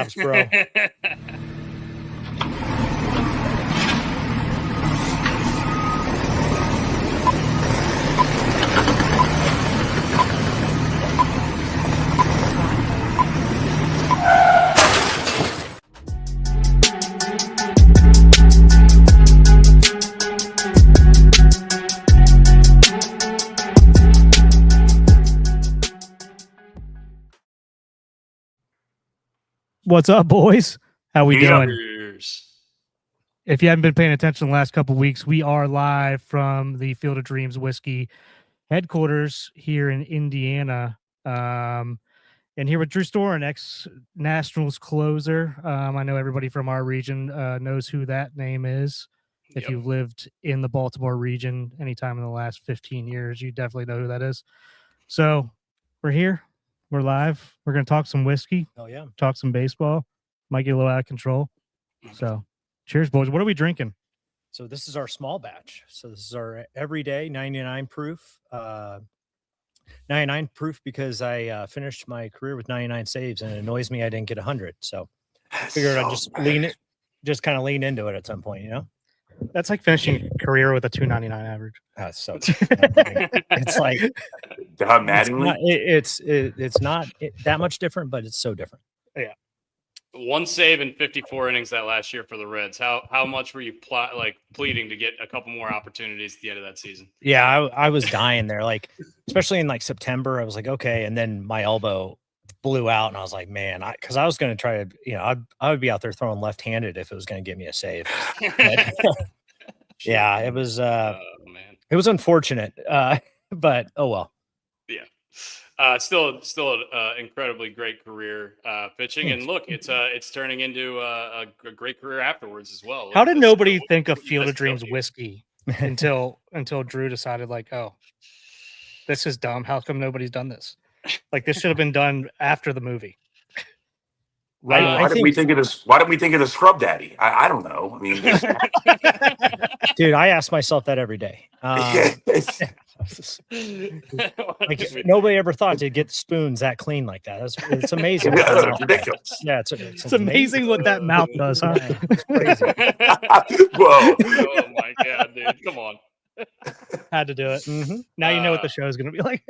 vibes, bro. What's up, boys? How we doing? If you haven't been paying attention the last couple of weeks, we are live from the Field of Dreams Whiskey headquarters here in Indiana. And here with Drew Storen, ex-Nationals closer. I know everybody from our region knows who that name is. If you've lived in the Baltimore region anytime in the last 15 years, you definitely know who that is. So we're here. We're live. We're going to talk some whiskey. Oh, yeah. Talk some baseball. Might get a little out of control. So cheers, boys. What are we drinking? So this is our small batch. So this is our everyday 99 proof. 99 proof because I finished my career with 99 saves, and it annoys me I didn't get 100. So I figured I'd just kind of lean into it at some point, you know? That's like finishing a career with a 299 average. So it's like it's not that much different, but it's so different. Yeah. One save in 54 innings that last year for the Reds. How much were you pleading to get a couple more opportunities at the end of that season? Yeah, I was dying there, like especially in like September. I was like, okay, and then my elbow blew out, and I was like, man, because I was going to try to, you know, I would be out there throwing left-handed if it was going to get me a save. Yeah, it was. Man, it was unfortunate, but oh well. Yeah. Still an incredibly great carew pitching, and look, it's turning into a great career afterwards as well. How did nobody think of Field of Dreams whiskey until Drew decided, like, oh, this is dumb. How come nobody's done this? Like, this should have been done after the movie. Right? Why didn't we think of this? Why didn't we think of the Scrub Daddy? I don't know. I mean, dude, I ask myself that every day. Like nobody ever thought to get spoons that clean like that. It's amazing. It's ridiculous. Yeah, it's amazing what that mouth does, huh? It's crazy. Whoa! Oh my god, dude! Come on. Had to do it. Mm-hmm. Now you know what the show is going to be like.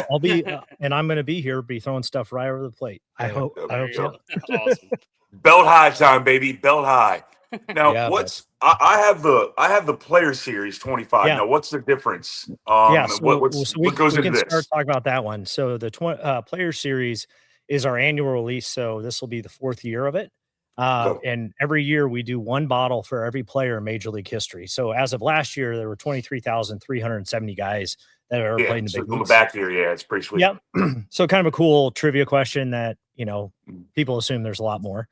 I'll be, and I'm going to be here, be throwing stuff right over the plate. I hope so. Awesome. Belt high time, baby. Belt high. Now, I have the Player Series 25. Yeah. Now, what's the difference? So what goes into this? Start talking about that one. So the Player Series is our annual release. So this will be the 4th year of it. And every year we do one bottle for every player in Major League history. So as of last year, there were 23,370 guys that are playing the big leagues. Back here, yeah, it's pretty sweet. Yep. So kind of a cool trivia question that, you know, people assume there's a lot more.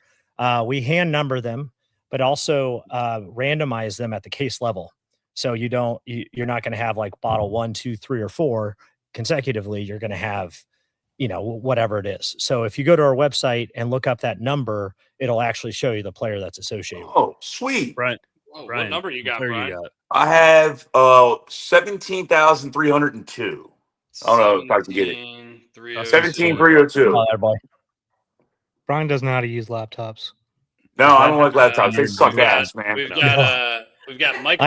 We hand number them, but also randomize them at the case level. So you're not going to have like bottle 1, 2, 3, or 4 consecutively. You're going to have, you know, whatever it is. So if you go to our website and look up that number, it'll actually show you the player that's associated. Oh, sweet. Right. What number you got, Brian? I have 17,302. I don't know if I can get it. 17,302. Oh, boy. Brian doesn't know how to use laptops. No, I don't like laptops. They suck ass, man. We've got Mike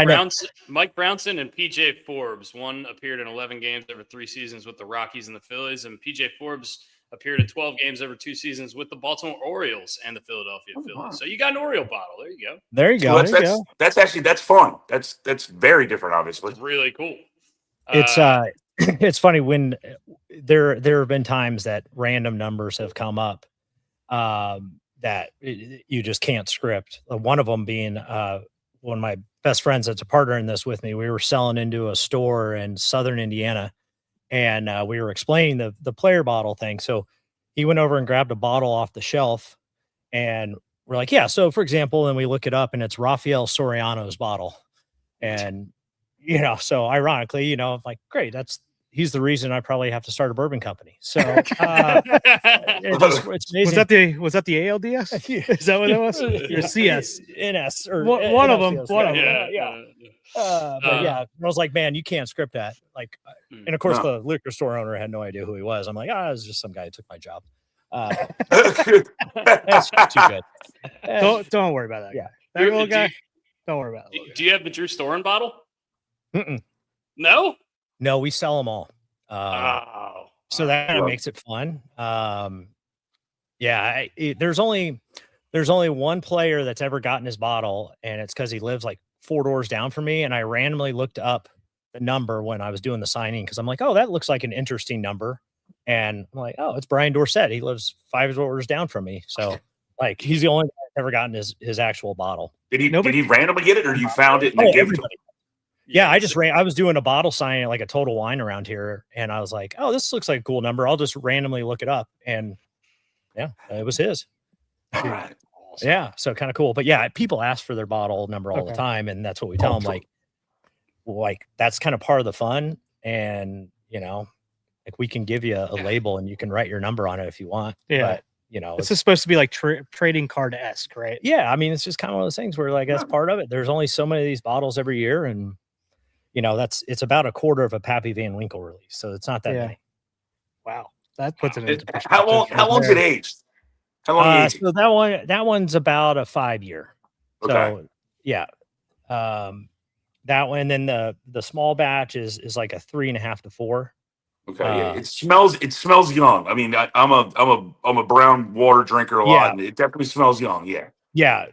Brownson and PJ Forbes. One appeared in 11 games over 3 seasons with the Rockies and the Phillies, and PJ Forbes appeared in 12 games over 2 seasons with the Baltimore Orioles and the Philadelphia Phillies. Wow. So you got an Oriole bottle. There you go. There you go. So that's fun. That's very different, obviously. It's really cool. It's funny when there have been times that random numbers have come up that you just can't script. One of them being one of my best friends that's a partner in this with me. We were selling into a store in Southern Indiana, and we were explaining the player bottle thing. So he went over and grabbed a bottle off the shelf, and we're like, yeah. So for example, and we look it up, and it's Rafael Soriano's bottle. And, you know, so ironically, you know, I'm like, great, he's the reason I probably have to start a bourbon company. So it's amazing. Was that the ALDS? Is that what it was? Or CS? NS or one of them. One of them. Yeah. But yeah, I was like, man, you can't script that. Like, and of course the liquor store owner had no idea who he was. I'm like, it was just some guy who took my job. That's just too good. Don't worry about that Yeah. guy. That little guy. Don't worry about it. Do you have the Drew Storen bottle? Mm-mm. No. No, we sell them all. So that kind of makes it fun. There's only one player that's ever gotten his bottle, and it's because he lives like 4 doors down from me. And I randomly looked up the number when I was doing the signing because I'm like, oh, that looks like an interesting number. And I'm like, oh, it's Brian Dorsett. He lives 5 doors down from me. So like he's the only guy that's ever gotten his actual bottle. Did he randomly get it, or you found it and then gave it to him? Yeah, I was doing a bottle signing at like a Total Wine around here, and I was like, oh, this looks like a cool number. I'll just randomly look it up, and yeah, it was his. All right. Awesome. Yeah, so kind of cool. But yeah, people ask for their bottle number all the time, and that's what we tell them. Like that's kind of part of the fun, and like we can give you a label, and you can write your number on it if you want. Yeah. But it's just supposed to be like trading card-esque, right? Yeah, I mean, it's just kind of one of those things where like that's part of it. There's only so many of these bottles every year, and it's about a quarter of a Pappy Van Winkle release, so it's not that many. Wow, that puts it into perspective. How long's it aged? How long? So that one's about a 5-year. Okay. So yeah, that one. And then the small batch is like a 3.5 to 4. Okay. It smells young. I mean, I'm a brown water drinker a lot, and it definitely smells young. Yeah. Yeah,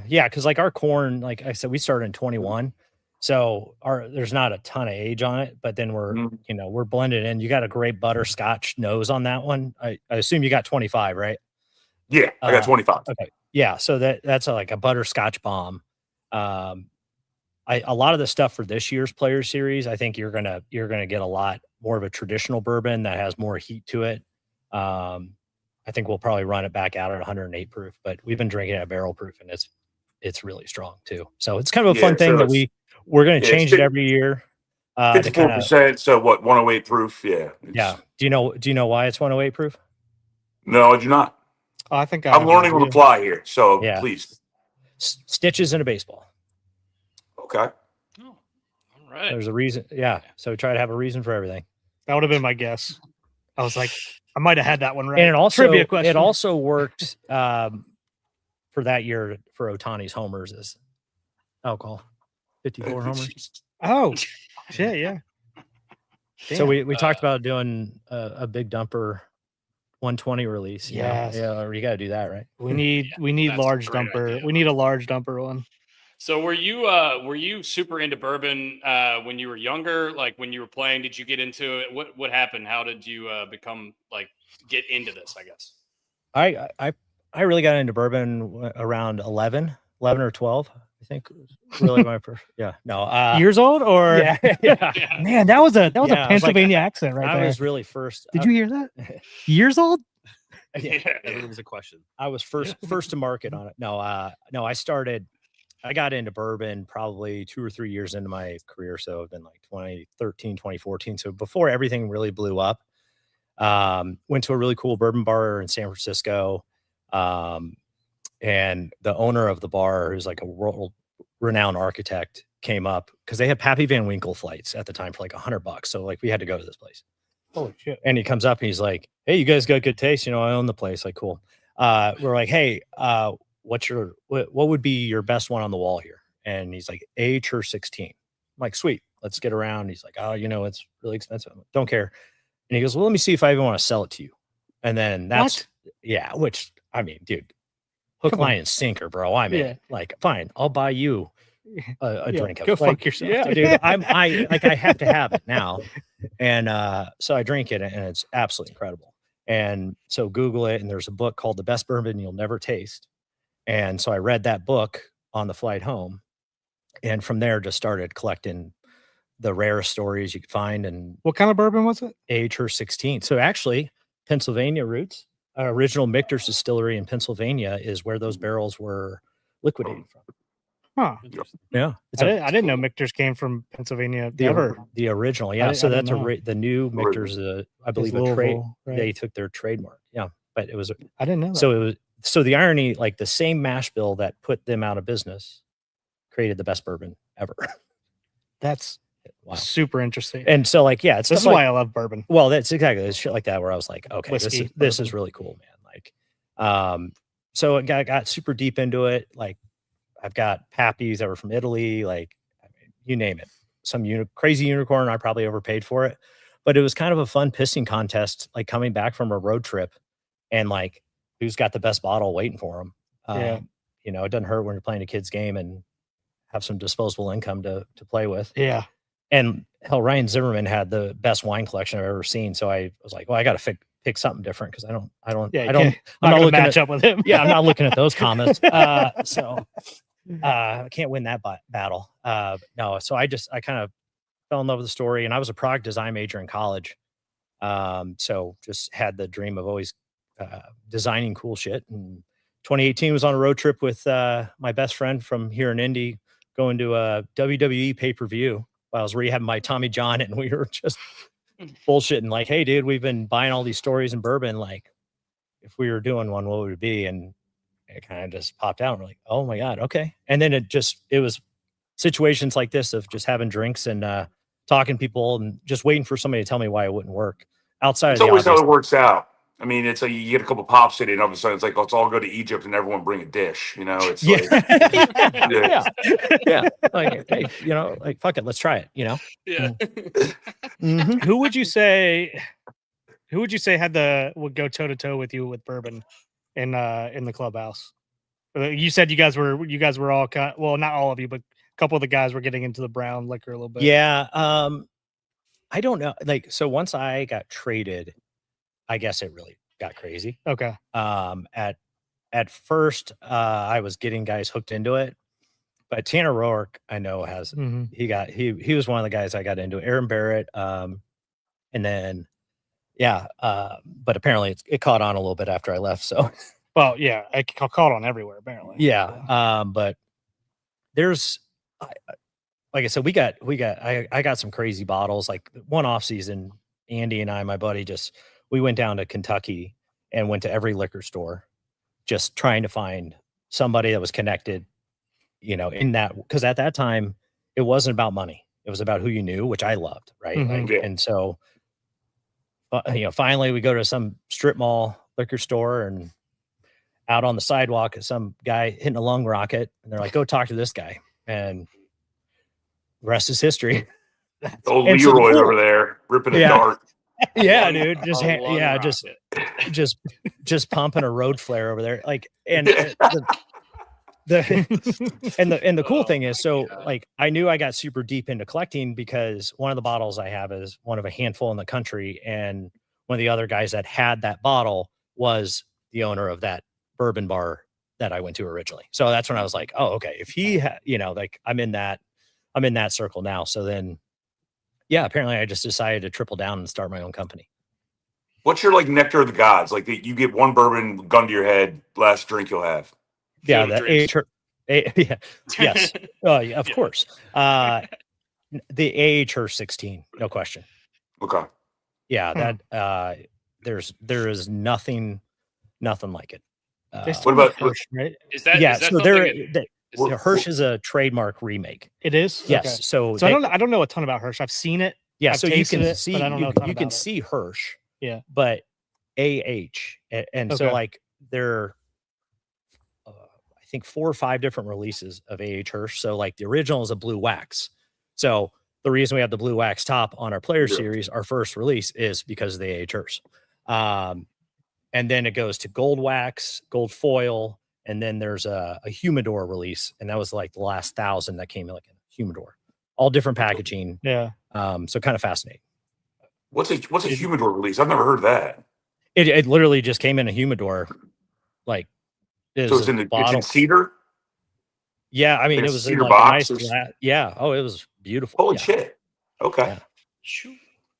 yeah. Because like our corn, like I said, we started in 21. So there's not a ton of age on it, but then we're blended in. You got a great butterscotch nose on that one. I assume you got 25, right? Yeah, I got 25. Okay. Yeah. So that's like a butterscotch bomb. A lot of the stuff for this year's Player Series, I think you're gonna get a lot more of a traditional bourbon that has more heat to it. I think we'll probably run it back out at 108 proof, but we've been drinking it at barrel proof, and it's really strong too. So it's kind of a fun thing that we're going to change it every year. 54%. So what? 108 proof. Yeah. Yeah. Do you know why it's 108 proof? No, I do not. I think I'm learning on the fly here. So please. Stitches in a baseball. Okay. Oh, all right. There's a reason. Yeah. So try to have a reason for everything. That would have been my guess. I was like, I might have had that one right. And trivia question. It also worked for that year for Ohtani's homers is alcohol. 54 homers. Oh, shit, yeah. Damn. So we talked about doing a big dumper 120 release. Yeah. Yeah, you got to do that, right? We need large dumper. Idea. We need a large dumper one. So were you super into bourbon when you were younger? Like when you were playing, did you get into it? What happened? How did you get into this, I guess? I really got into bourbon around 11 or 12. I think really my first. Yeah, no. Years old or yeah. Man, that was a Pennsylvania accent right there. I was really first. Did you hear that? Years old? Yeah, it was a question. I was first to market on it. No, I got into bourbon probably 2 or 3 years into my career. So I've been like 2013, 2014. So before everything really blew up, went to a really cool bourbon bar in San Francisco. And the owner of the bar, who's like a world-renowned architect, came up because they had Pappy Van Winkle flights at the time for like $100. So like we had to go to this place. Holy shit. And he comes up and he's like, hey, you guys got good taste. I own the place. Like, cool. We're like, hey, what would be your best one on the wall here? And he's like, AHR 16. I'm like, sweet, let's get around. He's like, oh, it's really expensive. I'm like, don't care. And he goes, well, let me see if I even want to sell it to you. And then which I mean, dude, hook, line, and sinker, bro. I mean, like, fine, I'll buy you a drink of it. Go fuck yourself. Yeah, dude. I have to have it now. And so I drink it, and it's absolutely incredible. And so Google it, and there's a book called The Best Bourbon You'll Never Taste. And so I read that book on the flight home, and from there just started collecting the rarest stories you could find. And what kind of bourbon was it? AHR 16. So actually, Pennsylvania roots. Original Michter's distillery in Pennsylvania is where those barrels were liquidated from. Huh. Yeah. I didn't know Michter's came from Pennsylvania. The original. Yeah. So that's the new Michter's, I believe, a trade. Right? They took their trademark. Yeah. But it was. I didn't know that. So the irony, like the same mash bill that put them out of business created the best bourbon ever. That's super interesting. And so, like, yeah, this is why I love bourbon. Well, that's exactly it's shit like that where I was like, okay, Whiskey, this is really cool, man. So it got super deep into it. Like I've got pappies that were from Italy, like I mean, you name it. Some crazy unicorn. I probably overpaid for it, but it was kind of a fun pissing contest, like coming back from a road trip and like who's got the best bottle waiting for them. You know, it doesn't hurt when you're playing a kid's game and have some disposable income to play with. Yeah. And hell, Ryan Zimmerman had the best wine collection I've ever seen. So I was like, well, I got to pick something different because I'm not looking match up with him. Yeah, I'm not looking at those comments. So I can't win that battle. No, so I kind of fell in love with the story, and I was a product design major in college. So just had the dream of always designing cool shit. And 2018 was on a road trip with my best friend from here in Indy, going to a WWE pay-per-view while I was rehabbing my Tommy John, and we were just bullshitting like, hey dude, we've been buying all these stories in bourbon, like if we were doing one, what would it be? And it kind of just popped out and we're like, oh my God, okay. And then it was situations like this of just having drinks and talking to people and just waiting for somebody to tell me why it wouldn't work. Outside It's of the always obvious, how it works out. I mean, it's like you get a couple pops in it, and all of a sudden it's like, let's all go to Egypt and everyone bring a dish. You know, it's like, yeah. Like, hey, you know, like fuck it, let's try it. You know, Yeah. Mm-hmm. Who would you say would go toe to toe with you with bourbon in the clubhouse? You said you guys were all well, not all of you, but a couple of the guys were getting into the brown liquor a little bit. Yeah. I don't know. Like, so once I got traded, I guess it really got crazy. Okay. At first, I was getting guys hooked into it, but Tanner Rourke, I know has he was one of the guys I got into. Aaron Barrett, and then but apparently it caught on a little bit after I left. So, well, yeah, I caught on everywhere apparently. Yeah, but there's, like I said, I got some crazy bottles. Like one off season, Andy and I, my buddy, we went down to Kentucky and went to every liquor store, just trying to find somebody that was connected, you know, in that, because at that time it wasn't about money. It was about who you knew, which I loved. Right. Mm-hmm. Like, and so, you know, finally we go to some strip mall liquor store and out on the sidewalk is some guy hitting a lung rocket and they're like, go talk to this guy. And the rest is history. Old Leroy's over there ripping a dart. Yeah, dude. Just pumping a road flare over there. Like, and the cool thing is, so like I knew I got super deep into collecting because one of the bottles I have is one of a handful in the country, and one of the other guys that had that bottle was the owner of that bourbon bar that I went to originally. So that's when I was like, oh, okay, if he had, you know, like I'm in that circle now. So then, yeah, apparently I just decided to triple down and start my own company. What's your like nectar of the gods? Like you get one bourbon gun to your head, last drink you'll have. Yeah, yes. Yeah, of course. The AH 16, no question. Okay. Yeah, that there is nothing like it. What about Hirsch, right? Is that so Hirsch is a trademark remake. It is? Yes. Okay. So I don't know a ton about Hirsch. I've seen it. Yeah, I've so you can it, see but I don't know you can see Hirsch. Yeah. But AH and so like there I think 4 or 5 different releases of AH Hirsch. So like the original is a blue wax. So the reason we have the blue wax top on our player series, our first release, is because of the AH Hirsch. And then it goes to gold wax, gold foil, and then there's a humidor release, and that was like the last 1,000 that came in like a humidor, all different packaging. Yeah. So kind of fascinating. What's a humidor release? I've never heard that. It literally just came in a humidor, like it's in cedar. Yeah, I mean it was in like a nice yeah. Oh, it was beautiful. Holy shit. Okay. Yeah.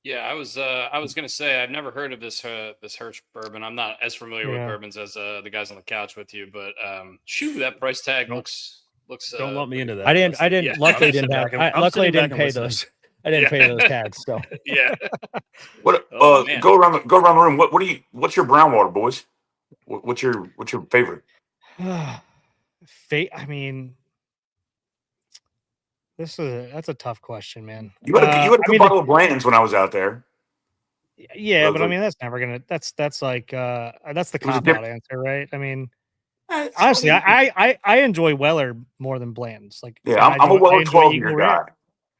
Yeah, I was gonna say I've never heard of this Hirsch bourbon. I'm not as familiar with bourbons as the guys on the couch with you, but that price tag looks. Don't lump me into that. I didn't. Luckily, didn't pay those. I didn't pay those tags. So yeah. What? Go around the room. What's your brown water, boys? What's your favorite? I mean, that's a tough question, man. You had a good bottle of Bland's when I was out there. Yeah, but I Like- mean that's never gonna. That's like that's the It was a cop out answer, right? I mean, It's honestly, funny. I enjoy Weller more than Bland's. Like, Yeah, and I I'm a enjoy- I Weller enjoy 12 Eagle year Rare.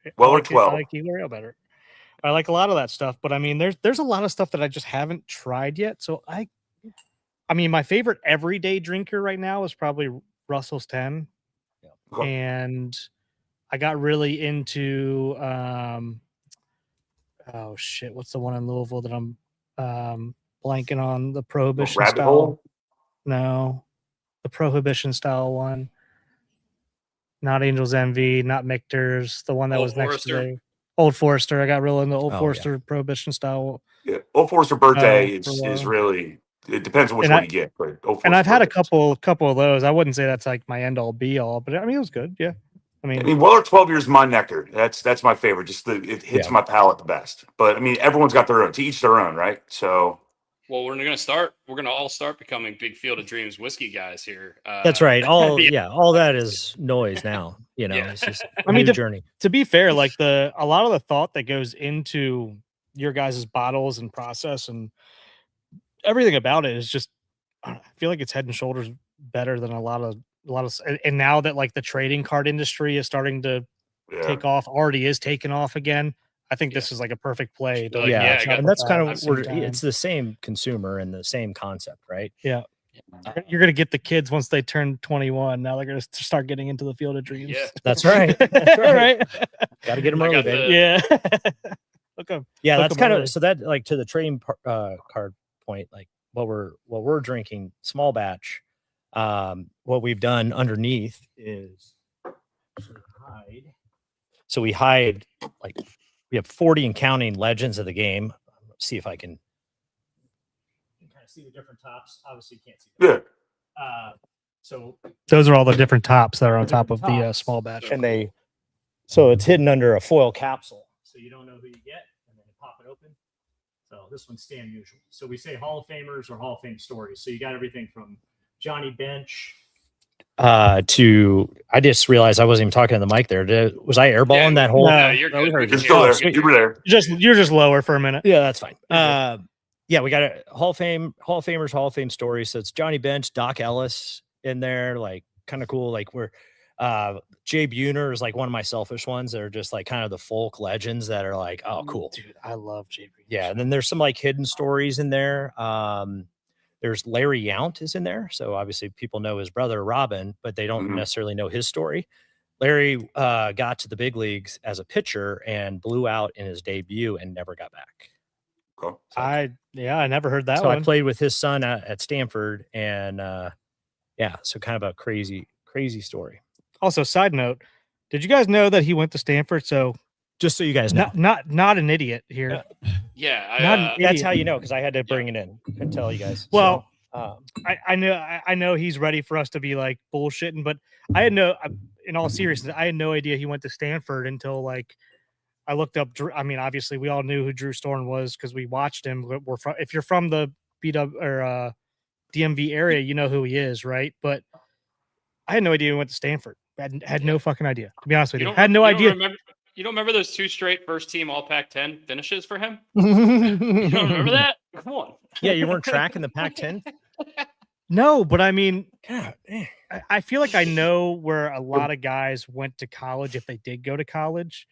guy. Weller I 12. like Eagle Rail better. I like a lot of that stuff, but I mean, there's a lot of stuff that I just haven't tried yet. So I mean, my favorite everyday drinker right now is probably Russell's 10, Okay. and I got really into oh shit, what's the one in Louisville that I'm blanking on? The Prohibition Rabbit style. hole. No, the Prohibition style one. Not Angel's Envy, not Michter's, the one that Old was next Forester. to the Old Forester. I got real into Old Oh, yeah. Forester Prohibition style. Yeah, Old Forester birthday for a is while. really. It depends on which And one I- you get, but Old And Forester I've had a birthday. couple of those. I wouldn't say that's like my end all be all, but I mean it was good. Yeah. I I mean, mean, Weller 12 years is my nectar. That's my favorite. Just it hits Yeah. my palate the best. But I mean, everyone's got their own. To each their own, right? So Well, we're gonna all start becoming Big Field of Dreams whiskey guys here. That's right. All yeah. all that is noise now. You know, Yeah. it's just I mean, new journey. to be fair, like a lot of the thought that goes into your guys' bottles and process and everything about it is just I feel like it's head and shoulders better than a lot of and now that like the trading card industry is starting to yeah, take off, already is taking off again. I think this is like a perfect play to Like, Yeah, yeah, I got and that's kind at the of same where time. it's the same consumer and the same concept, right? You're gonna get the kids once they turn 21. Now they're gonna start getting into the Field of Dreams. Yeah. That's right. That's right. Got to get them I early, got baby. Yeah. Okay. Yeah, Hook that's 'em kind early. of so that like to the trading card point, like what we're drinking small batch. What we've done underneath is hide. So we hide like we have 40 and counting legends of the game. Let's see if I can kind of see the different tops. Obviously, you can't see them. yeah. So Those are all the different tops that are on top of the small batch. and so it's hidden under a foil capsule, so you don't know who you get, and then you pop it open. So this one's stand usual. So we say Hall of Famers or Hall of Fame stories. So you got everything from Johnny Bench to I just realized I wasn't even talking to the mic there. Was I airballing that whole? No, you're no, we good. heard You're you. still Oh, there. sweet. You were there. You're just lower for a minute. Yeah, that's fine. You're Yeah, we got a Hall of Famers, Hall of Fame stories. So it's Johnny Bench, Doc Ellis in there, like kind of cool. Like we're Jay Buhner is like one of my selfish ones that are just like kind of the folk legends that are like, oh, cool. Dude, I love JP. Yeah, and then there's some like hidden stories in there. There's Larry Yount is in there, so obviously people know his brother Robin, but they don't Mhm. necessarily know his story. Larry got to the big leagues as a pitcher and blew out in his debut and never got back. Okay. I never heard that So one. I played with his son at Stanford, and yeah, so kind of a crazy story. Also, side note, did you guys know that he went to Stanford? So Just so you guys know, not an idiot here. Yeah, Not an that's idiot. how you know because I had to bring it in and tell you guys. Well, so, I know he's ready for us to be like bullshitting, but I had in all seriousness, I had no idea he went to Stanford until like I looked up. I mean, obviously, we all knew who Drew Storen was because we watched him. We're from, if you're from the BW or DMV area, you know who he is, right? But I had no idea he went to Stanford. Had no fucking idea. To be honest with you, had no idea. You don't remember those 2 straight first team All Pac-10 finishes for him? You don't remember that? Come on. yeah, you weren't tracking the Pac-10. No, but I mean, God, I feel like I know where a lot of guys went to college if they did go to college.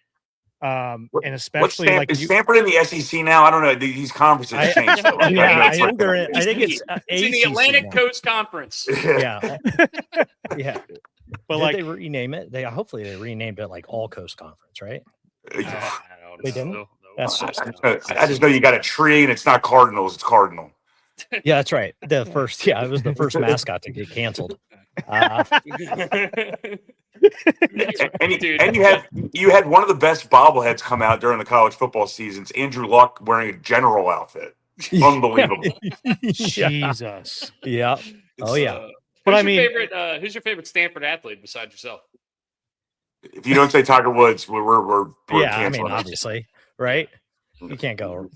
And especially like is Stanford in the SEC now? I don't know. These conferences have changed. So I think they're in. I think it's in the Atlantic Coast Conference. Yeah, yeah. But Did like they rename it? Hopefully they renamed it like All Coast Conference, right? They didn't? No. That's just I just know you got a tree and it's not Cardinals. It's Cardinal. yeah, that's right. It was the first mascot to get canceled. And you had one of the best bobbleheads come out during the college football seasons. Andrew Luck wearing a general outfit. Unbelievable. Jesus. Yeah. Oh yeah. But who's your favorite Stanford athlete besides yourself? If you don't say Tiger Woods, we're yeah. I mean, canceling. obviously, right? You can't go.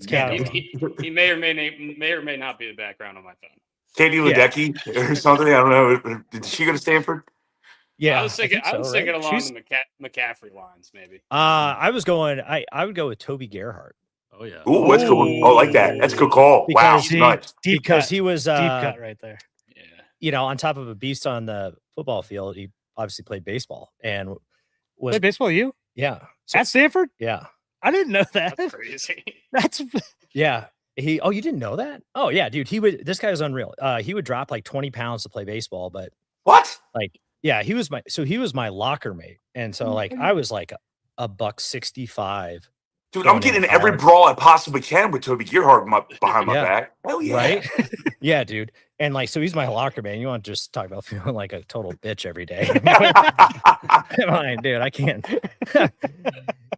He may or may not be the background on my phone. Katie Ledecky or something. I don't know. Did she go to Stanford? Yeah, I was thinking right? along the McCaffrey lines, maybe. I was going. I would go with Toby Gerhardt. Oh, Oh yeah. Ooh, that's good. Oh, I like that. That's a good call. Wow, nice. Because he was deep cut right there. Yeah. You know, on top of a beast on the football field, he obviously played baseball and was Played baseball, you? yeah. At Stanford? Yeah. I didn't know that. That's crazy. That's Yeah. You didn't know that? Oh yeah, dude. This guy was unreal. He would drop like 20 pounds to play baseball, but What? like, yeah, he was my locker mate. And so like I was like a $165. Dude, going I'm getting into every college. brawl I possibly can with Toby Gerhardt behind my Yeah. back. Hell yeah. Right? Yeah, dude. And like, so he's my locker man. You want to just talk about feeling like a total bitch every day. Come on, dude. I can't.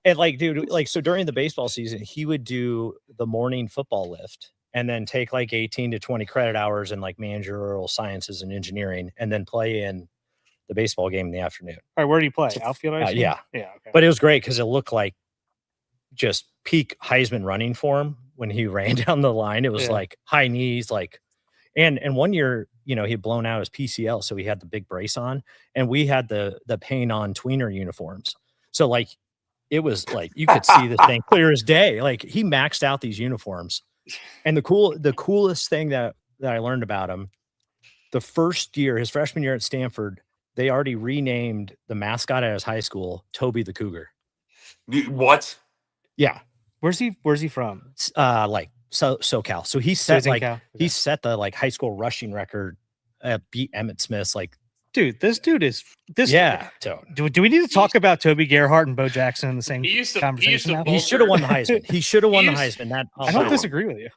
And like, dude, like, so during the baseball season, he would do the morning football lift and then take like 18 to 20 credit hours in like managerial sciences and engineering and then play in the baseball game in the afternoon. all right. Where do you play? Outfield? I assume? Yeah. Yeah. Okay. But it was great because it looked like just peak Heisman running form when he ran down the line. It was like high knees, like, and one year, you know, he had blown out his PCL, so he had the big brace on, and we had the paint on tweener uniforms. So like, it was like you could see this thing clear as day. Like he maxed out these uniforms, and the coolest thing that I learned about him, the first year, his freshman year at Stanford, they already renamed the mascot at his high school Toby the Cougar. What? Yeah. Where's he from? Like SoCal. So he set he set the like high school rushing record, beat Emmitt Smith's like, dude. This dude is this. Yeah. Do we need to talk about Toby Gerhardt and Bo Jackson in the same conversation? He should have won the Heisman. He should have won the Heisman. That I don't disagree with you.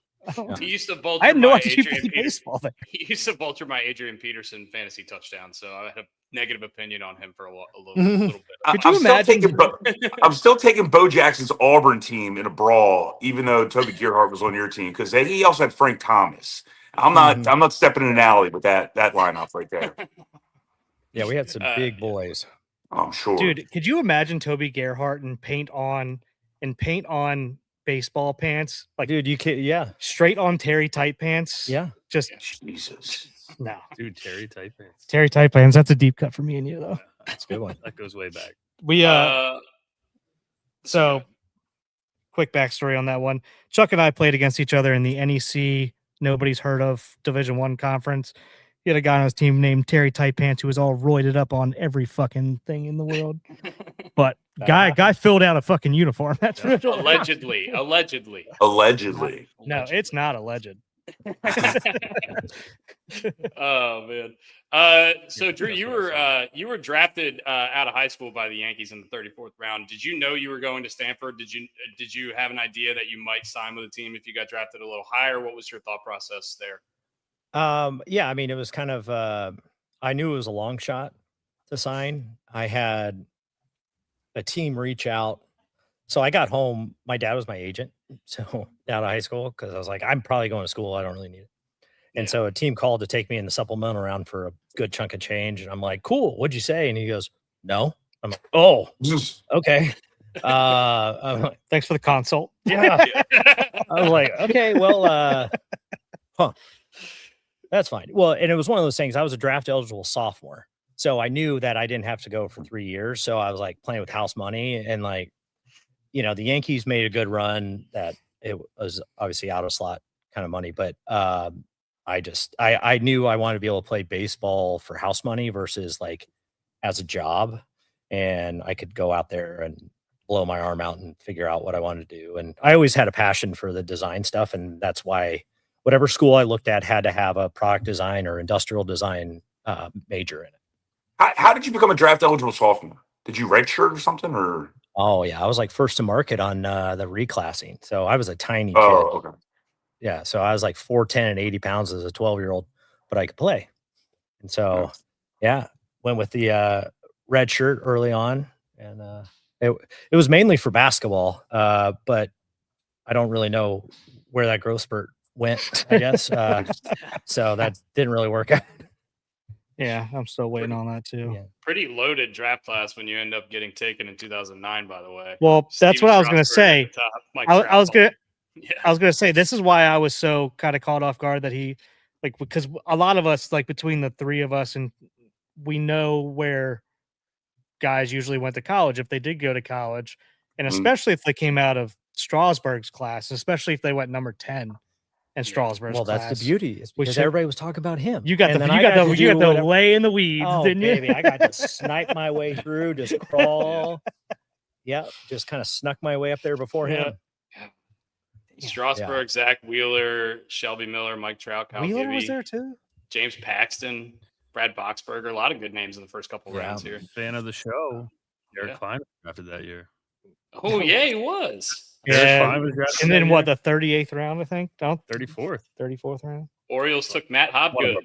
He used to vulture. I had no idea you Adrian played baseball there. He used to vulture my Adrian Peterson fantasy touchdown, so I had a negative opinion on him for a little bit. I'm still taking Bo Jackson's Auburn team in a brawl, even though Toby Gerhardt was on your team, because he also had Frank Thomas. I'm not stepping in an alley with that lineup right there. Yeah, we had some big boys. I'm sure, dude. Could you imagine Toby Gerhardt and paint on baseball pants? Like, dude, you can straight on Terry tight pants. Yeah, just Jesus. No, dude, Terry tight pants. Terry tight pants. That's a deep cut for me and you, though. That's a good one. That goes way back. We so quick backstory on that one. Chuck and I played against each other in the NEC nobody's heard of Division I conference. He had a guy on his team named Terry Tight Pants who was all roided up on every fucking thing in the world. But guy filled out a fucking uniform. That's allegedly. No, it's not alleged. Oh man. So Drew, you were drafted out of high school by the Yankees in the 34th round. Did you know you were going to Stanford? Did you have an idea that you might sign with a team if you got drafted a little higher? What was your thought process there? Yeah, I mean, it was kind of I knew it was a long shot to sign. I had a team reach out. So I got home. My dad was my agent. So out of high school, because I was like, I'm probably going to school. I don't really need it. And so a team called to take me in the supplemental round for a good chunk of change. And I'm like, cool. What'd you say? And he goes, no. I'm like, oh, okay. I'm like, thanks for the consult. Yeah. I was like, okay, well, that's fine. Well, and it was one of those things. I was a draft eligible sophomore. So I knew that I didn't have to go for 3 years. So I was like playing with house money, and like, you know, the Yankees made a good run that it was obviously out of slot kind of money, but I knew I wanted to be able to play baseball for house money versus like as a job, and I could go out there and blow my arm out and figure out what I wanted to do. And I always had a passion for the design stuff, and that's why whatever school I looked at had to have a product design or industrial design major in it. How did you become a draft eligible sophomore? Did you redshirt or something, or? Oh yeah, I was like first to market on the reclassing. So I was a tiny kid. Oh, okay. Yeah, so I was like 4'10" and 80 pounds as a 12-year-old, but I could play. And so, yeah, went with the red shirt early on, and it was mainly for basketball, but I don't really know where that growth spurt went, I guess. So that didn't really work out. Yeah, I'm still waiting on that too. Yeah. Pretty loaded draft class when you end up getting taken in 2009, by the way. Well, that's what I was going to say. I was going to say, this is why I was so kind of caught off guard that he, like, because a lot of us, like between the three of us, and we know where guys usually went to college if they did go to college, and especially if they came out of Strasburg's class, especially if they went number 10 in Strasburg's class. Well, that's the beauty, is because everybody was talking about him. You got the lay in the weeds, didn't you? Baby, I got to snipe my way through, just crawl. Yeah, just kind of snuck my way up there before him. Strasburg, Zach Wheeler, Shelby Miller, Mike Trout, Kyle Wheeler Gibby, was there too. James Paxton, Brad Boxberger. A lot of good names in the first couple rounds here. Fan of the show. Eric Klein was drafted that year. Oh, yeah, he was. Yeah. And then what, the 38th round, I think? 34th round. Orioles took Matt Hobgood.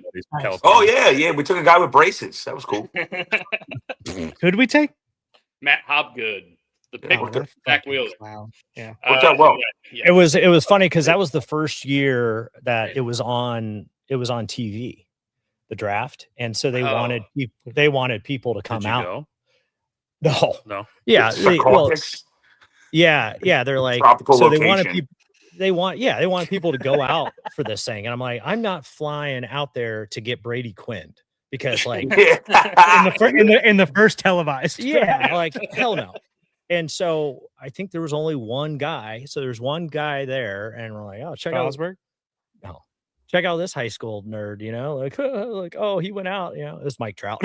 Oh, yeah. We took a guy with braces. That was cool. Who'd we take? Matt Hobgood. The pick Zach Wheeler. Wow. Yeah. Worked out well. Yeah. It was funny because that was the first year that it was on TV, the draft. And so they wanted people to come out. Go? No. Yeah. They're like, tropical so location. they want people to go out for this thing. And I'm like, I'm not flying out there to get Brady Quinn, because like in the first televised. Yeah, like hell no. And so I think there was only one guy. So there's one guy there, and we're like, oh, check out this high school nerd, like, oh, he went out, it was Mike Trout.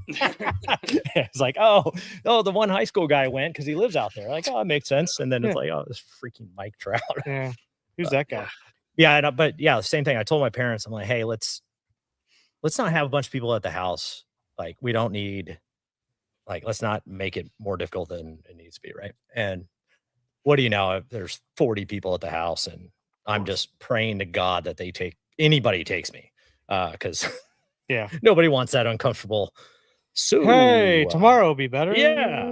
It's like, oh, the one high school guy went because he lives out there. Like, oh, it makes sense. And then it's like, oh, this freaking Mike Trout. Yeah. Who's that guy? Yeah, but yeah, the same thing. I told my parents, I'm like, hey, let's not have a bunch of people at the house. Like, we don't need, like, let's not make it more difficult than it needs to be, right? And what do you know? There's 40 people at the house, and I'm just praying to God that anybody takes me, because nobody wants that uncomfortable. So hey, tomorrow will be better. Yeah.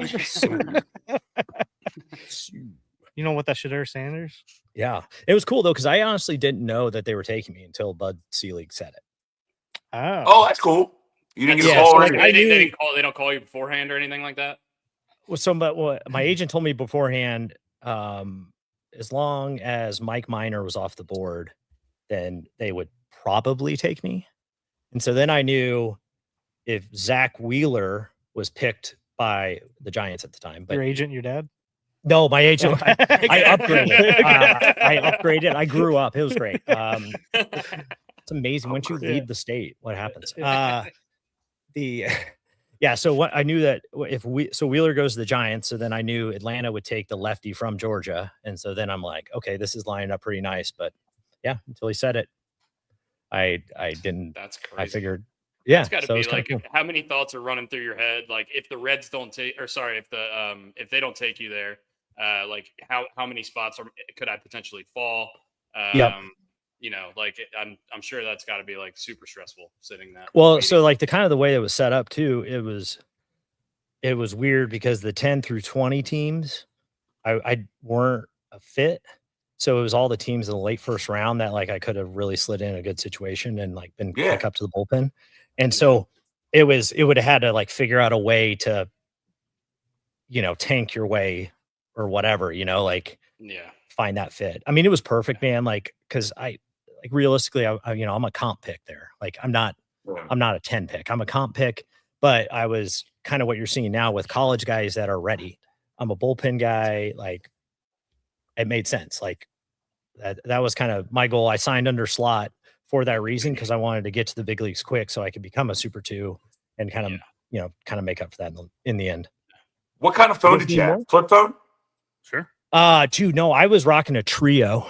You know what that should Sanders? Yeah, it was cool though, because I honestly didn't know that they were taking me until Bud Selig said it. Oh, that's cool. You didn't get a call. So they don't call you beforehand or anything like that. Well, my agent told me beforehand, as long as Mike Minor was off the board, then they would probably take me. And so then I knew if Zach Wheeler was picked by the Giants at the time. But your agent, your dad? No, my agent. I upgraded. I upgraded. I grew up. It was great. It's amazing once you leave the state, what happens. So what I knew that so Wheeler goes to the Giants, so then I knew Atlanta would take the lefty from Georgia, and so then I'm like, okay, this is lining up pretty nice. But yeah, until he said it, I didn't. That's crazy. I figured, it's got to be like, cool. How many thoughts are running through your head? Like, if the Reds don't take, if they don't take you there, like how many spots could I potentially fall? Like I'm sure that's got to be like super stressful sitting that. Well, waiting. So like the kind of the way it was set up too, it was weird because the 10 through 20 teams, I weren't a fit. So it was all the teams in the late first round that like I could have really slid in a good situation and like been quick up to the bullpen. And so it would have had to like figure out a way to, tank your way or whatever, find that fit. I mean, it was perfect, man. Like, cause realistically, I'm a comp pick there. Like I'm not a 10 pick. I'm a comp pick, but I was kind of what you're seeing now with college guys that are ready. I'm a bullpen guy. Like it made sense. Like that was kind of my goal. I signed under slot for that reason, because I wanted to get to the big leagues quick so I could become a Super 2 and kind of make up for that in the end. What kind of phone did you have? Flip phone? Sure. Dude, no, I was rocking a Trio.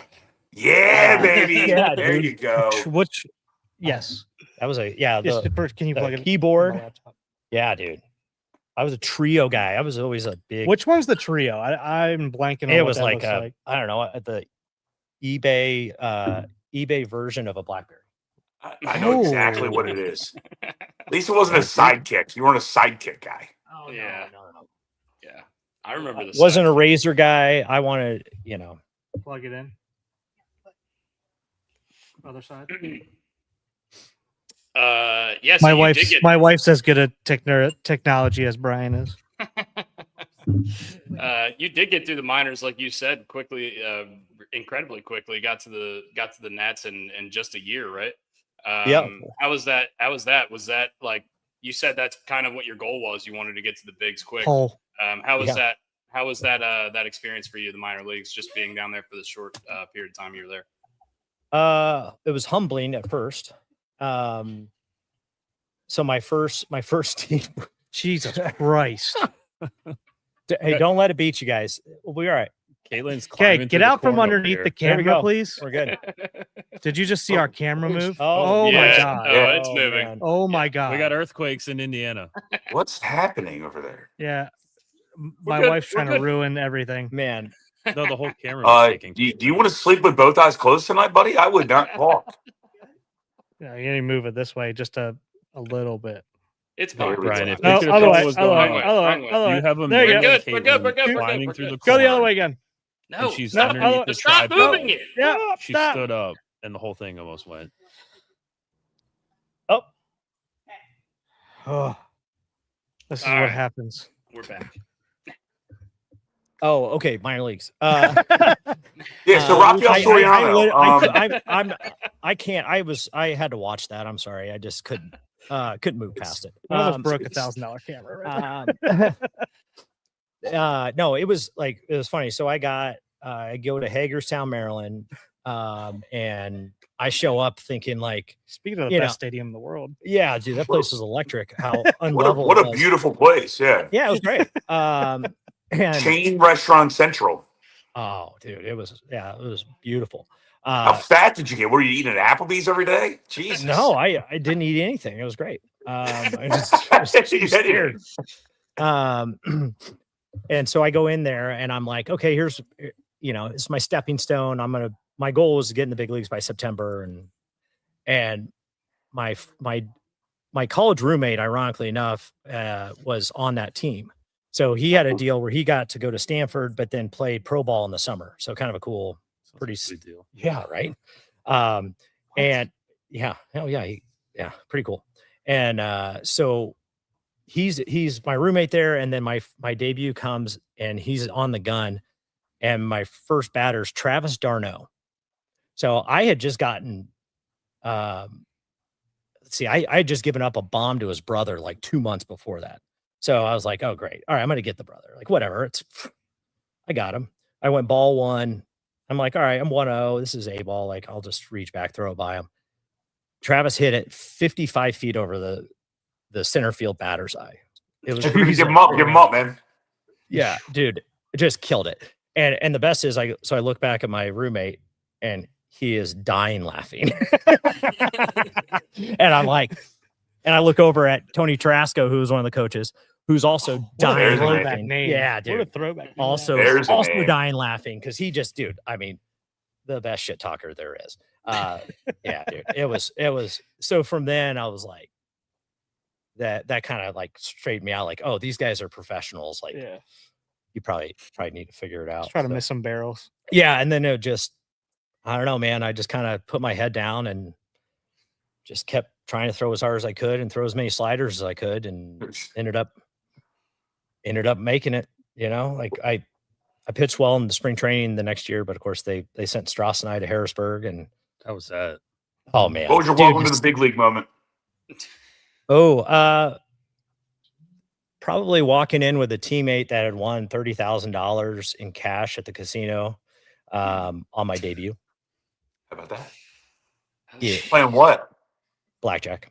Yeah, baby. Yeah, there you go. Yes. That was can you plug it? Keyboard? Yeah, dude. I was a Trio guy. I was always a big. Which one's the Trio? I'm blanking on it. Was like I don't know, the eBay version of a BlackBerry. I know exactly what it is. At least it wasn't a sidekick. You weren't a sidekick guy. Oh yeah. No. Yeah. I remember this. Wasn't a Razor guy. I wanted, plug it in. Other side. Yes. My wife's as good at technology as Brian is. You did get through the minors, like you said, quickly, incredibly quickly. Got to the Nats in just a year, right? Yeah. How was that? Was that like you said? That's kind of what your goal was. You wanted to get to the bigs quick. How was that? How was that experience for you, the minor leagues, just being down there for the short period of time you were there? It was humbling at first. So my first team. Jesus Christ. Hey, don't let it beat you guys. We'll be all right. Caitlin's Okay, climbing get through the out from corn over underneath here. the There we camera, go. please. We're good. Did you just see our camera move? Oh, my yeah. God. Oh, it's moving. Man. Oh my God. We got earthquakes in Indiana. What's happening over there? Yeah. My good. wife's trying We're to good. ruin everything. Man. No, the whole camera was shaking. Do you want to sleep with both eyes closed tonight, buddy? I would not talk. Yeah, you need to move it this way just a little bit. It's No, fine. Brian, It's if fine. you No, could other have way, what's other going way, on. other Wrong way, way. other way. You have a There you man, go. We're good. We're good. climbing through the Go the corn, other way again. No, and she's no, underneath other- the stop tripod. moving it. Yeah. She Stop. stood up, and the whole thing almost went. Oh, Oh, this is All what right. happens. We're back. okay. Minor leagues. Yeah, so Rafael Soriano. I can't. I had to watch that. I'm sorry. I just couldn't move past it. I almost broke $1,000 camera right No, it was funny. So I go to Hagerstown, Maryland, and I show up thinking like, Speaking of the best stadium in the world. yeah, dude, that place was electric. How What a beautiful place. Yeah. Yeah, it was great. And Chain restaurant central. oh, dude, it was beautiful. How fat did you get? Were you eating at Applebee's every day? Jesus. No, I didn't eat anything. It was great. I just You had it. and so I go in there and I'm like, okay, here's, it's my stepping stone. My goal was to get in the big leagues by September. And my college roommate, ironically enough, was on that team. So he had a deal where he got to go to Stanford, but then played pro ball in the summer. So kind of a cool, pretty Big deal. yeah. Right. And yeah, hell yeah. Pretty cool. And, so he's my roommate there. And then my debut comes and he's on the gun, and my first batter's Travis d'Arnaud. So I had just gotten, I had just given up a bomb to his brother like 2 months before that. So I was like, oh, great. All right, I'm going to get the brother. Like, whatever. I got him. I went ball one. I'm like, all right, I'm 1-0. This is a ball. Like, I'll just reach back, throw it by him. Travis hit it 55 feet over the center field batter's eye. It was Give him up, man. yeah, dude, it just killed it. And the best is I look back at my roommate and he is dying laughing. And I'm like, and I look over at Tony Tarasco, who was one of the coaches, who's also dying throwback laughing. name. Yeah, What dude. a throwback name. Also dying laughing because he just, dude, I mean, the best shit talker there is. Yeah, dude. It was so from then I was like, that kind of like straightened me out, like, oh, these guys are professionals. Like, Yeah. you probably need to figure it out. Let's try to So, miss some barrels. yeah, and then it just, I don't know, man. I just kind of put my head down and just kept trying to throw as hard as I could and throw as many sliders as I could, and ended up making it. Like I pitched well in the spring training the next year, but of course they sent Strauss and I to Harrisburg, and How was that? oh man, What was your welcome to the big league moment? Probably walking in with a teammate that had won $30,000 in cash at the casino on my debut. How about that? Yeah, Playing what? blackjack,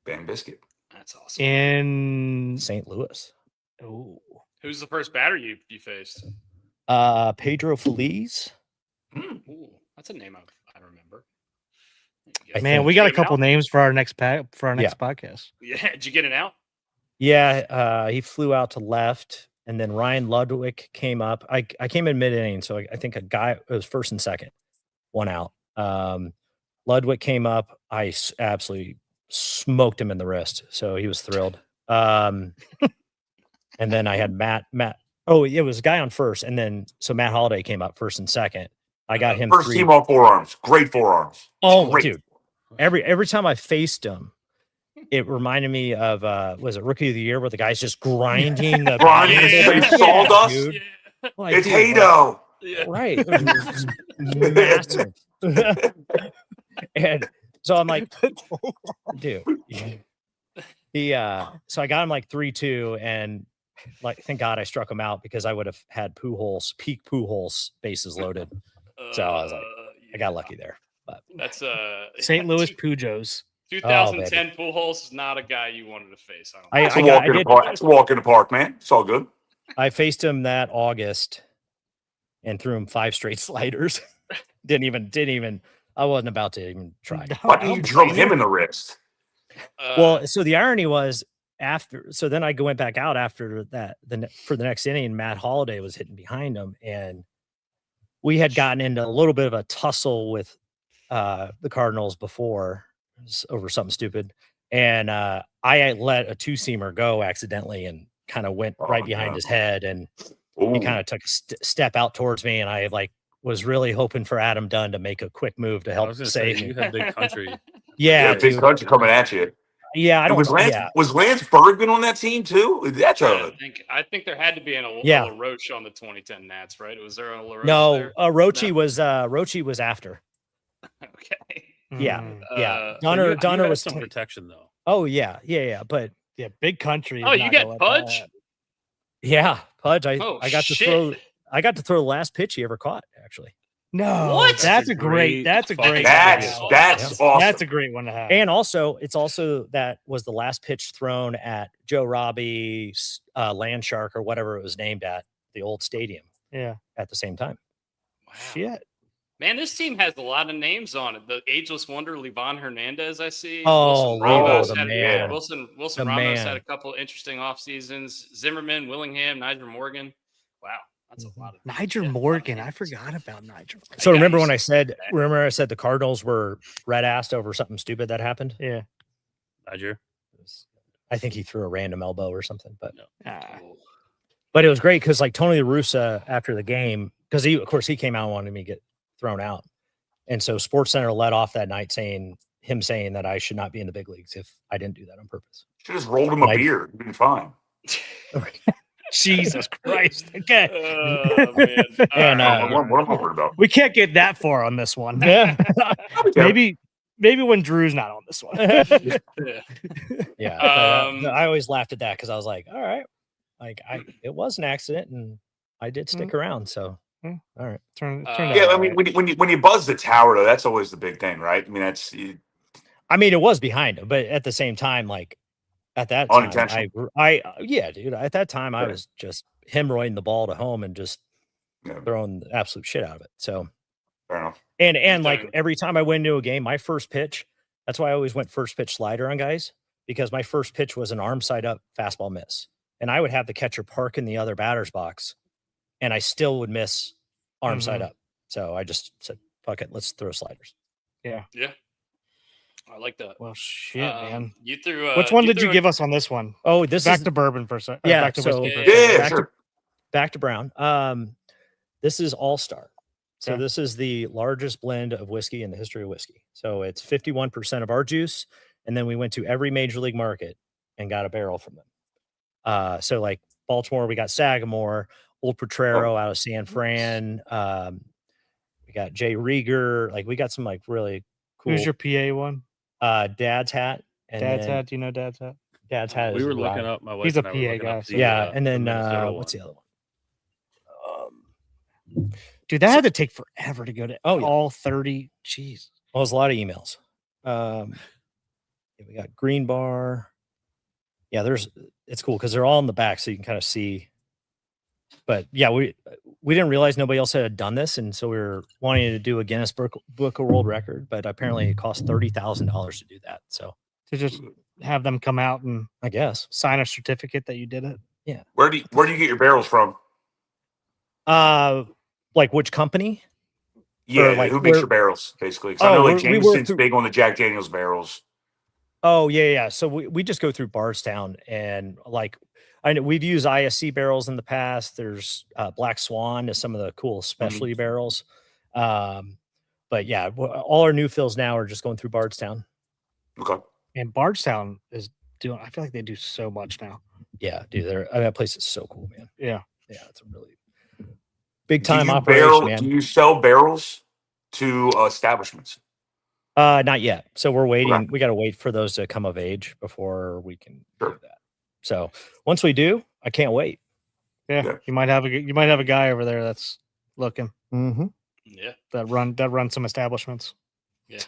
Bam Biscuit. That's awesome. In St. Louis. oh, Who's the first batter you faced? Pedro Feliz. Ooh, that's a name I remember. man, we got a couple names for our next podcast. Yeah, did you get it out? Yeah, he flew out to left, and then Ryan Ludwig came up. I came in mid-inning, so I think it was first and second, one out. Ludwig came up. I absolutely smoked him in the wrist, so he was thrilled. And then I had Matt. Oh, it was a guy on first, and then so Matt Holliday came up first and second. I got him First team all forearms. Great forearms. Oh, Great. dude! Every time I faced him, it reminded me of was it Rookie of the Year where the guy's just grinding the sawdust. dude. Like, It's dude, Hato. Yeah. right? It was massive. And so I'm like, dude. So I got him like 3-2, and thank God I struck him out because I would have had peak Pujols bases loaded. So I was like, I got lucky there. But that's St. Louis Pujos. 2010 Pujols is not a guy you wanted to face. That's a walk in the park, man. It's all good. I faced him that August and threw him 5 straight sliders. didn't even. I wasn't about to even try. Why did you drum him in the wrist? Well, so the irony was so then I went back out after that for the next inning. Matt Holliday was hitting behind him, and we had gotten into a little bit of a tussle with the Cardinals before over something stupid, and I let a 2-seamer go accidentally and kind of went right behind his head, and he kind of took a step out towards me, and I was really hoping for Adam Dunn to make a quick move to help save me. You had Big Country. Yeah, Big Country coming at you. Yeah, was Lance Bergman on that team too? That's I think there had to be an LaRoche on the 2010 Nats, right? Was there a LaRoche? No, Roche was after. Okay. Yeah. Dunner was some protection though. Oh yeah. But yeah, Big Country. Oh, you get Pudge? Yeah, Pudge. I got to throw. I got to throw the last pitch he ever caught. Actually. No, what? That's a great. That's awesome. That's a great one to have. And it's also that was the last pitch thrown at Joe Robbie's Land Shark or whatever it was named at the old stadium. Yeah, at the same time. Wow. Shit. Man, this team has a lot of names on it. The ageless wonder, Livan Hernandez, I see. Wilson Ramos had a couple interesting off seasons. Zimmerman, Willingham, Niger Morgan. Wow. That's a lot of Niger Morgan. I forgot about Niger. So remember I said the Cardinals were red-assed over something stupid that happened? Yeah. Niger. I think he threw a random elbow or something, but but it was great because Tony La Russa after the game, because he came out and wanted me to get thrown out. And so SportsCenter led off that night saying that I should not be in the big leagues if I didn't do that on purpose. Should just rolled him a beer. You'd been fine. Jesus Christ. Okay. Oh, man. And what am I worried about? We can't get that far on this one. Yeah. maybe when Drew's not on this one. Yeah. I always laughed at that because I was like, all right. It was an accident and I did stick around. So all right. Turn yeah, I mean, when you buzz the tower, though, that's always the big thing, right? I mean, it was behind him, but at the same time, at that time, at that time, I was just hemorrhoiding the ball to home and just throwing the absolute shit out of it. So, fair enough. And every time I went into a game, my first pitch, that's why I always went first pitch slider on guys, because my first pitch was an arm side up fastball miss. And I would have the catcher park in the other batter's box, and I still would miss arm side up. So I just said, fuck it, let's throw sliders. Yeah. Yeah. I like that. Well, shit, man. You threw. Which one did you give us on this one? Oh, this back is to bourbon for a second. Yeah, back to whiskey for a second. Sure. Back to brown. This is All Star. So this is the largest blend of whiskey in the history of whiskey. So it's 51% of our juice, and then we went to every major league market and got a barrel from them. So Baltimore, we got Sagamore, Old Potrero out of San Fran. We got Jay Rieger. We got some really cool. Who's your PA one? Dad's Hat. Dad's Hat. Do you know Dad's Hat? Dad's Hat. We were looking up. My wife. He's a PA guy. Yeah, and then what's the other one? Dude, that had to take forever to go to all 30. Jeez. Well, there's a lot of emails. We got Green Bar. Yeah, it's cool because they're all in the back, so you can kind of see. But yeah, we didn't realize nobody else had done this, and so we were wanting to do a Guinness Book of World Record, but apparently it cost $30,000 to do that. So to just have them come out and I guess sign a certificate that you did it. Yeah. Where do you get your barrels from? Which company? Yeah, who makes your barrels, basically? I know Jameson's big on the Jack Daniels barrels. Oh, yeah. So we just go through Bardstown, and I know we've used ISC barrels in the past. There's Black Swan is some of the cool specialty barrels. But yeah, all our new fills now are just going through Bardstown. Okay. And Bardstown is doing, I feel like they do so much now. Yeah, dude. That place is so cool, man. Yeah. Yeah, it's a really big time operation, man. Do you sell barrels to establishments? Not yet. So we're waiting. Okay. We got to wait for those to come of age before we can do that. So once we do, I can't wait. Yeah, you might have a guy over there that's looking Mm-hmm. Yeah. that run some establishments. Yeah.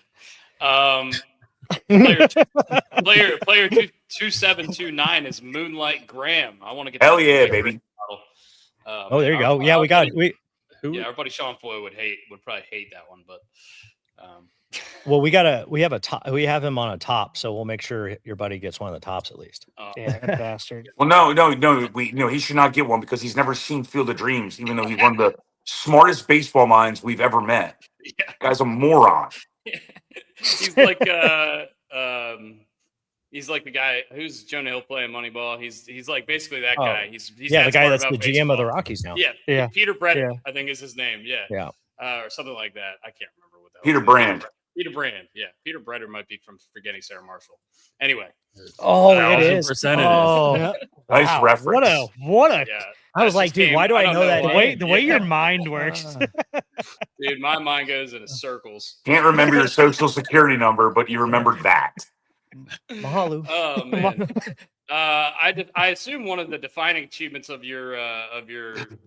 Player 2729 is Moonlight Graham. I want to get Hell that yeah, baby. bottle. Oh, there you go. Yeah, we got we. Yeah, our buddy Sean Foy would probably hate that one, but Well, we have a top. We have him on a top, so we'll make sure your buddy gets one of the tops at least. Yeah, that bastard. Well, no. He should not get one because he's never seen Field of Dreams, even though he's one of the smartest baseball minds we've ever met. Yeah. Guy's a moron. He's like he's like the guy who's Jonah Hill playing Moneyball. He's like basically that guy. He's the that guy smart that's the about GM baseball. of the Rockies now. Yeah. Peter Brett, Yeah. I think is his name. Yeah. Or something like that. I can't remember what that Peter was. Brand. Peter Brand. Yeah. Peter Bretter might be from Forgetting Sarah Marshall. Anyway. Oh, it is. 1,000% Oh, Yeah. Nice Wow, reference. What a Yeah. I was That's like, his dude, name. why do I don't know that the name? way the way Yeah. your mind works. Dude, my mind goes in circles. Can't remember your social security number, but you remembered that. Mahalo. Oh man. I assume one of the defining achievements of your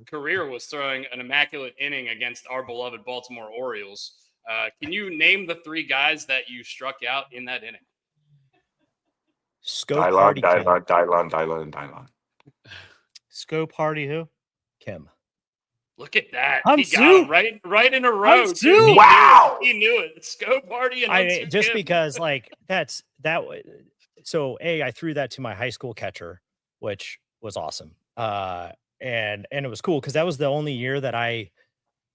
career was throwing an immaculate inning against our beloved Baltimore Orioles. Can you name the 3 guys that you struck out in that inning? Scope Hardy Dylon. Scope Hardy who? Kim. Look at that. I'm He got Sue. 'em right in a row. I'm dude. Sue. He Wow. knew it. He knew it. Scope Hardy and Unsue Just Kim. because like that. So I threw that to my high school catcher, which was awesome. And it was cool because that was the only year that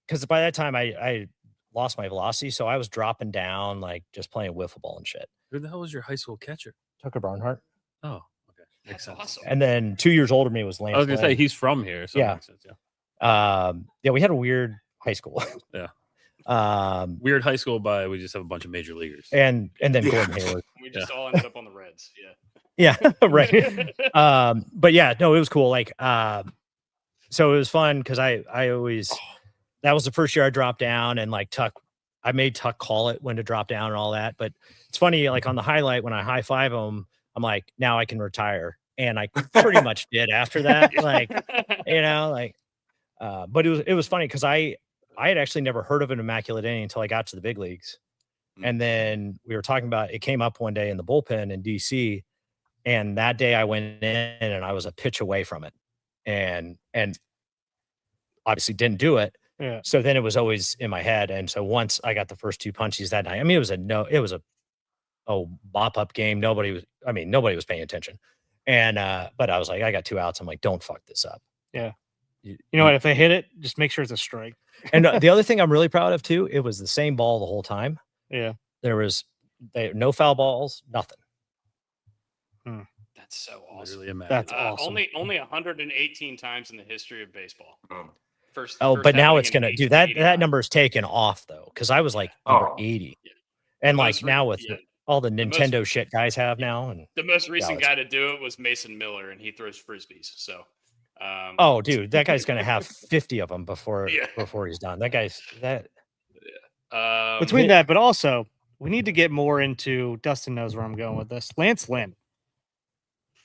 because by that time I lost my velocity, so I was dropping down, like just playing wiffle ball and shit. Who the hell was your high school catcher? Tucker Barnhart. Oh, okay. Makes That's sense. awesome. And then 2 years older than me was Lance. I was gonna say Lynn. he's from here, so Yeah. it makes sense. Yeah. Yeah, we had a weird high school. Yeah. Weird high school, but we just have a bunch of major leaguers. and then Yeah. Gordon Hayward. We just all ended up on the Reds. Yeah. Yeah, right. But yeah, no, it was cool. Like, so it was fun because I always that was the first year I dropped down and like I made Tuck call it when to drop down and all that. But it's funny, like on the highlight when I high five him, I'm like, now I can retire, and I pretty much did after that. Like, but it was funny because I had actually never heard of an immaculate inning until I got to the big leagues, and then we were talking about it came up one day in the bullpen in DC. And that day I went in and I was a pitch away from it and obviously didn't do it. Yeah. So then it was always in my head. And so once I got the first 2 punches that night, I mean, it was a mop up game. Nobody was paying attention. And, but I was like, I got 2 outs. I'm like, don't fuck this up. Yeah. You know what? If they hit it, just make sure it's a strike. And the other thing I'm really proud of too, it was the same ball the whole time. Yeah. There was no foul balls, nothing. That's so awesome. Literally imagine. That's awesome. Only 118 times in the history of baseball. First But now happening it's in gonna do that. 1889. That number's taken off though, because I was like number 80, Yeah. and The like most now with yeah. all the most- Nintendo shit guys have now, and The most recent it's- guy to do it was Mason Miller, and he throws frisbees. So, oh, dude, that guy's gonna have 50 of them before Yeah. he's done. That guy's that. Between that, but also we need to get more into. Dustin knows where I'm going with this. Lance Lynn.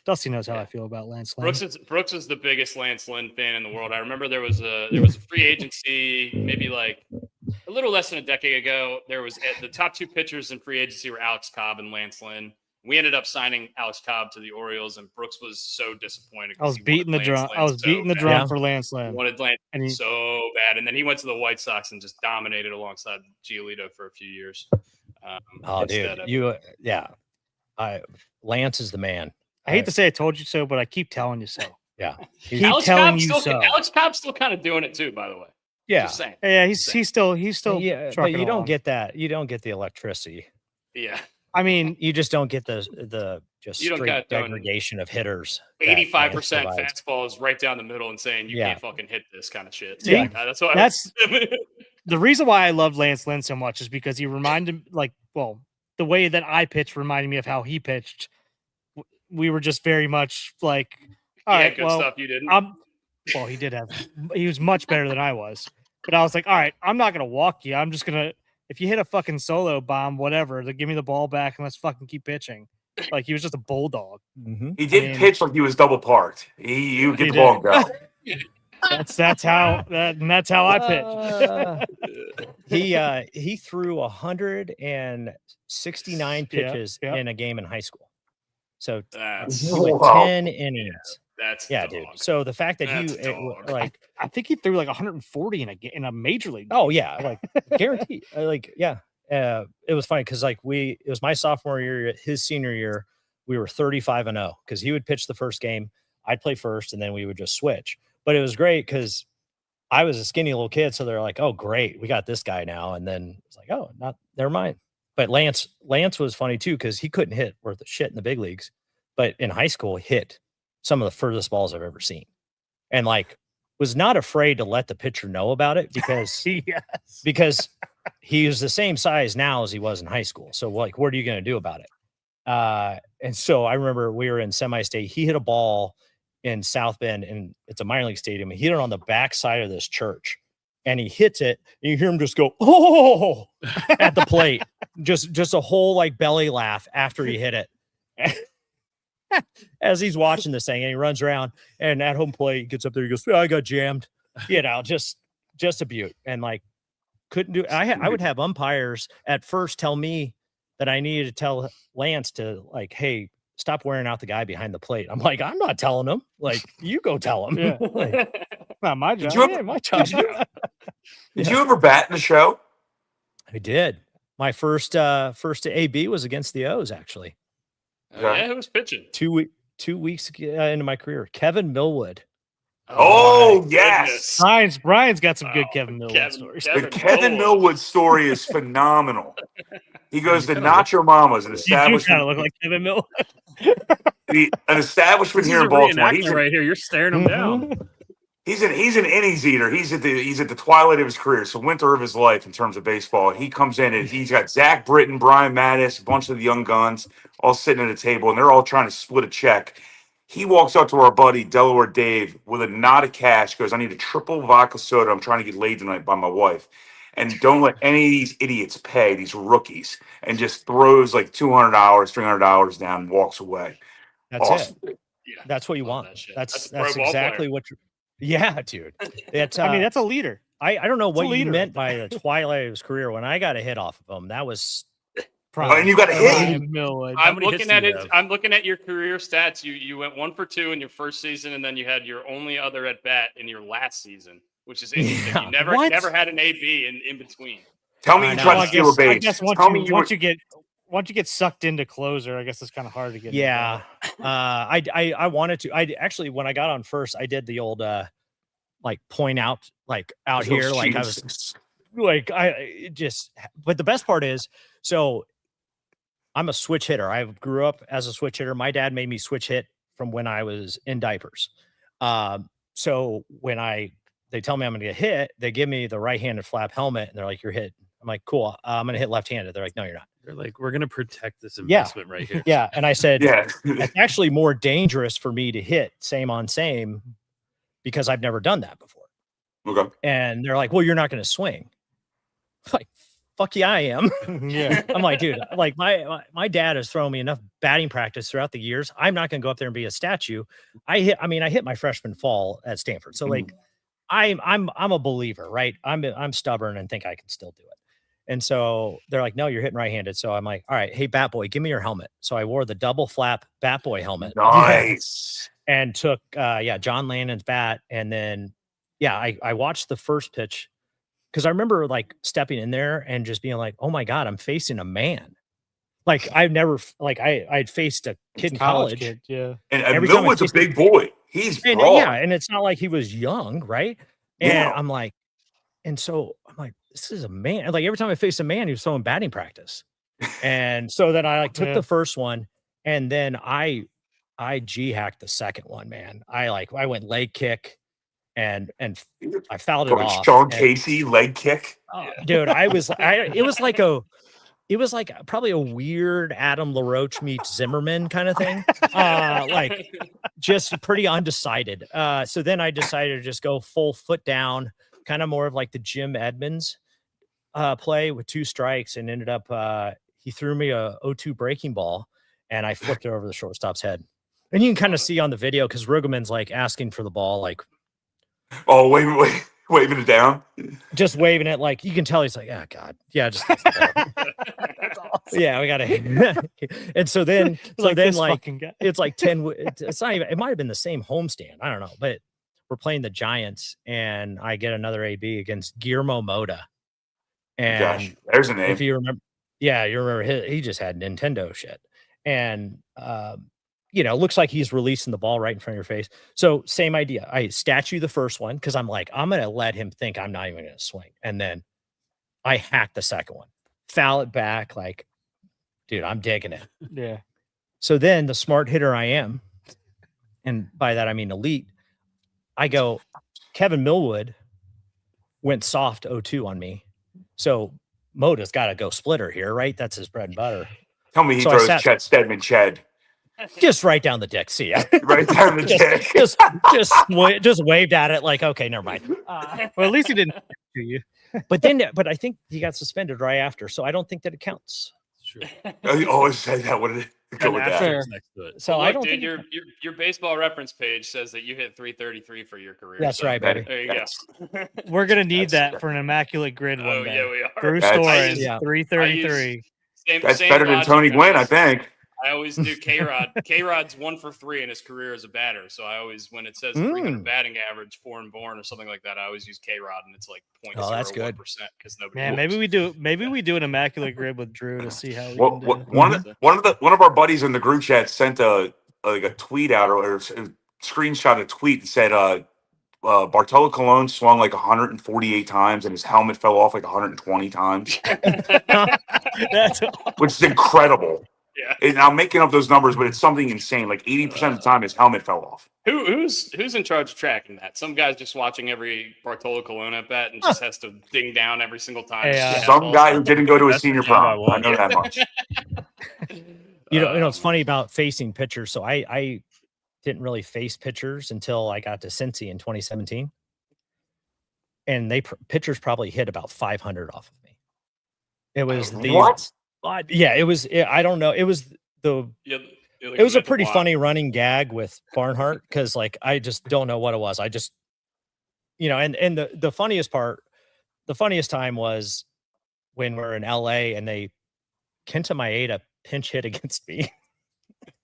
Dusty knows how I feel about Lance Lynn. Brooks is the biggest Lance Lynn fan in the world. I remember there was a free agency maybe like a little less than a decade ago. There was the top 2 pitchers in free agency were Alex Cobb and Lance Lynn. We ended up signing Alex Cobb to the Orioles, and Brooks was so disappointed. I was beating the drum. I was beating the drum for Lance Lynn. He wanted Lance And he- so bad, and then he went to the White Sox and just dominated alongside Giolito for a few years. Oh, dude, Lance is the man. I hate to say I told you so, but I keep telling you so. Yeah, Keep telling you so. Alex Cobb's still kind of doing it too, by the way. yeah, Just saying. Yeah, he's still yeah. But trucking you don't along. get that. You don't get the electricity. Yeah. I mean, You just don't get the just You don't straight got throwing degradation of hitters. that 85% Lance provides. fastball is right down the middle and saying you Yeah. can't fucking hit this kind of shit. See, That's what that's the reason why I love Lance Lynn so much is because he reminded the way that I pitched reminded me of how he pitched. We were just very much like, all right, good well, stuff you didn't. he was much better than I was. But I was like, all right, I'm not going to walk you. I'm just going to, if you hit a fucking solo bomb, whatever, then give me the ball back and let's fucking keep pitching. Like he was just a bulldog. He did pitch like he was double parked. He would get the ball and go. That's how I pitched. He threw 169 pitches in a game in high school. So That's he went Wow. 10 innings. that's dude. dog. So the fact that That's he dog. like, I think he threw like 140 in a major league. oh yeah, like guaranteed. Like yeah, it was funny because like it was my sophomore year, his senior year, we were 35-0 because he would pitch the first game, I'd play first, and then we would just switch. But it was great because I was a skinny little kid, so they're like, "Oh, great, we got this guy now." And then it's like, "Oh, never mind." But Lance was funny too because he couldn't hit worth of shit in the big leagues, but in high school, hit some of the furthest balls I've ever seen, and like was not afraid to let the pitcher know about it because because he was the same size now as he was in high school. So like, what are you going to do about it? And so I remember we were in semi-state. He hit a ball in South Bend, and it's a minor league stadium. He hit it on the back side of this church, and he hits it, and you hear him just go, "Oh!" at the plate, just a whole like belly laugh after he hit it, as he's watching this thing, and he runs around, and at home plate, he gets up there, he goes, "I got jammed," just a beaut, and like couldn't do. I would have umpires at first tell me that I needed to tell Lance to like, "Hey, stop wearing out the guy behind the plate." I'm like, I'm not telling him. Like, you go tell him. Yeah. Like, Not my job. my job. Did you ever bat in the show? I did. My first AB was against the O's, actually. Yeah, who was pitching? 2 weeks into my career. Kevin Millwood. Oh, yes. Brian's got some good Kevin Millwood stories. The Kevin Millwood story is phenomenal. He goes to Nacho Mama's, an You do establishment. kind of look like Kevin Millwood. An establishment This here is in a Baltimore. reenactment right here. You're staring him down. He's an innings eater. He's at the twilight of his career, so winter of his life in terms of baseball. He comes in and he's got Zach Britton, Brian Mattis, a bunch of the young guns all sitting at a table, and they're all trying to split a check. He walks up to our buddy Delaware Dave with a knot of cash. Goes, "I need a triple vodka soda. I'm trying to get laid tonight by my wife, and don't let any of these idiots pay, these rookies." And just throws like $200, $300 down and walks away. That's Awesome. it. Yeah. That's what you want. That's pro ball exactly player. what you're. Yeah, dude. It's, I mean, that's a leader. I don't know what you leader. meant by the twilight of his career. When I got a hit off of him, that was And you got a hit. Brian Millwood. I'm many hits looking do at you it. have? I'm looking at your career stats. You went 1 for 2 in your first season, and then you had your only other at bat in your last season, which is interesting. Yeah. You never had an AB in between. Tell me you tried to steal a I base. guess Tell me once you get sucked into closer, I guess it's kind of hard to get. Yeah. I wanted to. I actually, when I got on first, I did the old like point out, like out here, like I was like but the best part is, so I'm a switch hitter. I grew up as a switch hitter. My dad made me switch hit from when I was in diapers. So when they tell me I'm going to get hit, they give me the right-handed flap helmet, and they're like, "You're hit." I'm like, "Cool. I'm going to hit left-handed." They're like, "No, you're not." They're like, "We're going to protect this investment right here." Yeah. And I said, Yeah. "It's actually more dangerous for me to hit same on same because I've never done that before." Okay. And they're like, "Well, you're not going to swing." I'm like, fuck yeah, I am. Yeah. I'm like, dude, like my dad has thrown me enough batting practice throughout the years. I'm not going to go up there and be a statue. I hit my freshman fall at Stanford. So like, I'm a believer, right? I'm stubborn and think I can still do it. And so they're like, "No, you're hitting right-handed." So I'm like, "All right, hey, bat boy, give me your helmet." So I wore the double flap bat boy helmet. Nice. And took John Lannon's bat. And then I watched the first pitch because I remember like stepping in there and just being like, "Oh my God, I'm facing a man." Like I've never I'd faced a kid in college. Kid, yeah. And Millwood's a big boy. He's broad. Yeah, and it's not like he was young, right? And Yeah. I'm like, this is a man. And like every time I faced a man, he was throwing batting practice. And so then I took the first one, and then I G-hacked the second one, man. I went leg kick and I fouled it off. Sean Casey leg kick. Dude, it was like probably a weird Adam LaRoche meets Zimmerman kind of thing. Like just pretty undecided. So then I decided to just go full foot down, kind of more of like the Jim Edmonds play with 2 strikes, and ended up he threw me a 0-2 breaking ball, and I flipped it over the shortstop's head. And you can kind of see on the video because Rugelman's like asking for the ball, like, oh, waving it down, just waving it. Like you can tell he's like, oh God, yeah, just That's awesome. yeah, we got to. And so then, it's like 10. It's not even. It might have been the same homestand. I don't know, but we're playing the Giants, and I get another AB against Guillermo Mota. And gosh, there's a name. If you remember, yeah, you remember he just had Nintendo shit, and looks like he's releasing the ball right in front of your face. So same idea. I statue the first one because I'm like, I'm gonna let him think I'm not even gonna swing, and then I hack the second one, foul it back, like, dude, I'm digging it. Yeah. So then the smart hitter I am, and by that I mean elite, I go, Kevin Millwood went soft 0-2 on me. So Mota's got to go splitter here, right? That's his bread and butter. Tell me he throws Chet Stedman Ched. Just right down the dick. See ya. Right down the dick. Just waved at it like, okay, never mind. Well, at least he didn't to you. But I think he got suspended right after. So I don't think that it counts. True. You always say that. What did it go with that? Next to it. So Look, I don't dude, think your baseball reference page says that you hit 333 for your career. That's right, baby. There you go. We're gonna need that for an immaculate grid one day. Yeah, we are. Drew That's- Storen, Yeah. 333. That's better than Tony Gwynn, I think. I always do K-Rod. K-Rod's 1 for 3 in his career as a batter. So I always, when it says 300 batting average, foreign born or something like that, I always use K-Rod, and it's like 0.01%. Oh, that's good. Because nobody. Man, maybe we do an immaculate grid with Drew to see how we Well, can do. one of our buddies in the group chat sent a tweet out or a screenshot a tweet that said Bartolo Colon swung like 148 times and his helmet fell off like 120 times, That's which is incredible. Yeah. And I'm making up those numbers, but it's something insane. Like 80% of the time, his helmet fell off. Who's in charge of tracking that? Some guy's just watching every Bartolo Colon at bat and just has to ding down every single time. Yeah. Some guy who didn't go to a That's senior the job I prom. I want. know that much. You know, it's funny about facing pitchers. So I didn't really face pitchers until I got to Cincy in 2017. And pitchers probably hit about 500 off of me. It was What? Yeah, it was. I don't know. It was it was a pretty funny running gag with Barnhart because, like, I just don't know what it was. I just, and the funniest time was when we're in LA and Kenta Maeda pinch hit against me.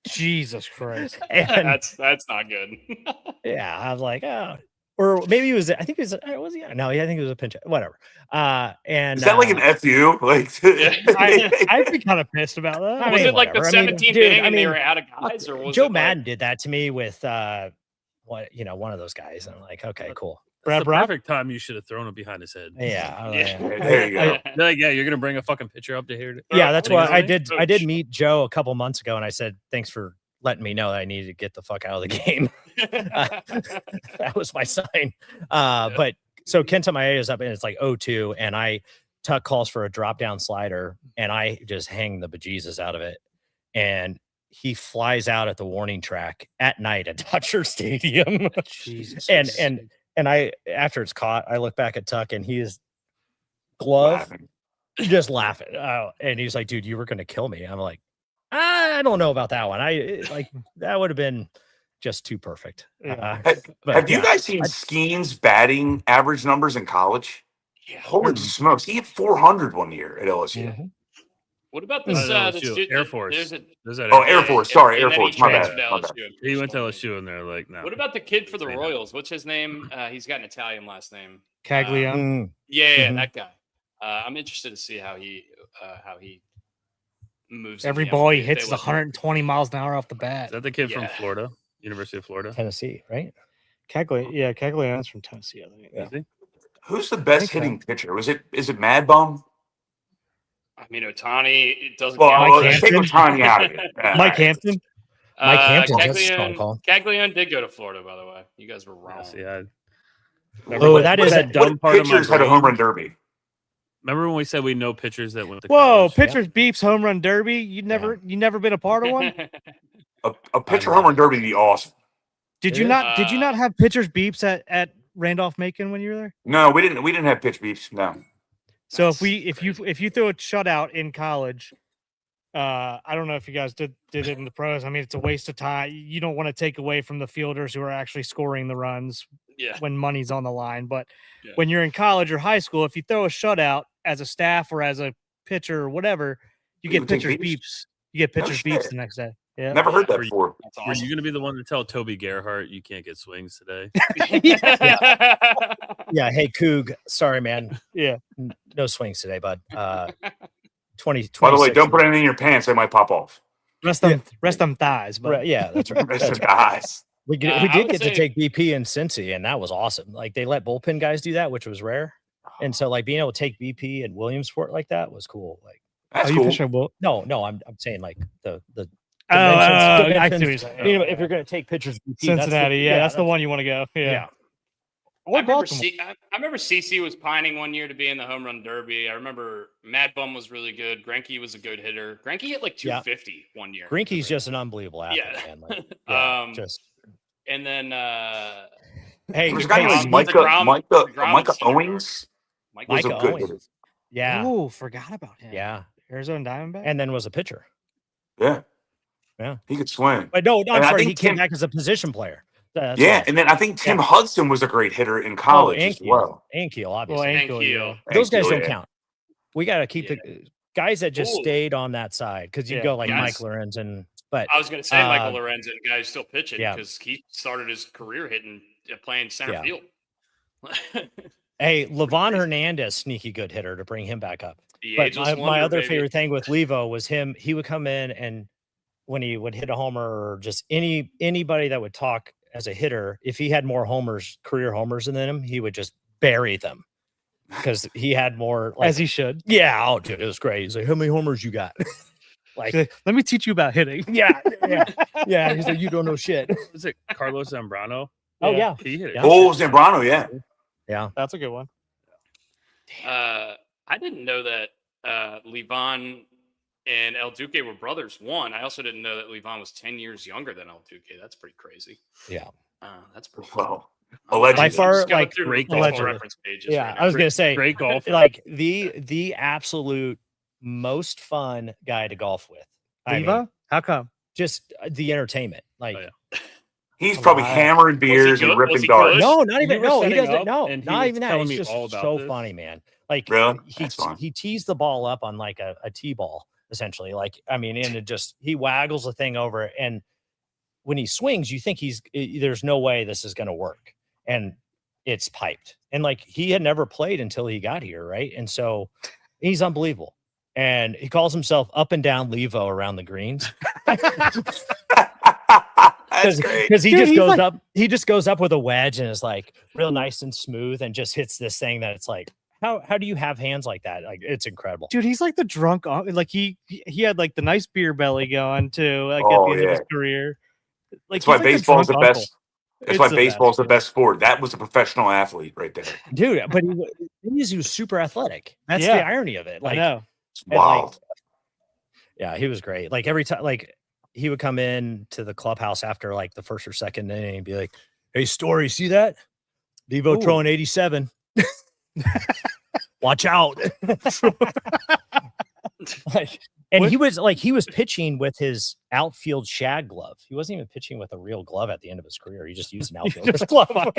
Jesus Christ. And that's not good. yeah, I was like, oh. Or maybe it was. I think it was. No, I think it was a pinch. Whatever. And is that like an FU? Like, I'd be kind of pissed about that. Was it like the 17th inning and they were out of guys, or was Joe it Madden did that to me with one of those guys? And I'm like, okay, cool. That's the perfect time you should have thrown it behind his head. Yeah. there you go. Like, yeah, you're gonna bring a fucking pitcher up to here. Yeah, that's why I did. I did meet Joe a couple months ago, and I said, thanks for letting me know that I needed to get the fuck out of the game. That was my sign. But so Kenta Maeda is up and it's like 0-2, and Tuck calls for a drop down slider, and I just hang the bejesus out of it. And he flies out at the warning track at night at Dodger Stadium. Jesus. And I, after it's caught, I look back at Tuck and he is just laughing. And he's like, dude, you were going to kill me. I'm like, I don't know about that one. That would have been just too perfect. Yeah. Have you guys seen Skeen's batting average numbers in college? Yeah. Holy smokes. He hit 400 one year at LSU. Mm-hmm. What about this? Air Force. Air Force. Sorry, Air Force. My bad. He went to LSU and they're like, no. What about the kid for the Royals? What's his name? He's got an Italian last name. Caglione. That guy. I'm interested to see how he moves. Every ball he hits is 120 miles an hour off the bat. Is that the kid from Florida? University of Florida? Tennessee, right? Caglione's from Tennessee, I think. Yeah. Who's the best hitting pitcher? Is it Mad Bum? I mean, Ohtani, it doesn't count. Take Ohtani out of it. Mike Hampton? Mike Hampton, that's a strong call. Caglione did go to Florida, by the way. You guys were wrong. That is that dumb part of my pitchers had a home run derby. Remember when we said we know pitchers that went to college? college? Pitchers beeps home run derby. You never been a part of one? A pitcher home run derby would be awesome. Did you not have pitchers beeps at Randolph-Macon when you were there? No, we didn't have pitch beeps. No. So if you throw a shutout in college, I don't know if you guys did it in the pros. I mean, it's a waste of time. You don't want to take away from the fielders who are actually scoring the runs when money's on the line. But when you're in college or high school, if you throw a shutout as a staff or as a pitcher or whatever, you get pitcher's beeps. You get pitcher's beeps the next day. Yeah, never heard that before. Were you going to be the one to tell Toby Gerhart you can't get swings today? Yeah. Hey, Coog. Sorry, man. Yeah. No swings today, bud. 20. By the way, don't put anything in your pants; they might pop off. Rest them thighs. But Right, yeah, that's right. Rest them thighs. We did get to take BP in Cincy, and that was awesome. Like they let bullpen guys do that, which was rare. And so, like being able to take BP and Williamsport like that was cool. Like, that's cool. No, I'm saying like the I see what you're saying. You know, if you're going to take pictures, BP, Cincinnati, that's the one you want to go. Yeah. I remember CC was pining one year to be in the home run derby. I remember Mad Bum was really good. Greinke was a good hitter. Greinke hit like 250 one year. Greinke's just an unbelievable athlete, man. Like, and then hey, there's a guy named Micah Owings. Micah Owings. Yeah. Oh, forgot about him. Yeah. Arizona Diamondback. And then was a pitcher. Yeah. Yeah. He could swing. But no, I'm sorry. He came back as a position player. And then I think Tim Hudson was a great hitter in college as well. Ankiel, obviously. Ankiel. Those guys don't count. We got to keep the guys that just stayed on that side because you go like Mike Lorenzen. But I was going to say Michael Lorenzen, guy who's still pitching because he started his career playing center field. Hey, Levon Hernandez, sneaky good hitter to bring him back up. But my other favorite thing with Levo was him. He would come in and when he would hit a homer or just anybody that would talk as a hitter, if he had more career homers than him, he would just bury them because he had more. Like, as he should. Yeah. Oh, dude, it was great. He's like, how many homers you got? Like, let me teach you about hitting. Yeah. He's like, you don't know shit. Was it Carlos Zambrano? Oh, yeah. He hit it. Oh, Zambrano, yeah. Yeah. That's a good one. I didn't know that Levon and El Duque were brothers. I also didn't know that Levon was 10 years younger than El Duque. That's pretty crazy. Yeah. That's pretty cool. Allegedly. By far, like great golf reference pages. Yeah, I was gonna say great golf. Like the absolute most fun guy to golf with. Leva? How come? Just the entertainment. Like he's probably hammering beers and ripping darts. No, not even. No, he doesn't. No, not even that. He's just so this. funny, man. Like really? he tees the ball up on like a tee ball, essentially. Like I mean, and it just he waggles the thing over, and when he swings, you think there's no way this is going to work, and it's piped. And like he had never played until he got here, right? And so he's unbelievable. And he calls himself Up and Down Levo around the greens. Because he just goes up with a wedge and is like real nice and smooth and just hits this thing that it's like, how do you have hands like that? Like it's incredible. Dude, he's like the drunk, like he had like the nice beer belly going too, like at the end of his career. Like that's why baseball's the best. That's why baseball's the best sport. That was a professional athlete right there. Dude, but he was super athletic. That's the irony of it. Like, I know. It's wild. Like, he was great. Like every time, like he would come in to the clubhouse after like the first or second inning and be like, "Hey, Story, see that? Devo throwing 87. Watch out." He was pitching with his outfield shag glove. He wasn't even pitching with a real glove at the end of his career. He just used an outfield glove.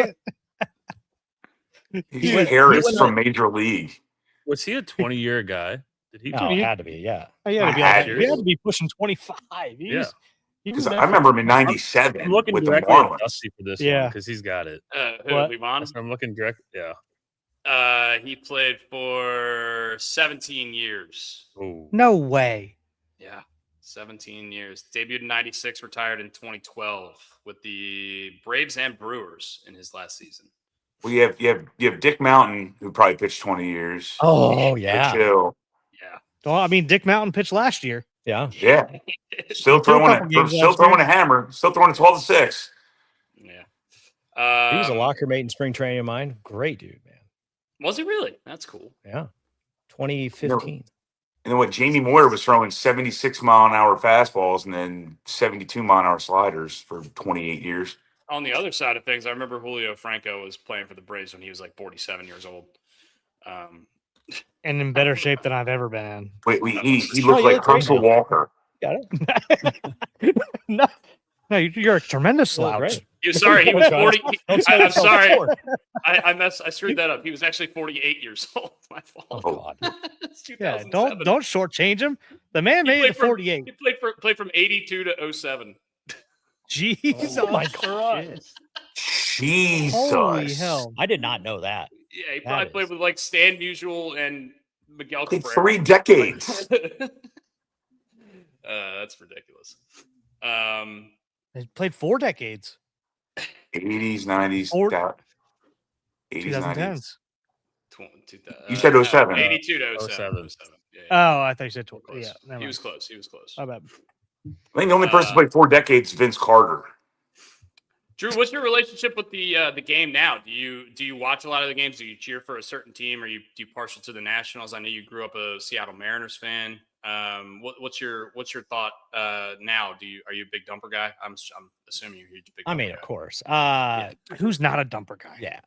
He's Harris from Major League. Was he a 20-year guy? Did he? No, had to be. Yeah. He had to be pushing 25. Because I remember him in '97 I'm looking with the directly Marlins. at Dusty for this one because he's got it. Levon? I'm looking direct. Yeah. He played for 17 years. Oh. No way. Yeah, 17 years. Debuted in '96, retired in 2012 with the Braves and Brewers in his last season. Well, you have Dick Mountain, who probably pitched 20 years. Oh yeah. Yeah. Well, I mean, Dick Mountain pitched last year. Yeah. Yeah. Still throwing a hammer. Still throwing a 12-6. Yeah. He was a locker mate in spring training of mine. Great dude, man. Was he really? That's cool. Yeah. 2015. And then what? Jamie Moyer was throwing 76-mile-an-hour fastballs and then 72-mile-an-hour sliders for 28 years. On the other side of things, I remember Julio Franco was playing for the Braves when he was like 47 years old. and in better shape than I've ever been. Wait, he looks like Herschel Walker. Got it. No, you're a tremendous slouch. Great. Sorry, he was 40. I'm sorry. Four. I screwed that up. He was actually 48 years old. My fault. Oh God. It's Yeah, 2007. don't shortchange him. The man made it to 48. He played from 82 to 07. Jesus. Oh my God. Jesus. Holy hell. I did not know that. Yeah, he probably played with like Stan Musial and Miguel Played Cabrera. 3 decades. That's ridiculous. He played 4 decades. 80s, 90s, 80s, 2010s. 90s. You said 07. 82 to 07. 07. Yeah. Oh, I thought you said 12. Close. Yeah, never He mind. was close. He was close. My bad. I think the only person who played 4 decades is Vince Carter. Drew, what's your relationship with the game now? Do you watch a lot of the games? Do you cheer for a certain team, or do you partial to the Nationals? I know you grew up a Seattle Mariners fan. What's your thought now? Are you a big dumper guy? I'm assuming you're a huge big. I mean, guy. of course. Who's not a dumper guy? Yeah.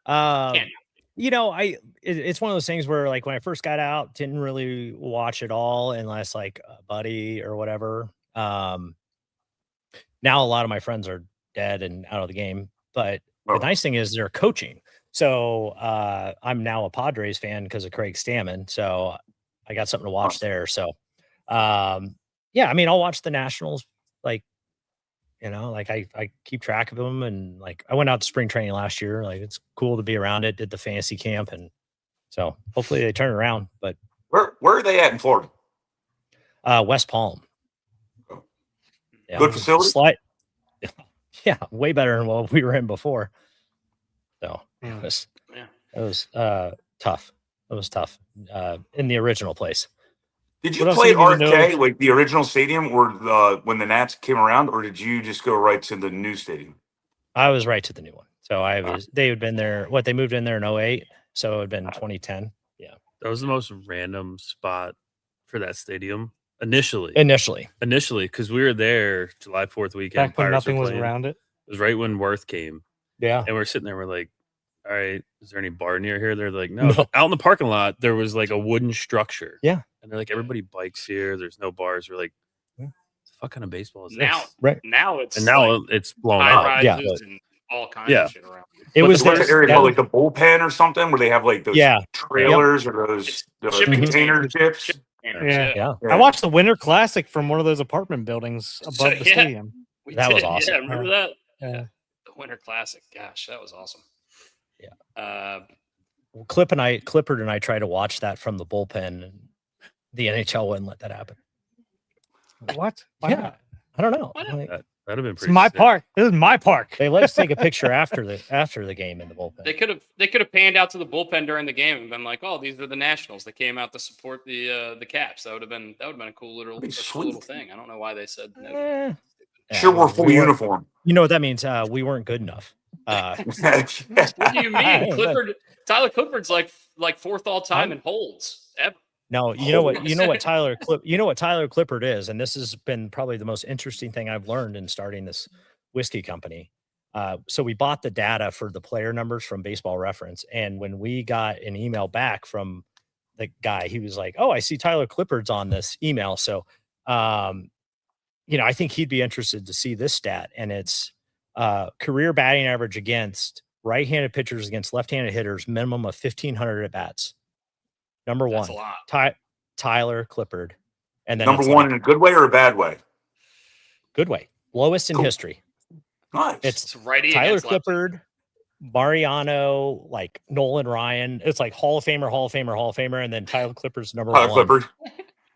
Can't. You know, it's one of those things where like when I first got out, didn't really watch it all unless like a buddy or whatever. Now a lot of my friends are dead and out of the game, but the nice thing is they're coaching. So I'm now a Padres fan because of Craig Stammen. So I got something to watch there. So yeah, I mean, I'll watch the Nationals. Like, you know, like I keep track of them, and like I went out to spring training last year. Like it's cool to be around it. Did the fantasy camp, and so hopefully they turn around. But Where are they at in Florida? West Palm. Yeah, Good facility. Yeah, way better than what we were in before. So Yeah. it was tough. It was tough in the original place. Did you What else play do you need to RFK, know? like the original stadium, or when the Nats came around, or did you just go right to the new stadium? I was right to the new one. So they had been there. They moved in there in 08. So it had been 2010. Yeah. That was the most random spot for that stadium initially, because we were there July 4th weekend. Back when Pirates nothing were was playing. around it. It was right when Worth came. Yeah. And we're sitting there. We're like, all right, is there any bar near here? They're like, no. Out in the parking lot, there was like a wooden structure. Yeah. And they're like, everybody bikes here. There's no bars. We're like, what the fuck kind of baseball is this? Now it's It's blown high up. rises and all kinds of shit around. It was the area called like the bullpen or something, where they have like those trailers or those container ships. Yeah. I watched the Winter Classic from one of those apartment buildings above the stadium. That was awesome. Yeah, remember that? Yeah. The Winter Classic. Gosh, that was awesome. Yeah. Clippard and I tried to watch that from the bullpen, and the NHL wouldn't let that happen. What? Why Yeah. not? I don't know. That'd have been It's pretty my sick. park. This is my park. They let us take a picture after the game in the bullpen. They could have panned out to the bullpen during the game and been like, "Oh, these are the Nationals. They came out to support the Caps." That would have been a cool little thing. I don't know why they said no. Sure, we're full uniform. You know what that means? We weren't good enough. What do you mean? Tyler Clippard's like fourth all time in holds ever. No, you know what Tyler Clippard is, and this has been probably the most interesting thing I've learned in starting this whiskey company. So we bought the data for the player numbers from Baseball Reference, and when we got an email back from the guy, he was like, "Oh, I see Tyler Clippard's on this email." So, I think he'd be interested to see this stat, and it's career batting average against right-handed pitchers against left-handed hitters, minimum of 1,500 at bats. Number That's one, a lot. Tyler Clippard. And then number one in a good way or a bad way? Good way. Lowest in history. Nice. It's righty Tyler against lefty. Clippard, Mariano, like Nolan Ryan. It's like Hall of Famer, and then Tyler Clippard's number one. Clippard.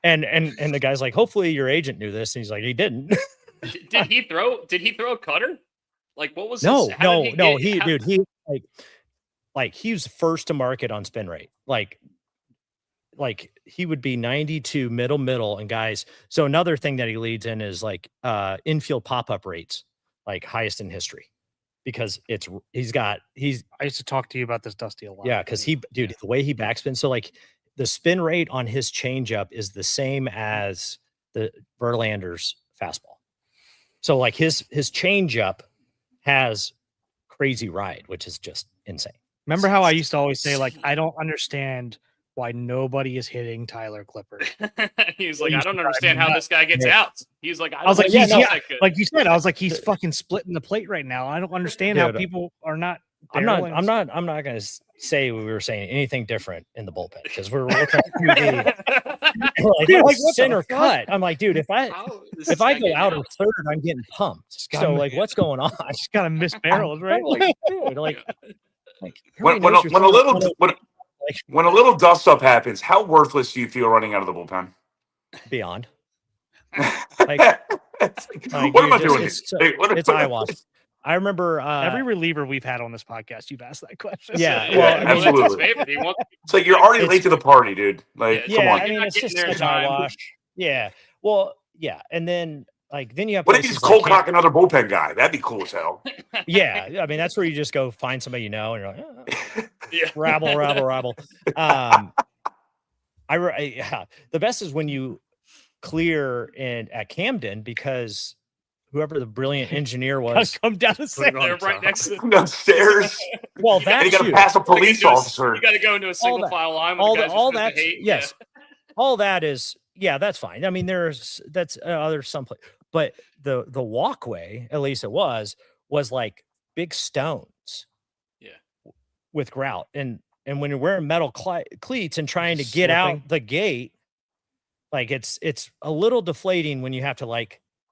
And the guy's like, hopefully your agent knew this. And he's like, he didn't. Did he throw a cutter? Like what was No, his, he was first to market on spin rate. Like he would be 92 middle and guys. So another thing that he leads in is like infield pop-up rates, like highest in history, because I used to talk to you about this, Dusty, a lot. Yeah, because the way he backspins, so like the spin rate on his changeup is the same as the Verlander's fastball. So like his changeup has crazy ride, which is just insane. Remember how I used to always say, like, I don't understand why nobody is hitting Tyler Clippard. He's like, I don't understand how this guy gets out. He's like, I was like, like you said, I was like, he's The- fucking splitting the plate right now. I don't understand how people are not. I'm not going to say we were saying anything different in the bullpen because we're looking at like center cut. I'm like, dude, if I go out or third, I'm getting pumped. So like, what's going on? I just gotta miss barrels, right? Like, dude, like when a little dust up happens, how worthless do you feel running out of the bullpen? Beyond. What am I doing? It's eyewash. I remember every reliever we've had on this podcast, you've asked that question. Yeah, well, absolutely. It's like you're already late to the party, dude. Like, come on. I mean, it's just such eyewash. Yeah. Well, yeah, and then you have. What if he's cold cock another bullpen guy? That'd be cool as hell. Yeah, I mean that's where you just go find somebody and you're like, rabble. The best is when you clear at Camden because whoever the brilliant engineer was come down the stairs. They're right next to downstairs. Well, that's you got to pass a police officer. You got to go into a single file line. All that, yes, all that is, that's fine. I mean, there's someplace, but the walkway, at least it was like big stones, with grout, and when you're wearing metal cleats and trying to get out the gate, like it's a little deflating when you have to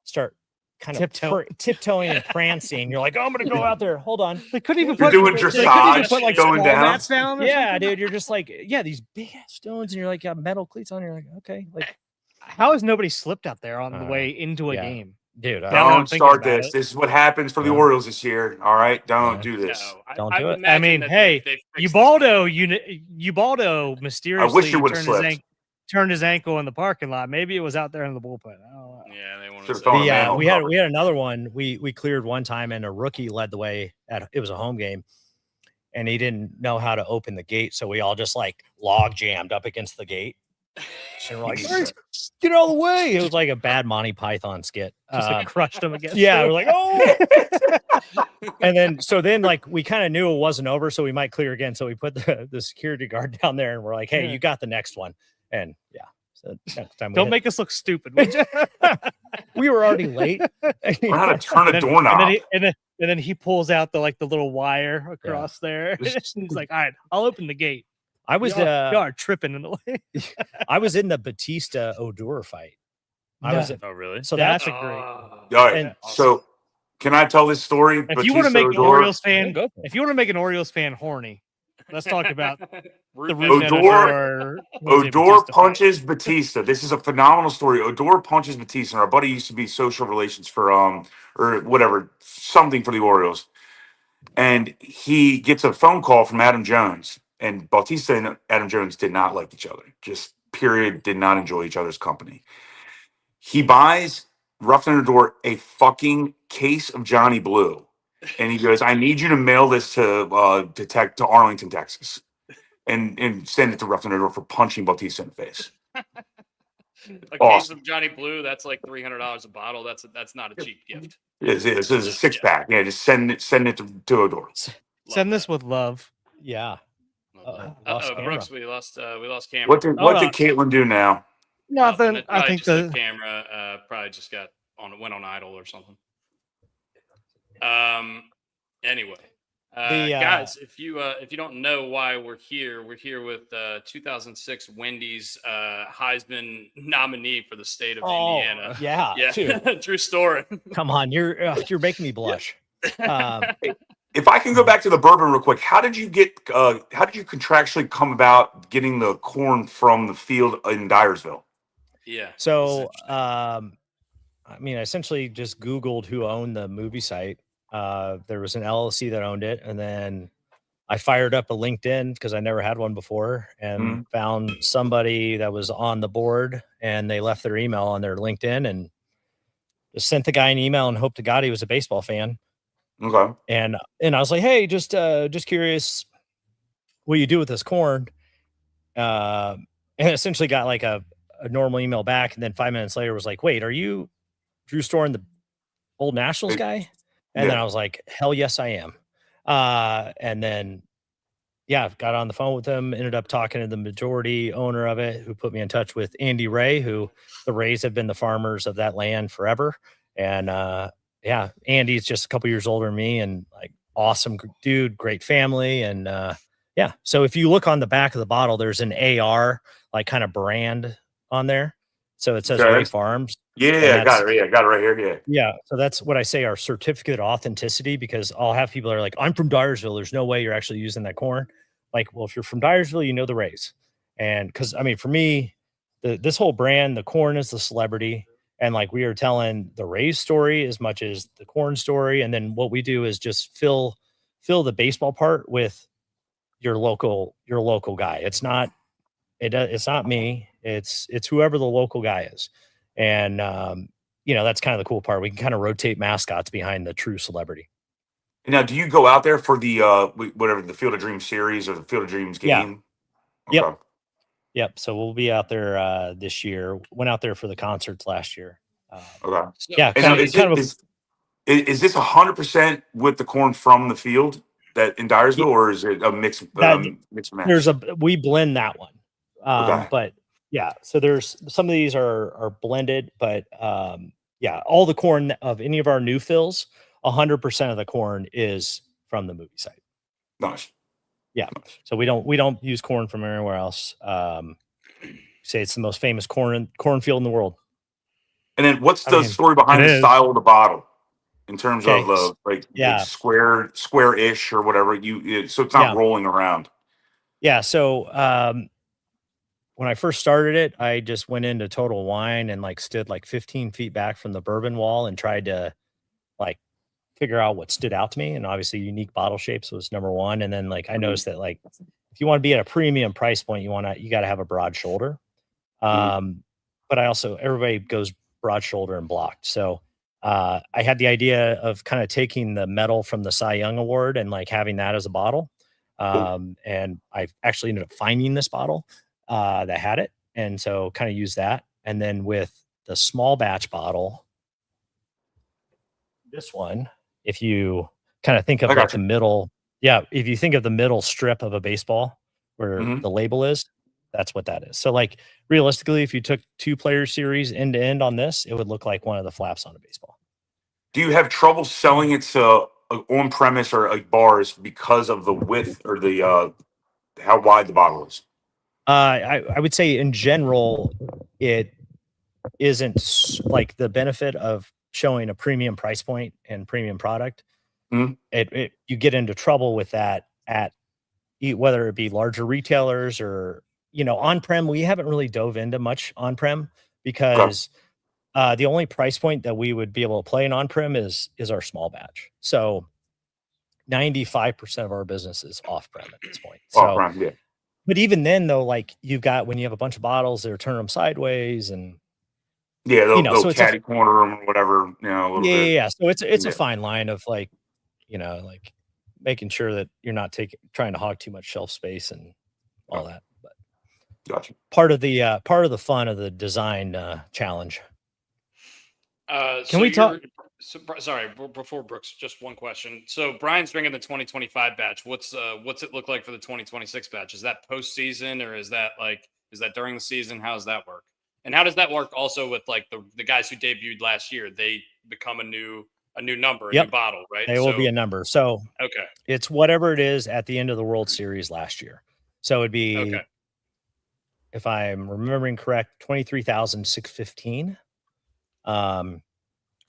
start kind of tiptoeing and prancing. You're like, oh, I'm gonna go out there. Hold on. They couldn't even put dressage going down. Mats down. Yeah, dude. You're just like, these big ass stones, and you're like, got metal cleats on. You're like, okay, how has nobody slipped out there on the way into a game? Dude, don't start this. This is what happens for the Orioles this year. All right, don't do this. No, don't do it. I mean, hey, Ubaldo mysteriously turned his ankle in the parking lot. Maybe it was out there in the bullpen. I don't know. Yeah, they wanted to we had another one. We cleared one time, and a rookie led the way. It was a home game, and he didn't know how to open the gate, so we all just log jammed up against the gate. And we're like, get out of the way. It was like a bad Monty Python skit. Just crushed him against. Yeah, we're like, oh. And then we kind of knew it wasn't over, so we might clear again. So we put the security guard down there, and we're like, hey, you got the next one. And so next time don't make us look stupid. Would you? We were already late. Learn how to turn a doorknob. And then he pulls out the little wire across there. He's like, all right, I'll open the gate. I was y'all are tripping in the way. I was in the Batista Odor fight. Oh, really? So that's a great. All right. So can I tell this story? If you want to make an Orioles fan, horny, let's talk about Odor punches Batista. This is a phenomenal story. Odor punches Batista. And our buddy used to be social relations for or whatever, something for the Orioles. And he gets a phone call from Adam Jones. And Bautista and Adam Jones did not like each other. Just period, did not enjoy each other's company. He buys Ruffin Odor a fucking case of Johnny Blue. And he goes, I need you to mail this to Arlington, Texas. And send it to Ruffin Odor for punching Bautista in the face. A case of Johnny Blue, that's like $300 a bottle. That's not a cheap gift. It is a 6-pack. Yeah, just send it to Odor. Send this with love. Yeah. Brooks, we lost camera. What did Caitlin do now? Nothing. I think the camera probably just went on idle or something. Anyway, guys, if you don't know why we're here with 2006 Wendy's Heisman nominee for the state of Indiana. Yeah. Drew Storen. Come on, you're making me blush. If I can go back to the bourbon real quick, how did you contractually come about getting the corn from the field in Dyersville? Yeah. So, I essentially just Googled who owned the movie site. There was an LLC that owned it. And then I fired up a LinkedIn because I never had one before and found somebody that was on the board, and they left their email on their LinkedIn and just sent the guy an email and hoped to God he was a baseball fan. Okay. And I was like, hey, just curious what you do with this corn. And essentially got like a normal email back. And then 5 minutes later was like, wait, are you Drew Storen, the old Nationals guy? And then I was like, hell yes, I am. And then got on the phone with him, ended up talking to the majority owner of it, who put me in touch with Andy Ray, who the Rays have been the farmers of that land forever. And Andy's just a couple years older than me, and like awesome dude, great family. And so if you look on the back of the bottle, there's an AR like kind of brand on there. So it says Ray Farms. Yeah, got it. Yeah, got it right here. Yeah. Yeah. So that's what I say, our certificate of authenticity, because I'll have people that are like, I'm from Dyersville. There's no way you're actually using that corn. Like, well, if you're from Dyersville, you know the Rays. And because I mean, for me, this whole brand, the corn is the celebrity. And like we are telling the Rays story as much as the corn story. And then what we do is just fill the baseball part with your local guy. It's not me. It's whoever the local guy is. And, that's kind of the cool part. We can kind of rotate mascots behind the true celebrity. Now, do you go out there for the whatever the Field of Dreams series or the Field of Dreams game? Yeah. Okay. Yep. So we'll be out there this year. Went out there for the concerts last year. Okay. Yeah. Is this 100% with the corn from the field that in Dyersville, or is it a mix match? We blend that one. Okay. But yeah, so there's some of these are blended, but all the corn of any of our new fills, 100% of the corn is from the movie site. Nice. Yeah. Nice. So we don't use corn from anywhere else. Say it's the most famous cornfield in the world. And then what's the story behind the style of the bottle in terms of like square-ish or whatever so it's not rolling around? Yeah. So when I first started it, I just went into Total Wine and like stood like 15 feet back from the bourbon wall and tried to like figure out what stood out to me. And obviously unique bottle shapes was number one. And then like I noticed that like if you want to be at a premium price point, you got to have a broad shoulder. But everybody goes broad shoulder and blocked. So I had the idea of kind of taking the medal from the Cy Young Award and like having that as a bottle. And I actually ended up finding this bottle that had it. And so kind of use that. And then with the small batch bottle, this one, if you kind of think of like the middle, if you think of the middle strip of a baseball where the label is, that's what that is. So like realistically, if you took 2-player series end to end on this, it would look like one of the flaps on a baseball. Do you have trouble selling it to on premise or like bars because of the width or the how wide the bottle is? I would say in general, it isn't like the benefit of showing a premium price point and premium product. You get into trouble with that at whether it be larger retailers or, on-prem. We haven't really dove into much on-prem because the only price point that we would be able to play in on-prem is our small batch. So 95% of our business is off-prem at this point. Off-prem, yeah. But even then, though, like when you have a bunch of bottles, they're turning them sideways and they'll caddy corner them or whatever, a little bit. Yeah. So it's a fine line of like, like making sure that you're not trying to hog too much shelf space and all that. But gotcha. Part of the fun of the design challenge. Can we talk? Sorry, before Brooks, just one question. So Brian's bringing the 2025 batch. What's it look like for the 2026 batch? Is that postseason or is that during the season? How does that work? And how does that work also with like the guys who debuted last year? They become a new number, a new bottle, right? They will be a number. So okay, it's whatever it is at the end of the World Series last year. So it'd be, if I'm remembering correct, 23,615.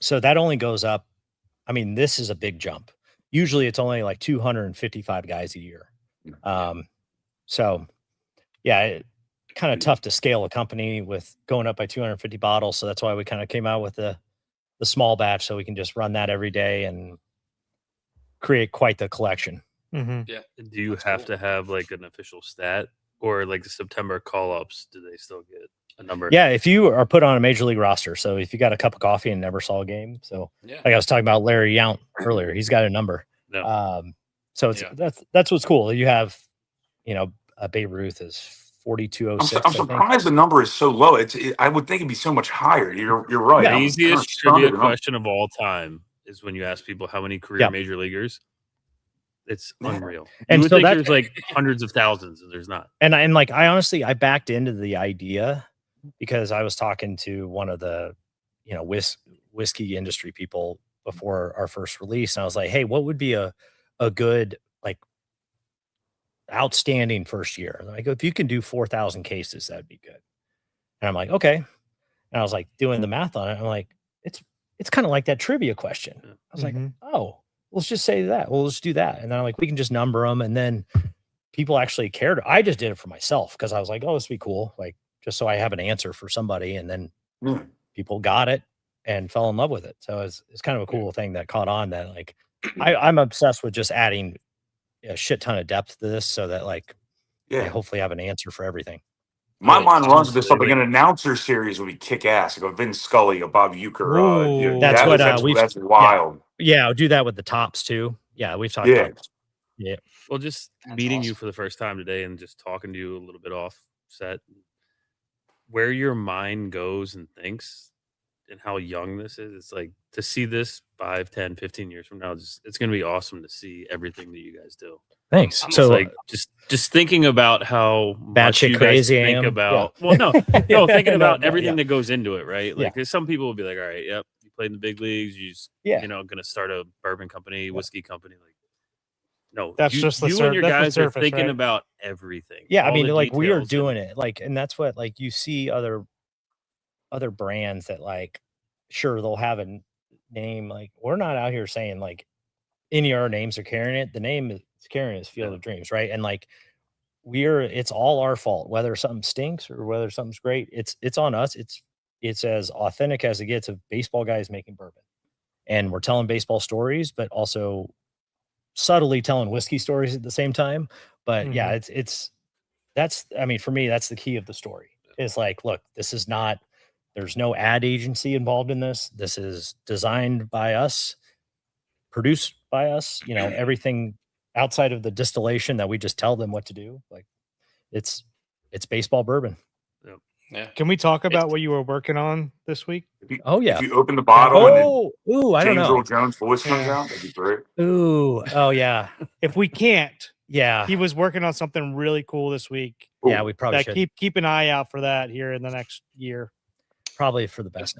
So that only goes up. I mean, this is a big jump. Usually it's only like 255 guys a year. So yeah, kind of tough to scale a company with going up by 250 bottles. So that's why we kind of came out with the small batch, so we can just run that every day and create quite the collection. Yeah. Do you have to have like an official stat, or like the September call-ups, do they still get a number? Yeah, if you are put on a major league roster. So if you got a cup of coffee and never saw a game. So like I was talking about Larry Yount earlier, he's got a number. So it's that's what's cool. You have, a Babe Ruth is 4206. I'm surprised the number is so low. I would think it'd be so much higher. You're right. The easiest trivia question of all time is when you ask people how many career major leaguers. It's unreal. And you would so think that- there's like hundreds of thousands, and there's not. And I'm like, I honestly, I backed into the idea because I was talking to one of the, whiskey industry people before our first release. And I was like, hey, what would be a good, like, outstanding first year? And I go, if you can do 4,000 cases, that'd be good. And I'm like, okay. And I was like doing the math on it. I'm like, it's kind of like that trivia question. I was like, oh, let's just say that. Well, let's do that. And then I'm like, we can just number them. And then people actually cared. I just did it for myself because I was like, oh, this would be cool. Like, just so I have an answer for somebody. And then people got it and fell in love with it. So it's kind of a cool thing that caught on that, like, I'm obsessed with just adding a shit ton of depth to this so that, like, I hopefully have an answer for everything. My mind runs with something. An announcer series would be kick ass. Like a Vince Scully, a Bob Uecker. That's wild. Yeah, I'll do that with the tops too. Yeah, we've talked about. Yeah. Well, just meeting you for the first time today and just talking to you a little bit off set, where your mind goes and thinks and how young this is. It's like to see this 5, 10, 15 years from now. It's going to be awesome to see everything that you guys do. Thanks. So like just thinking about how much you guys think about. Yeah. Well, no, thinking about everything that goes into it, right? Like, there's some people will be like, all right, yep, you played in the big leagues, you just, going to start a bourbon company, whiskey company. Like, no, that's just you and your guys are thinking about everything. Yeah, I mean, like, we are doing it, like, and that's what, like, you see other brands that, like, sure, they'll have a name. Like, we're not out here saying like any of our names are carrying it. The name is carrying is Field of Dreams, right? And like, it's all our fault, whether something stinks or whether something's great. It's on us. It's as authentic as it gets of baseball guys making bourbon, and we're telling baseball stories, but also subtly telling whiskey stories at the same time. But yeah, that's I mean, for me, that's the key of the story. Is like, look, this is not. There's no ad agency involved in this. This is designed by us, produced by us. Everything outside of the distillation that we just tell them what to do. Like, it's baseball bourbon. Yeah. Can we talk about what you were working on this week? If you open the bottle and I don't know. James Earl Jones' voice comes out, that'd be great. Oh yeah. If we can't, yeah, he was working on something really cool this week. Yeah, we probably should keep an eye out for that here in the next year. Probably for the best.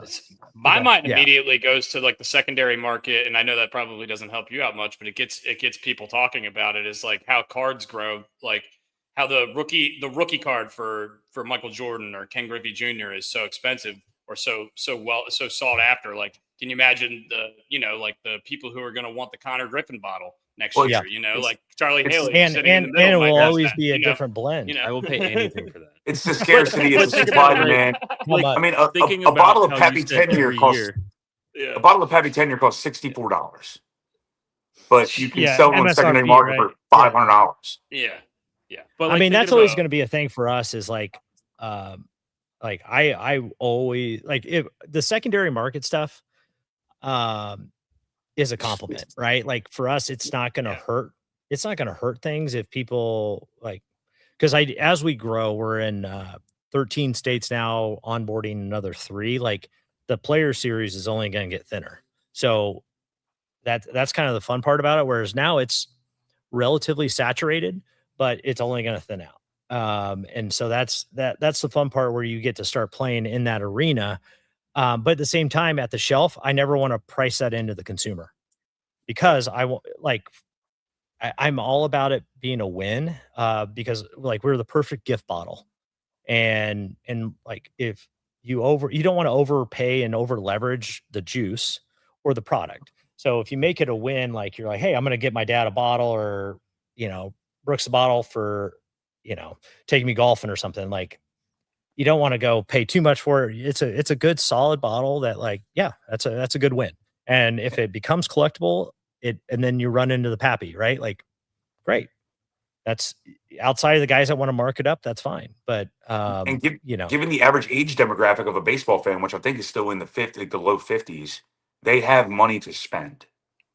My mind immediately goes to like the secondary market, and I know that probably doesn't help you out much, but it gets people talking about it. Is like how cards grow, like how the rookie card for Michael Jordan or Ken Griffey Jr. is so expensive or so sought after. Like, can you imagine the people who are going to want the Connor Griffin bottle next year? Like Charlie Haley, and it will always be a different blend. I will pay anything for that. It's the scarcity, it's the supply demand. I mean, a bottle of Pappy 10-year costs a bottle of Pappy 10-year costs $64, but you can sell them on the secondary market for $500. Yeah. But I mean, that's always going to be a thing for us. Is like I always like if the secondary market stuff is a compliment, right? Like for us, it's not going to hurt. It's not going to hurt things if people like, because as we grow, we're in 13 states now, onboarding another 3. Like the player series is only going to get thinner. So that's kind of the fun part about it. Whereas now it's relatively saturated, but it's only going to thin out. And so that's the fun part where you get to start playing in that arena. But at the same time, at the shelf, I never want to price that into the consumer because I'm all about it being a win, because like we're the perfect gift bottle. And like if you don't want to overpay and over leverage the juice or the product. So if you make it a win, like you're like, hey, I'm going to get my dad a bottle, or, Brooks a bottle for, taking me golfing or something. Like you don't want to go pay too much for it. It's a good solid bottle that like, yeah, that's a good win. And if it becomes collectible, and then you run into the Pappy, right? Like, great. That's outside of the guys that want to mark it up. That's fine. But, given the average age demographic of a baseball fan, which I think is still in the low 50s, they have money to spend.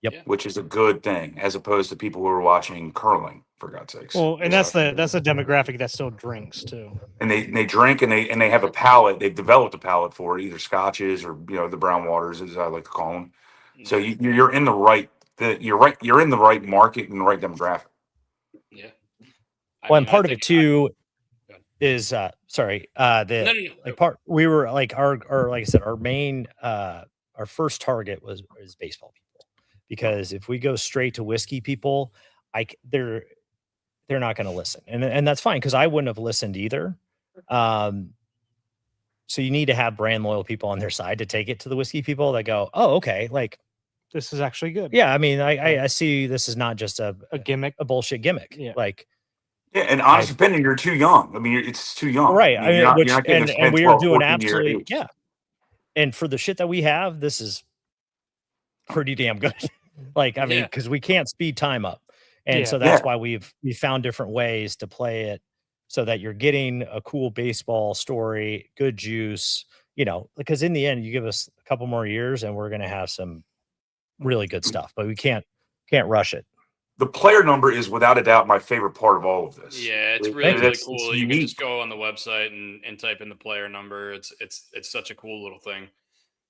Yep. Which is a good thing, as opposed to people who are watching curling, for God's sakes. Well, and that's the demographic that still drinks too. And they drink and they have a palate. They've developed a palate for it, either scotches or the brown waters, as I like to call them. So you're in the right you're right. You're in the right market and the right demographic. Yeah. And part of it too is we were like our like I said, our main our first target was baseball people, because if we go straight to whiskey people, they're not going to listen, and that's fine, because I wouldn't have listened either. So you need to have brand loyal people on their side to take it to the whiskey people that go, oh, okay, like this is actually good. Yeah, I mean, I see this is not just a gimmick, a bullshit gimmick. Yeah. Like, yeah, and honest opinion, you're too young. I mean, it's too young, right? I mean, you're not getting this 10, and we 12, are doing 14 year absolutely, age. yeah. And for the shit that we have, this is pretty damn good. Like, I mean, because we can't speed time up, and so that's why we found different ways to play it so that you're getting a cool baseball story, good juice. You know, because in the end, you give us a couple more years, and we're going to have some really good stuff, but we can't rush it. The player number is without a doubt my favorite part of all of this. Yeah, it's really cool. You can just go on the website and type in the player number. It's such a cool little thing.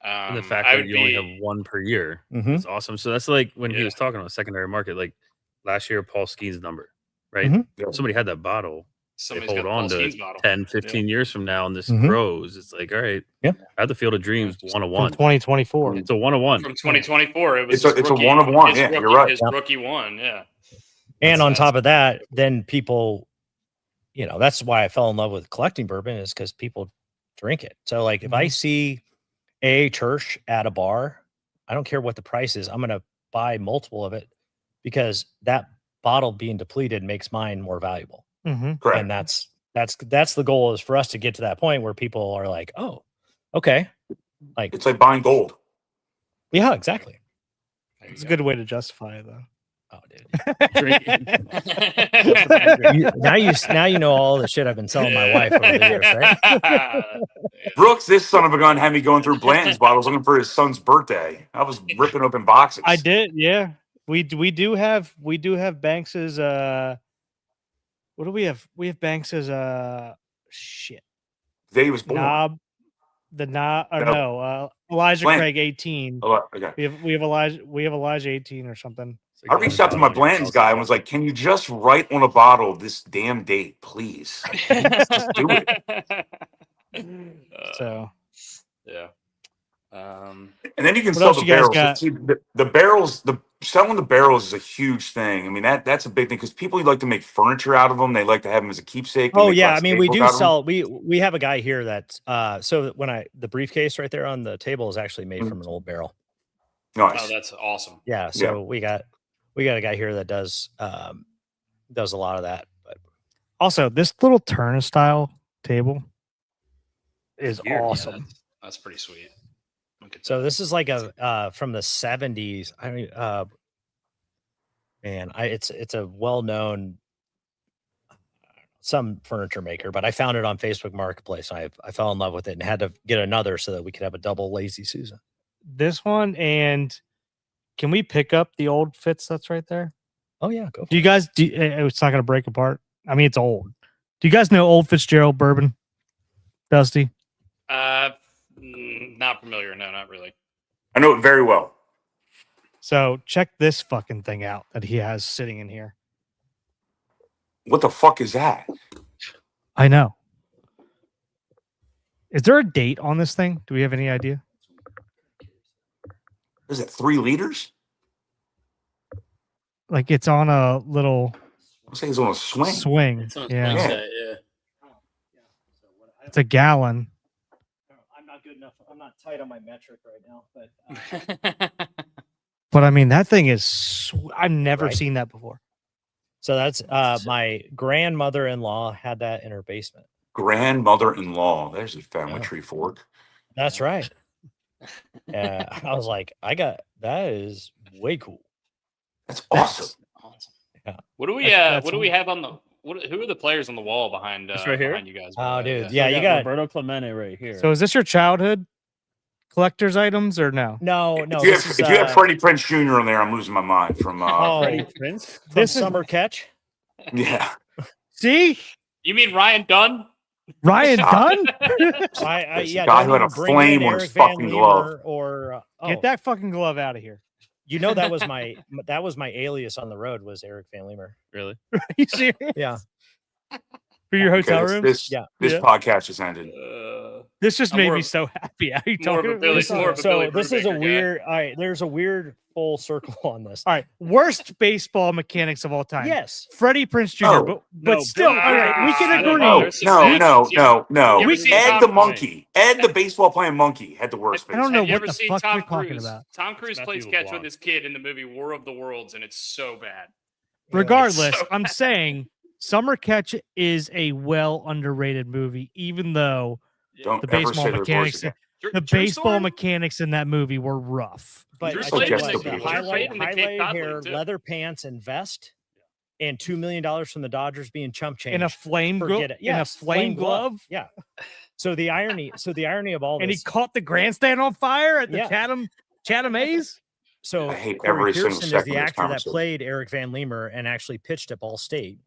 And the fact that you only have one per year is awesome. So that's like when he was talking on the secondary market, like last year, Paul Skeen's number, right? Somebody had that bottle. They hold on to 10, 15 years from now, and this grows. It's like, all right, at the Field of Dreams, 101. From 2024. It's a 101. From 2024, it was it's a 1 of 1. Yeah, you're right. His rookie one, yeah. And on top of that, then people, you know, that's why I fell in love with collecting bourbon, is because people drink it. So, like, if I see a church at a bar, I don't care what the price is, I'm going to buy multiple of it, because that bottle being depleted makes mine more valuable. Correct. And that's the goal, is for us to get to that point where people are like, oh, okay. Like, it's like buying gold. Yeah, exactly. It's a good way to justify it, though. Oh, dude. now you know all the shit I've been selling my wife over the years, right? Brooks, this son of a gun, had me going through Blanton's bottles looking for his son's birthday. I was ripping open boxes. I did, yeah. We do have Banks's what do we have? We have Banks's shit. Day he was born. Elijah Blanton. Craig 18. Okay. We have Elijah 18 or something. I reached out to my Blanton's guy and was like, "Can you just write on a bottle this damn date, please? Just do it." So, yeah. And then you can sell the barrels. See, the barrels, selling the barrels is a huge thing. I mean, that's a big thing, because people like to make furniture out of them. They like to have them as a keepsake. Oh yeah, I mean, we do sell. We have a guy here that so when the briefcase right there on the table is actually made from an old barrel. Nice. Oh, that's awesome. Yeah. So we got a guy here that does a lot of that. But also, this little turnstile table is awesome. Yeah, that's pretty sweet. So this is like a from the 70s. I mean, it's a well-known some furniture maker, but I found it on Facebook Marketplace. I fell in love with it and had to get another so that we could have a double Lazy Susan. This one, and can we pick up the old Fitz that's right there? Oh yeah, go. Do you guys? It's not going to break apart. I mean, it's old. Do you guys know Old Fitzgerald bourbon? Dusty? Not familiar. No, not really. I know it very well. So check this fucking thing out that he has sitting in here. What the fuck is that? I know. Is there a date on this thing? Do we have any idea? Is it 3 liters? Like it's on a little. I'm saying it's on a swing. Swing. It's on Yeah. yeah. It's a gallon. I'm not good enough. I'm not tight on my metric right now, but But I mean, that thing is. I've never seen that before. So that's my grandmother-in-law had that in her basement. Grandmother-in-law. There's a family tree fork. That's right. I was like, that is way cool. That's awesome. Yeah. What do we have on the? Who are the players on the wall behind? Right here. Behind you guys. Oh, dude, Yeah, you got Roberto Clemente right here. So is this your childhood collector's items or no? No. If you have Freddie Prinze Jr. on there, I'm losing my mind. From Freddie Prinze? This summer catch. Yeah. See? You mean Ryan Dunn? Ryan Dunn? Yeah, guy who had a flame on his fucking glove. Or Get that fucking glove out of here. You know, that was my alias on the road was Eric Van Leemer. Really? Are you serious? Yeah. For your hotel Okay, room? this Yeah. podcast just ended. This just I'm made more me of- so happy. Are you more of talking a Billy- this is- more of a So Billy this is a Brubaker guy. weird. All right, there's a weird full circle on this. All right, worst baseball mechanics of all time. Yes. Freddie Prinze Jr. Oh. but No, still, Billy all right, we I can don't agree. know. No, There's some no, bad no, ones. no, no. You ever seen Ed Tom the Cruise? monkey. Ed the baseball playing monkey had the worst. I don't know Have you what ever the seen fuck Tom you're talking Cruise? about. Tom Cruise Matthew plays catch LeBlanc. with his kid in the movie War of the Worlds, and it's so bad. Regardless, So I'm saying Summer Catch is a well underrated movie, even though Don't the ever baseball say those words mechanics, again. the Drew baseball Storen? mechanics in that movie were rough. But Drew I Slade tell you in what, the- the Drew highlight, Slade in the Cape highlight Cod hair, League, too. leather pants, and vest, and $2 million from the Dodgers being chump change. In a flame Forget it. in a Yes, flame glove. Yeah. So the irony of all And he this. caught the grandstand on fire at the Yeah. Chatham A's. So I hate Corey every single Pearson is second the of this actor that conversation. played Eric Van Leemer and actually pitched at Ball State.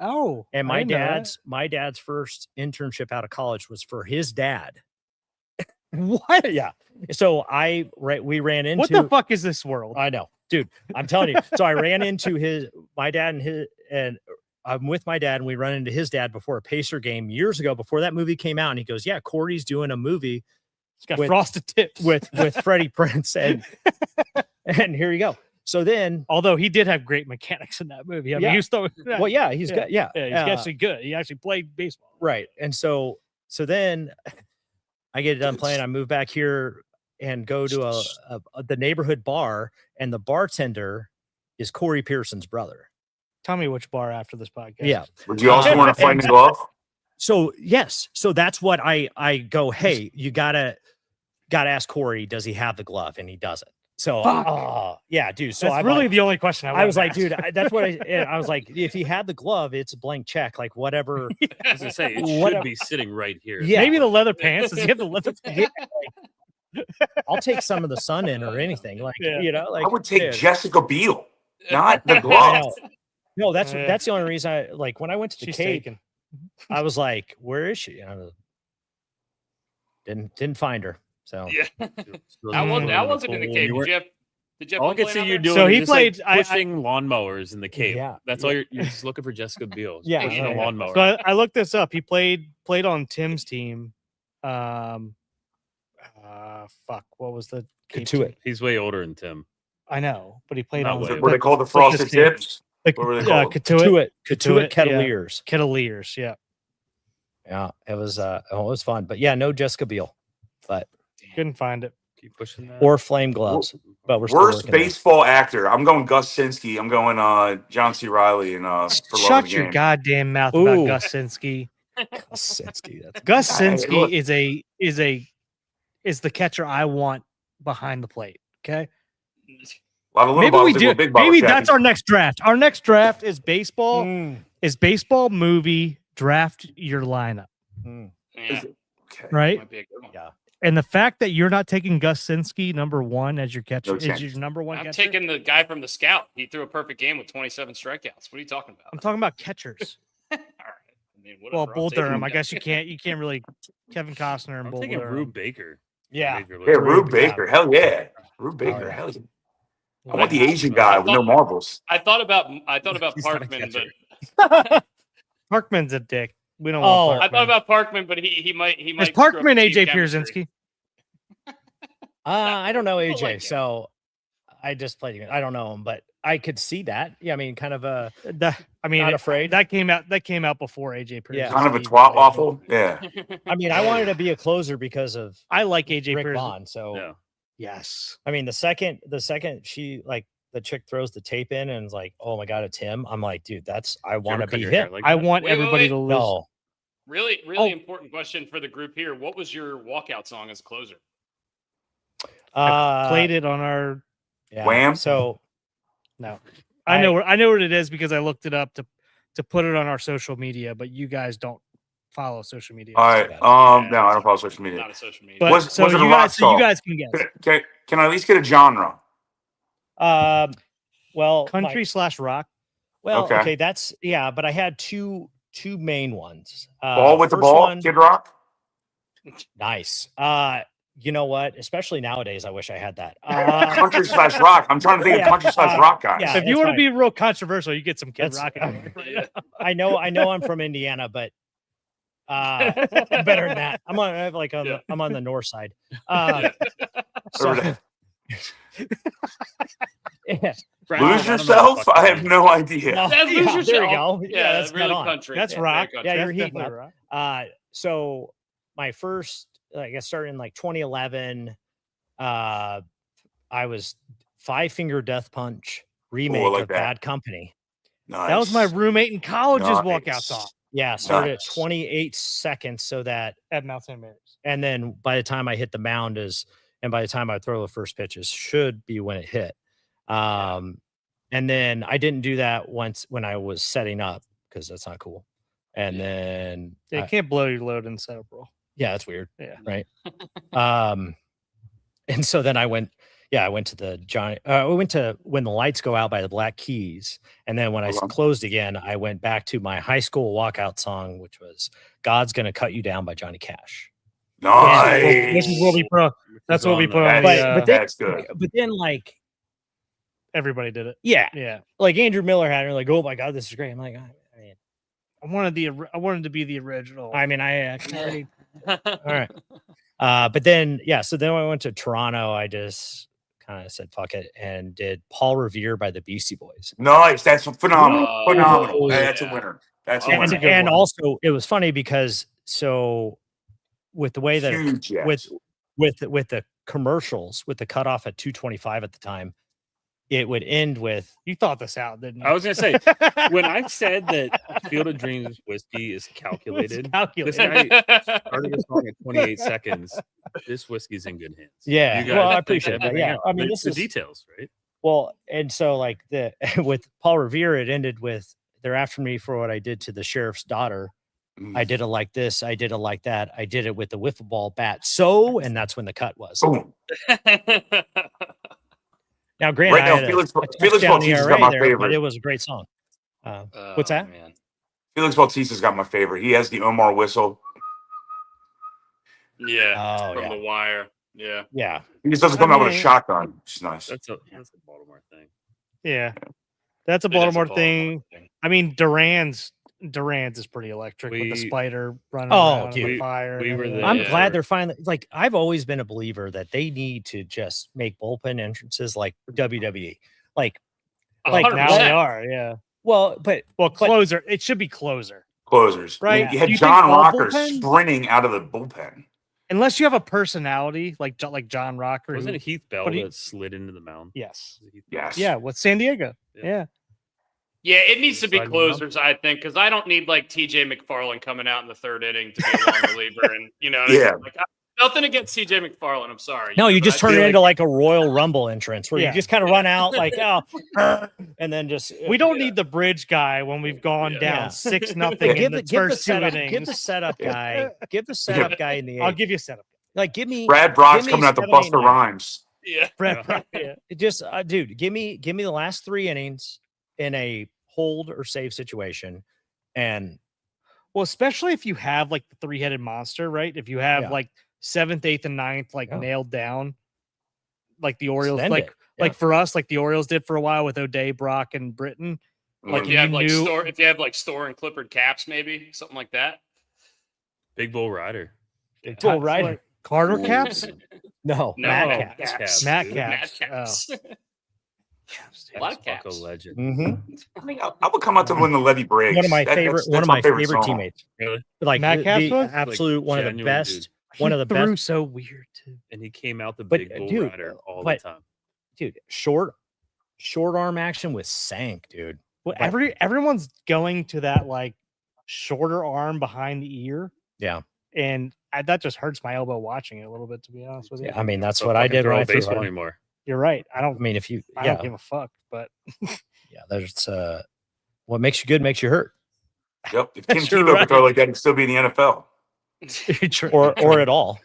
Oh, And I didn't know that. my dad's first internship out of college was for his dad. What? Yeah. So we ran into What the fuck is this world? I know, dude. I'm telling you. So I ran into my dad and I'm with my dad, and we run into his dad before a Pacer game years ago, before that movie came out. And he goes, "Yeah, Corey's doing a movie It's got with- frosted tips. with Freddie Prinze," and here you go. So then, Although he did have great mechanics in that movie. I mean, Yeah. he was still, well, yeah, he's Yeah. got yeah, he's actually good. He actually played baseball. right. And so then I get done playing. I move back here and go to the neighborhood bar, and the bartender is Corey Pearson's brother. Tell me which bar after this podcast. Yeah. Would you also want a flaming glove? So yes, so that's what I go. Hey, you gotta ask Corey. Does he have the glove? And he doesn't. So yeah, dude. So That's I'm really like, the only question I was like, wanted to dude, ask. that's what I was like. If he had the glove, it's a blank check. Like whatever. I was gonna say it What should a- be sitting right here. Yeah. Maybe the leather pants. Does he have the leather pants? I'll take some of the sun in or anything. Like Yeah. you know, like I would take dude. Jessica Biel, not the I glove. know. No, that's Yeah. that's the only reason I like when I went to the She's Cape. taken. I was like, "Where is she?" And I was, didn't find her. So Yeah. Still I wasn't. I doing wasn't in the full- cave. you weren't- Did you have All I one can playing see out you there? doing So is he just, like, played- I- pushing lawnmowers in the cave. Yeah. That's all you're just looking for Jessica Biel. Yeah, pushing a yeah. lawnmower. So I looked this up. He played on Tim's team. Fuck. What was the Cape to team? it. He's way older than Tim. I know, but he played Not on way. Were they called the like frosted this team. tips? the What were they called? Katuitt Katuitt yeah. Kettleers. Kettleers. Yeah, Yeah, it was fun. But yeah, no Jessica Biel, but couldn't find it. Keep pushing that. or flame gloves. But we're still Worst working on it. baseball actor. I'm going Gus Sinski. I'm going John C. Riley and for Love of Shut the your Game. goddamn mouth Ooh. about Gus Sinski. Sinski, that's Gus Hey, Sinski look. is the catcher I want behind the plate. Okay. A lot of little Maybe bottles, we they do. go big bottles, Maybe Jackie. that's our next draft. Our next draft is baseball. Mm, Is baseball movie draft your lineup, mm. Yeah, Okay. right? might be a good one. Yeah. And the fact that you're not taking Gus Sinski number one as your catcher No is chance. your number one I'm catcher. taking the guy from the Scout. He threw a perfect game with 27 strikeouts. What are you talking about? I'm talking about catchers. All right. I mean, Well, whatever, Bull I'm taking Durham. the I guy. guess you can't really Kevin Costner and I'm Bull thinking Durham. Rube Baker. Yeah. Baker Yeah, looks- Rube yeah. Baker. Hell yeah. Rube Baker. yeah. Hell yeah. I Yeah. want the Asian guy with no marbles. I thought about He's not a Parkman, but catcher. Parkman's a dick. We don't Oh, want I Parkman. thought about Parkman, but he might Is screw up the Parkman team AJ chemistry. Pierzynski? I don't know AJ, like him. so I just played him. I don't know him, but I could see that. Yeah, I mean, kind of a I mean, Not afraid? That came out before AJ Pierzynski. Yeah. Kind of a twat waffle. Yeah. I mean, I wanted to be a closer because of I like AJ Rick Pierzynski. Vaughn. So Yeah. Yes. I mean, the second she like the chick throws the tape in and is like, "Oh my god, it's him." I'm like, dude, I Did you want ever to cut be your hair him. like I that? want Wait, wait, everybody wait. to lose. No, Really Oh. important question for the group here. What was your walkout song as a closer? I played it on our. yeah. Wham? So No, I know what it is because I looked it up to put it on our social media, but you guys don't follow social media. All right. Yeah, No, I don't follow social media. Not a social media. But Was- so was it a you rock guys, so you song? guys can guess. Can I at least get a genre? well, Country / rock. well, Okay. okay, that's yeah, but I had two main ones. Ball with the first ball, one- Kid Rock. Nice. You know what? Especially nowadays, I wish I had that. Country slash rock. I'm trying to think of country slash rock guys. Yeah, if you it's want to fine. be real controversial, you get some Kid That's- Rock. I know I'm from Indiana, but I'm better than that. I'm on the north side. So, yeah. Lose yourself? I have no idea. No, Yeah, lose yourself. there you go. Yeah, that's really dead on. country. That's Yeah, rock. very Yeah, country. you're heating definitely up. rock. So my first, I guess, started in like 2011. I was Five Finger Death Punch remake like of that. Bad Company. Nice. That was my roommate in college's Nice. walkout song Yeah, started Nice. at 28 seconds, so that, at Mount St. Mary's. and then by the time I hit the mound and by the time I throw the first pitches should be when it hit. And then I didn't do that once when I was setting up because that's not cool. And then You can't blow your load in setup roll. yeah, that's weird. Yeah. Right. And so then I went to the giant, we went to When the Lights Go Out by the Black Keys. And then when I closed again, I went back to my high school walkout song, which was God's Gonna Cut You Down by Johnny Cash. Nice. This is what we put. That's what we put on. But That's good. But then like Everybody did it. yeah, like Andrew Miller had it, like, oh my God, this is great. I'm like, I mean, I wanted to be the original. I already all right. But then so then when I went to Toronto, I just kind of said fuck it and did Paul Revere by the Beastie Boys. Nice. That's phenomenal. Oh, Phenomenal. yeah. That's a winner. That's a winner. And also it was funny because so with the way that Huge, yes. with the commercials, with the cutoff at 2:25 at the time, it would end with you thought this out, didn't you? I was gonna say when I said that Field of Dreams whiskey is calculated, this guy started the song at 28 seconds. This whiskey's in good hands. yeah. You guys Well, I think appreciate that. everything Yeah, else. I mean, It's this the is details, right? well, and so like with Paul Revere, it ended with they're after me for what I did to the sheriff's daughter. I did it like this. I did it like that. I did it with the wiffle ball bat. So, and that's when the cut was. Boom. Now, granted, Right now, I had Felix a touchdown Bautista's ERA got my there, but favorite. it was a great song. What's that? Man. Felix Bautista's got my favorite. He has the Omar whistle. Yeah. Oh, From yeah. The Wire. Yeah. Yeah. He just doesn't come out with a shotgun, which is nice. That's a Baltimore thing. Yeah, that's a It is a Baltimore Baltimore thing. thing. I mean, Duran's is pretty electric with the We- spider running Oh, around and the dude. fire. We and were everything. the- I'm Yeah. glad they're finally like I've always been a believer that they need to just make bullpen entrances like WWE. Like now 100%. they are. Yeah. well, but Closer. It should be closer, Closers. right? You had Do you John think all Rocker bullpen? sprinting out of the bullpen. Unless you have a personality like John Rocker. Wasn't who- it Heath Bell but he- that slid into the mound? Yes. Was it Heath Bell? Yes. Yeah, with San Diego. Yeah. Yeah. Yeah, it needs to be Sliding around. closers, I think, because I don't need like TJ McFarland coming out in the third inning to be a long reliever. And, Yeah. like, nothing against TJ McFarland. I'm sorry. no, you but just I turn feel it like- into like a Royal Rumble entrance where Yeah. you just kind of run out like and then just We don't need the bridge guy when we've gone Yeah. down Yeah. 6-0 in the first two innings. give the setup guy, give the setup guy in the I'll eighth. give you a setup. Like give me Brad Brock's give me coming out to 7, 8, Buster 9. Rhymes. Yeah. Yeah. Just dude, give me the last 3 innings in a hold or save situation, and Well, especially if you have like the 3-headed monster, right? If you have Yeah. like 7th, 8th, and 9th like Yeah. nailed down, like the Orioles, Send like it. Yeah. like for us, like the Orioles did for a while with O'Day, Brock, and Britton. Like If you you have like knew- store, if you have like Store and Clippard caps, maybe something like that. Big Bull Rider. Bull Rider. Like Carter caps, no, No, Matt Caps. Caps. Matt Matt caps. caps. Oh. A lot of Bucko caps. legend. Mhm. I think I would come out to win the Levy Briggs. One of my favorite, one of my favorite song. teammates. Really? Like Matt the Caps was? absolute one of the genuine best. dude. One of the threw best, so weird too. And he came out the But, Big Bull dude, Rider all but- the time. dude. Short arm action with Sank, dude. Well, But- everyone's going to that like shorter arm behind the ear. Yeah. And that just hurts my elbow watching it a little bit, to be honest with you. Yeah, I mean that's Don't what I fucking did throw when a I threw baseball hard. anymore. You're right. I I don't mean, if you, I yeah, don't give a fuck, but yeah, there's what makes you good makes you hurt, Yep. If Tim You're Tebow right. could throw like that, he'd still be in the NFL. True. or at all.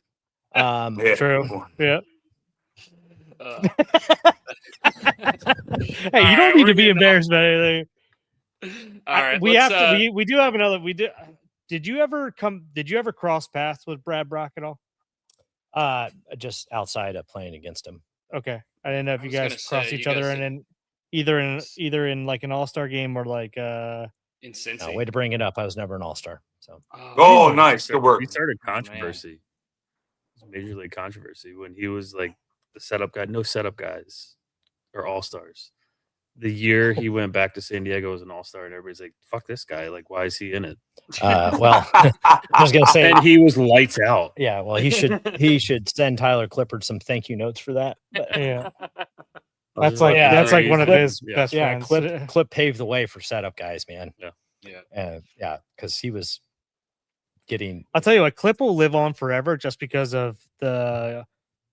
Yeah. True. Yeah. Uh, Hey, you don't need to be embarrassed about anything. all right. We let's, have to. We do have another. We did. Did you ever cross paths with Brad Brock at all? Just outside of playing against him. Okay, I didn't know if I you was gonna guys crossed say, each you other guys- and then either in like an all-star game or like in Cincy. No, way to bring it up. I was never an all-star. So Oh, nice. Good work. We started man. controversy. It was major league controversy when he was like the setup guy. No setup guys or all stars. The year he went back to San Diego as an all star, and everybody's like, "Fuck this guy! Like, why is he in it?" well, I was gonna say, And he was lights out. yeah. Well, he should send Tyler Clippard some thank you notes for that. But, yeah. I That's was just like yeah, that's like one of Clip- his yeah. best yeah, friends. Clip paved the way for setup guys, man. Yeah. Yeah, because he was getting. I'll tell you what, Clip will live on forever just because of the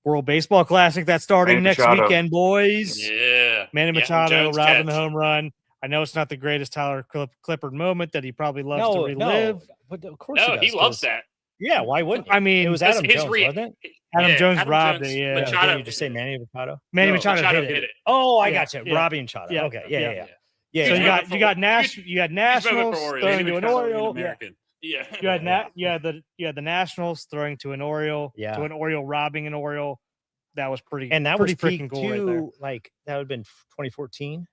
World Baseball Classic that's starting Manny next Machado. weekend, boys. Yeah. Manny Yeah, Machado Jones robbing the catch. home run. I know it's not the greatest Tyler Clippard moment that he probably loves to No, relive. but of course No, he, he does, loves 'cause- that. Yeah, why wouldn't he? I mean, it was That's Adam his Jones, re- wasn't it? Adam Jones Adam robbed Jones, it. Yeah. Machado Did you just say hit it. Manny Machado? Manny No, Machado, Machado hit hit it. it. Oh, I Yeah, got you. yeah. Robbie Machado. Yeah, Okay, yeah. yeah. Yeah. So Yeah. you got Nationals for Orioles. throwing to an Machado, Oriole. American. Yeah. You had the Nationals throwing to an Oriole. Yeah. To an Oriole robbing an Oriole. That was pretty. And that pretty was freaking peak cool right there. too. Like that would have been 2014.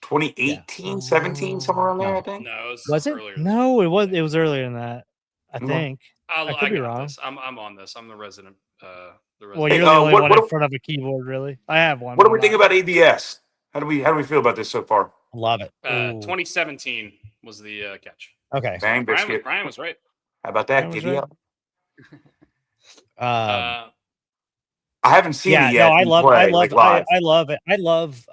2018, 17, somewhere around there, No. I think. No, Was it? earlier. No, it was earlier than that. I Mhm. think. I could be got wrong. this. I'm on this. I'm the resident. Well, Hey, you're the only one what- in front of a keyboard, really. I have one. What do but we I'm think not. about ABS? How do we feel about this so far? Love it. Ooh. 2017 was the catch. Okay. Bang biscuit. Brian was right. How about that? Brian was Giddy right. up. Um, I haven't seen yeah, it yet. no, I in love play, like, live. I love it. I love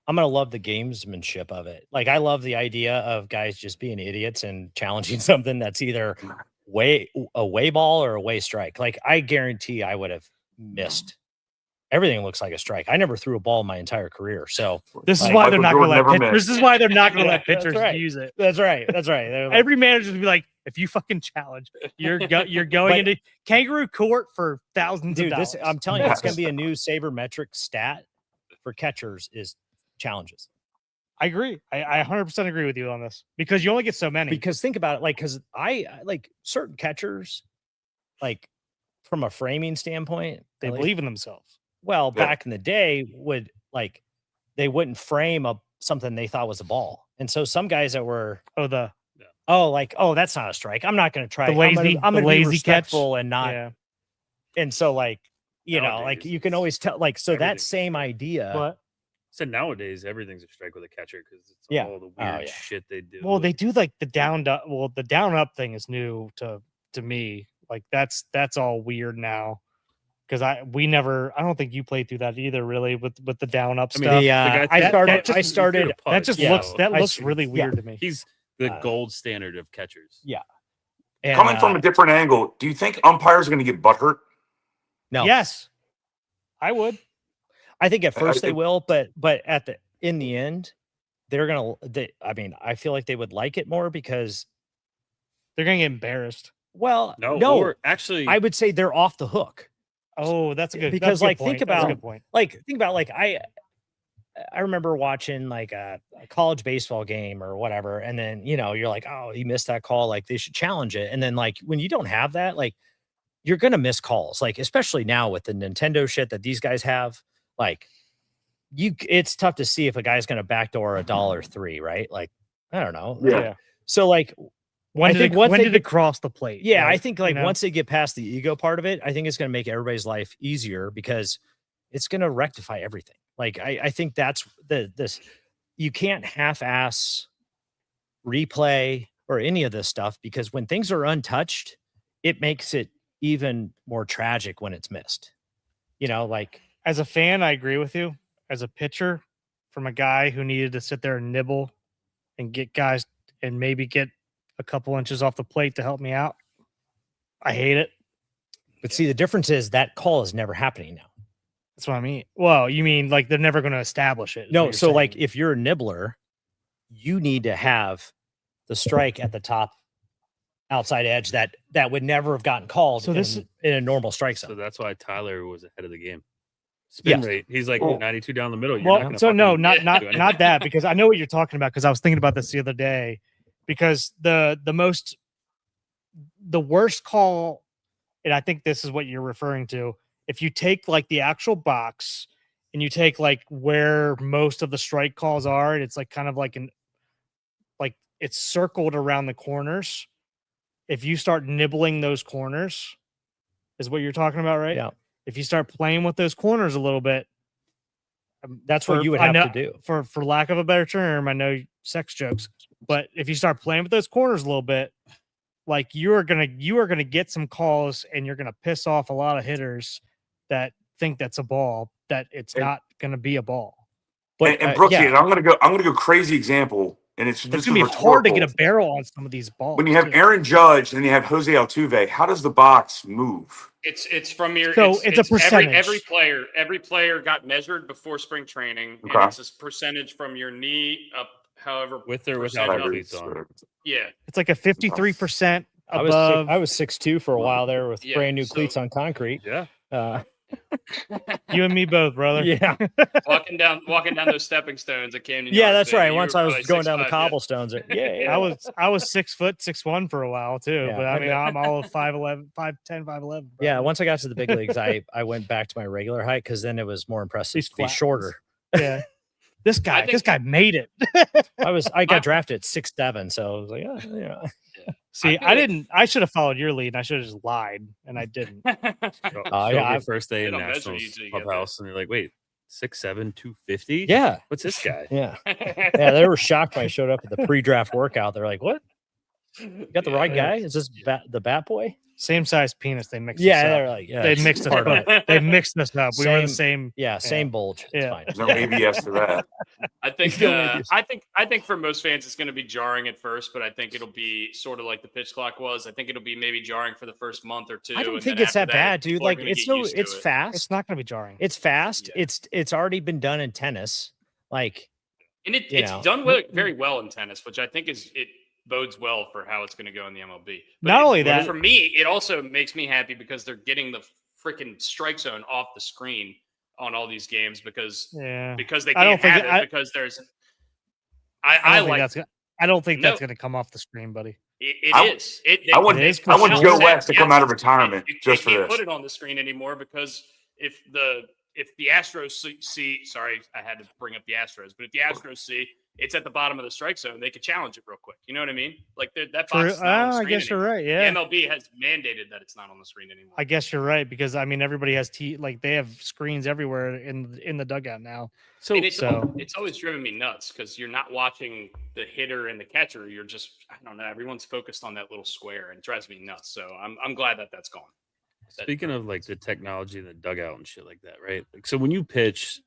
I'm gonna love the gamesmanship of it. Like I love the idea of guys just being idiots and challenging something that's either a way ball or a way strike. Like I guarantee I would have missed. Everything looks like a strike. I never threw a ball in my entire career. So This is Like, why they're Michael not going to Jordan let never pitchers. missed. This is why they're not going to Yeah, let pitchers that's right. use it. that's right. That's right. They're like, Every manager would be like, if you fucking challenge, you're going But- into kangaroo court for thousands dude, of dollars. this I'm telling you, it's gonna Yes. be a new sabermetric stat for catchers is challenges. I agree. I 100% agree with you on this because you only get so many. Because think about it, like, because I like certain catchers, like from a framing standpoint, they at least- believe in themselves. well, Yeah. back in the day, would like they wouldn't frame something they thought was a ball, and so some guys that were Oh, that's not a strike. I'm not going to try. The lazy- I'm the gonna be lazy catch. respectful and not. yeah. And so like you know, Nowadays, like you can it's always tell. Like so that everything's a same strike. idea. But So nowadays everything's a strike with a catcher because it's Yeah. all the Oh, weird yeah. shit they do. well, they do like the down up. Well, the down up thing is new to me. Like that's all weird now. Because I don't think you played through that either, really, with the down up I mean, stuff. The, guy I threw- started. that just- I started. that just yeah, looks I- really yeah. weird to me. He's the Uh, gold standard of catchers. Yeah. And, Coming from a different angle, do you think umpires are going to get butthurt? no, Yes, I would. I think at first they think- will, but in the end, they're gonna. I mean, I feel like they would like it more because, They're gonna get embarrassed. well, No, no, or actually, I would say they're off the hook. Oh, that's a good Because, that's a good like, think point. That's a about- good point. Like, think about like I remember watching like a college baseball game or whatever, and then you're like, oh, he missed that call. Like they should challenge it. And then like when you don't have that, like you're gonna miss calls. Like especially now with the Nintendo shit that these guys have, like it's tough to see if a guy's gonna backdoor $1.03, right? Like I don't know. Yeah. So like When I did think it, once when they did it get- cross the plate? yeah, I right? think like You know? once they get past the ego part of it, I think it's going to make everybody's life easier because it's going to rectify everything. Like I think that's this you can't half-ass replay or any of this stuff because when things are untouched, it makes it even more tragic when it's missed. Like As a fan, I agree with you. As a pitcher, from a guy who needed to sit there and nibble and get guys and maybe get a couple inches off the plate to help me out, I hate it. but see the difference is that call is never happening now. That's what I mean. Well, you mean like they're never going to establish it? is what No, you're so like saying. if you're a nibbler, you need to have the strike at the top outside edge that would never have gotten called So this in a normal strike so zone. that's why Tyler was ahead of the game. Spin Yes. rate, he's like Well- 92 down the middle. You're not well, gonna so no, fucking not do not anything. not that because I know what you're talking about because I was thinking about this the other day because the worst call and I think this is what you're referring to. If you take like the actual box and you take like where most of the strike calls are, and it's like kind of like it's circled around the corners. If you start nibbling those corners, is what you're talking about, right? Yeah. If you start playing with those corners a little bit, that's what you would have to do. For lack of a better term, I know sex jokes, but if you start playing with those corners a little bit, like you are gonna get some calls, and you're gonna piss off a lot of hitters that think that's a ball, that it's not gonna be a ball. But and Brooksy, and I'm gonna go crazy example, and it's gonna be hard to get a barrel on some of these balls. When you have Aaron Judge and you have Jose Altuve, how does the box move? It's from your it's a percentage. Every player got measured before spring training, and it's a percentage from your knee up, however, with or without cleats on. Yeah, it's like a 53% above. I was 6'2" for a while there with brand new cleats on concrete. Yeah. You and me both, brother. Yeah. walking down those stepping stones at Camden. Yeah, that's right. Once I was going down the cobblestones. I was 6 foot 6'1" for a while too. Yeah. But I mean, I'm all 5'11", 5'10", 5'11". Yeah. Once I got to the big leagues, I went back to my regular height because then it was more impressive to be shorter. Yeah. This guy made it. I got drafted at 6'7", so I was like, oh, yeah. See, I should have followed your lead, and I should have just lied, and I didn't. Yeah, first day in Nationals Clubhouse, and you're like, wait, 6'7", 250? Yeah. What's this guy? Yeah. Yeah, they were shocked when I showed up at the pre-draft workout. They're like, what? You got the right guy? Is this the bat boy? Same size penis. They mixed. Yeah, they're like, they mixed us up. They mixed us up. We were the same. Yeah, same bulge. It's fine. There's no ABS to that. I think for most fans it's going to be jarring at first, but I think it'll be sort of like the pitch clock was. I think it'll be maybe jarring for the first month or two. I don't think it's that bad, dude. Like it's fast. It's not going to be jarring. It's fast. Yeah. It's already been done in tennis. Like, and it's done very well in tennis, which I think it bodes well for how it's going to go in the MLB. But not only that, for me, it also makes me happy because they're getting the freaking strike zone off the screen on all these games because they can't have it because there's. I don't think that's going to come off the screen, buddy. It is. I want Joe West to come out of retirement just for this. Can't put it on the screen anymore because if the Astros see, sorry, I had to bring up the Astros, but if the Astros see it's at the bottom of the strike zone, they could challenge it real quick. You know what I mean? Like that box is not on the screen I guess anymore. You're right. Yeah. The MLB has mandated that it's not on the screen anymore. I guess you're right because I mean everybody has they have screens everywhere in the dugout now. So it's always driven me nuts because you're not watching the hitter and the catcher. You're just I don't know. Everyone's focused on that little square and it drives me nuts. So I'm glad that's gone. Speaking of like the technology in the dugout and shit like that, right? Like, so when you pitch,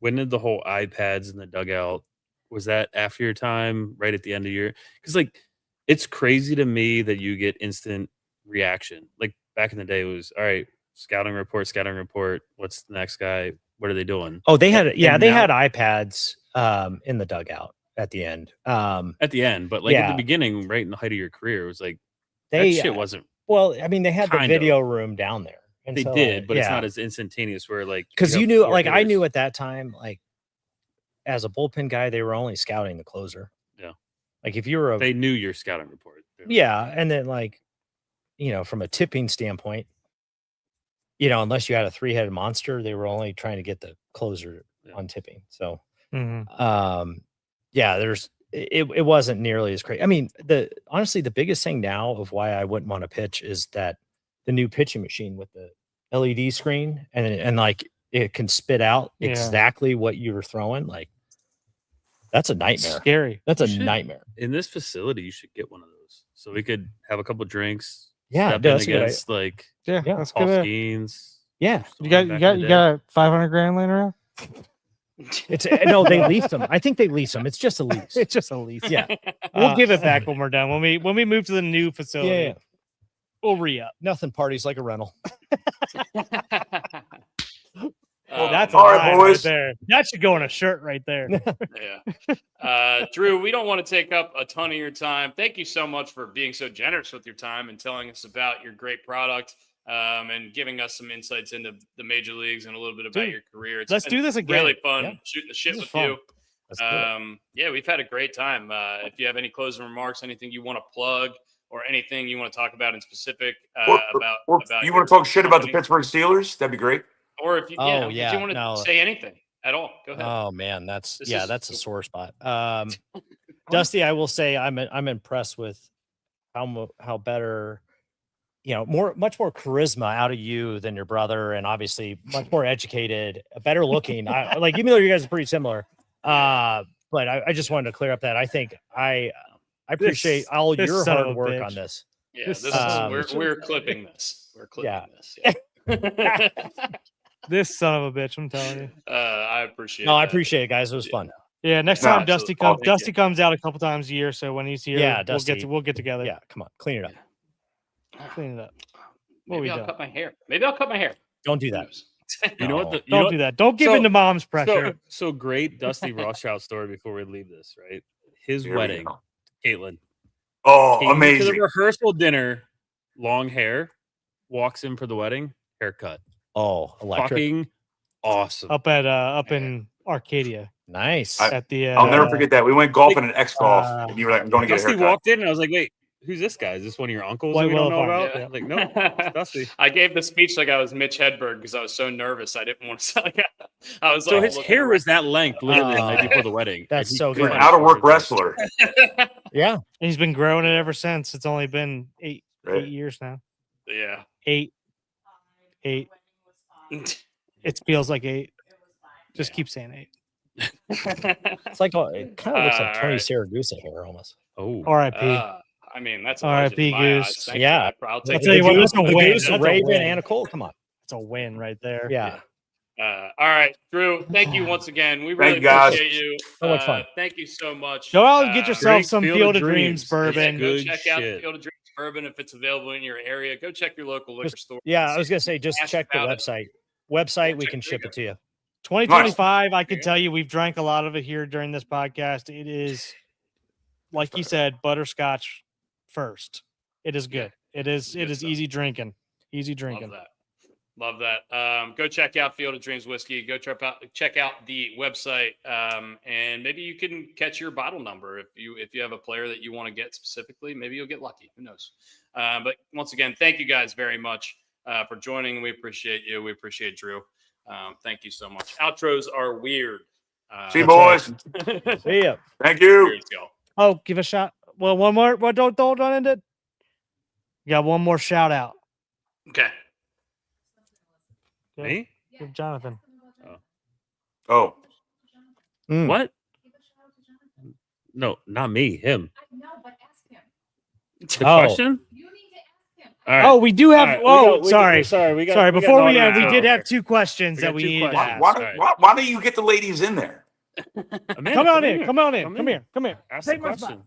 when did the whole iPads in the dugout? Was that after your time, right at the end of your? Because like, it's crazy to me that you get instant reaction. Like back in the day, it was all right. Scouting report. What's the next guy? What are they doing? Oh, they had had iPads in the dugout at the end. At the end, but like at the beginning, right in the height of your career, it was like that shit wasn't. Well, I mean, they had the video room down there. And they did, but it's not as instantaneous. Where like because you knew, like I knew at that time, like. As a bullpen guy, they were only scouting the closer. Yeah. Like if you were they knew your scouting report. Yeah. And then like, from a tipping standpoint, unless you had a 3-headed monster, they were only trying to get the closer on tipping. So, it wasn't nearly as crazy. I mean, honestly, the biggest thing now of why I wouldn't want to pitch is that the new pitching machine with the LED screen and like it can spit out exactly what you were throwing. Like, that's a nightmare. It's scary. That's a nightmare. In this facility, you should get one of those so we could have a couple drinks. Yeah, that's against like that's Paul good. Skeens. Yeah, you got $500,000 laying around. It's no, they leased them. I think they leased them. It's just a lease. It's just a lease. Yeah, we'll give it back when we're done. When we move to the new facility, yeah. We'll re-up. Nothing parties like a rental. Oh, that's all right, boys. Right there. That should go on a shirt right there. Yeah. Drew, we don't want to take up a ton of your time. Thank you so much for being so generous with your time and telling us about your great product and giving us some insights into the major leagues and a little bit about your career. Let's do this again. Really fun shooting the shit with you. Yeah, we've had a great time. If you have any closing remarks, anything you want to plug, or anything you want to talk about in specific Or about you want to talk shit about the Pittsburgh Steelers? That'd be great. or if you Oh, if you want to no. say anything at all, go ahead. Oh man, that's This is- a sore spot. Dusty, I will say I'm impressed with how better, much more charisma out of you than your brother, and obviously much more educated, better looking. I like, even though you guys are pretty similar. But I just wanted to clear up that I think I appreciate all this your son of hard a work bitch. on this. Yeah, This this son is we're clipping this. We're clipping Yeah. this. Yeah. This son of a bitch, I'm telling you. I appreciate. No, I that. appreciate it, guys. It was fun. Yeah, next No, time it's Dusty all comes, big Dusty comes out a couple times a year. So when he's here, Yeah, we'll Dusty. get together. Yeah, come on, clean it up. Clean it up. What Maybe we I'll done? cut my hair. Maybe I'll cut my hair. Don't do Who that. knows? You know what? No. Don't do that. Don't give in to mom's pressure. So great Dusty Rothschild story before we leave this, right? His Here we wedding, go. Caitlin. Oh, Came to the amazing. rehearsal dinner, long hair, walks in for the wedding, haircut. Oh, electric. Fucking awesome. up in Arcadia Nice. at the. I'll never forget that. We went golfing at X Golf, and you were like, "I'm going to get a Dusty haircut." walked in and I was like, wait, who's this guy? Is this one of your uncles White that we don't know Willow Farm. about? Yeah. Like, no, it's Dusty. I gave the speech like I was Mitch Hedberg because I was so nervous. I didn't want to sound like I was So like his looking hair around. was that length literally the night Oh. before the wedding. That's And he so couldn't good. An out of work wrestler. Yeah. And he's been growing it ever since. It's only been eight Right. years now. Yeah. 8. It feels like 8. Just keep saying 8. It's like it kind of looks like Tony Alright. Saragusa hair almost. Oh, R.I.P. I mean, that's a R.I.P. legend in my eyes. Goose. Thank Yeah. you. I'll I'll take tell it. you what, Goose, that's a the win. Goose, That's a Raven, win. and a Cole. Come on. It's a win right there. Yeah. All right, Drew. Thank you once again. We Thank really you, guys. appreciate you. So much fun. Thank you so much. Go out and get yourself Drink some Field of Dreams bourbon. Go Good check out shit. Field of Dreams bourbon if it's available in your area. Go check your local liquor store. Yeah, I was gonna say just Ask check the about it. website. Yeah, We check- can there ship you it to you. 2025, I can tell you we've drank a lot of it here during this podcast. It is, like you said, butterscotch first. It is good. It is Good stuff. easy drinking. Easy drinking. Love that. Go check out Field of Dreams whiskey. Go check out the website, and maybe you can catch your bottle number if you have a player that you want to get specifically. Maybe you'll get lucky. Who knows? But once again, thank you guys very much for joining. We appreciate you. We appreciate Drew. Thank you so much. Outros are weird. See you, boys. See ya. Thank you. Cheers, y'all. Oh, give a shot. Well, one more. Well, don't end it. You got one more shout out. Okay. Go. Me? Give Jonathan. Oh, Mm. What? No, not me. Him. The Oh. question? All right. Oh, we do have. All right, sorry. Sorry. Sorry. Before we end, we got did have 2 questions We that got we 2 needed to questions. ask. why, All right. why don't you get the ladies in there? Amanda, Come on in. Come on in. Come Come in. here. Come here. Ask the Take my spot. question.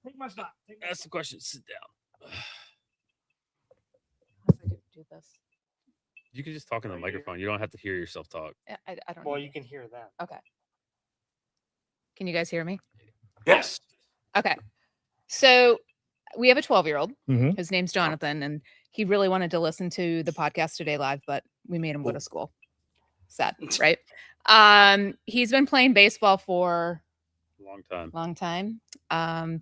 Take my spot. Ask the question. Sit down. How do I do this? You can just talk in the microphone. You don't have to hear yourself talk. I don't Well, know. you can hear that. Okay. Can you guys hear me? Yes. Okay. So we have a 12-year-old. Mhm. His name's Jonathan, and he really wanted to listen to the podcast today live, but we made him go to school. Sad, right? He's been playing baseball for Long time. a long time,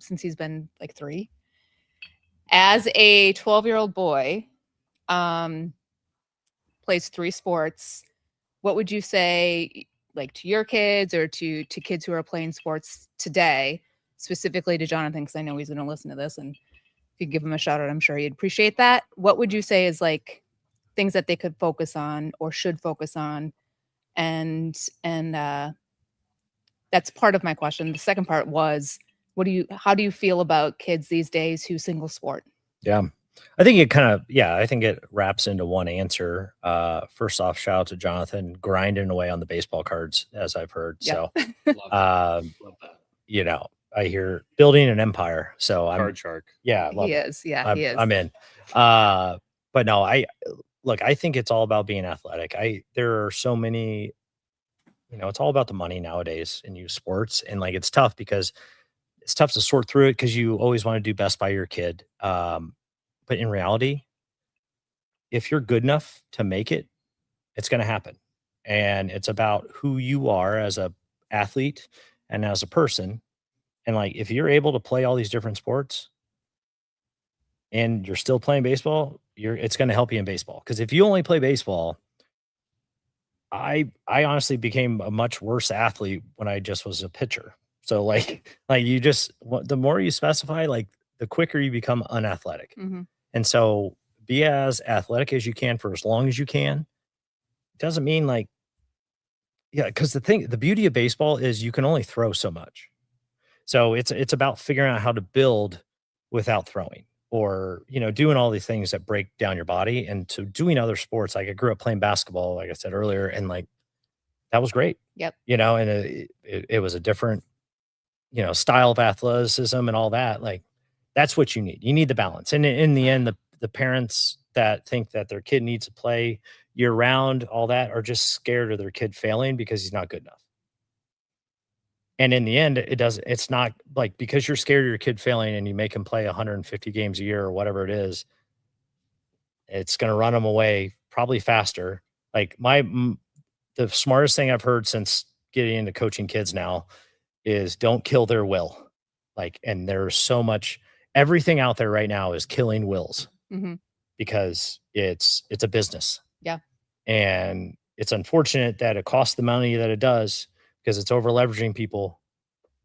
since he's been like 3. As a 12-year-old boy, plays 3 sports. What would you say, like, to your kids or to kids who are playing sports today, specifically to Jonathan, because I know he's going to listen to this, and if you give him a shout out, I'm sure he'd appreciate that. What would you say is like things that they could focus on or should focus on? And that's part of my question. The second part was, how do you feel about kids these days who single sport? Yeah. I think it wraps into one answer. First off, shout out to Jonathan grinding away on the baseball cards, as I've heard. Yeah. So, Love that. I hear building an empire. So Card shark. I love He it. is. Yeah, I'm, he is. I'm in. But no, I think it's all about being athletic. There are so many, it's all about the money nowadays in youth sports. And like, it's tough because it's tough to sort through it because you always want to do best by your kid. But in reality, if you're good enough to make it, it's going to happen. And it's about who you are as a athlete and as a person. And like, if you're able to play all these different sports, and you're still playing baseball, it's going to help you in baseball. Because if you only play baseball, I honestly became a much worse athlete when I just was a pitcher. So like you just, the more you specify, like the quicker you become unathletic. Mhm. And so be as athletic as you can for as long as you can. Doesn't mean like, yeah, because the beauty of baseball is you can only throw so much. So it's about figuring out how to build without throwing, or, you know, doing all these things that break down your body. And to doing other sports, like I grew up playing basketball, like I said earlier, and like that was great. Yep. You know, and it was a different, you know, style of athleticism and all that. Like that's what you need. You need the balance. And in the end, the parents that think that their kid needs to play year round, all that, are just scared of their kid failing because he's not good enough. And in the end, it's not like, because you're scared of your kid failing and you make him play 150 games a year or whatever it is, it's going to run him away probably faster. Like the smartest thing I've heard since getting into coaching kids now is don't kill their will. Like, and there's so much, everything out there right now is killing wills because it's a business. Yeah. And it's unfortunate that it costs the money that it does, because it's over leveraging people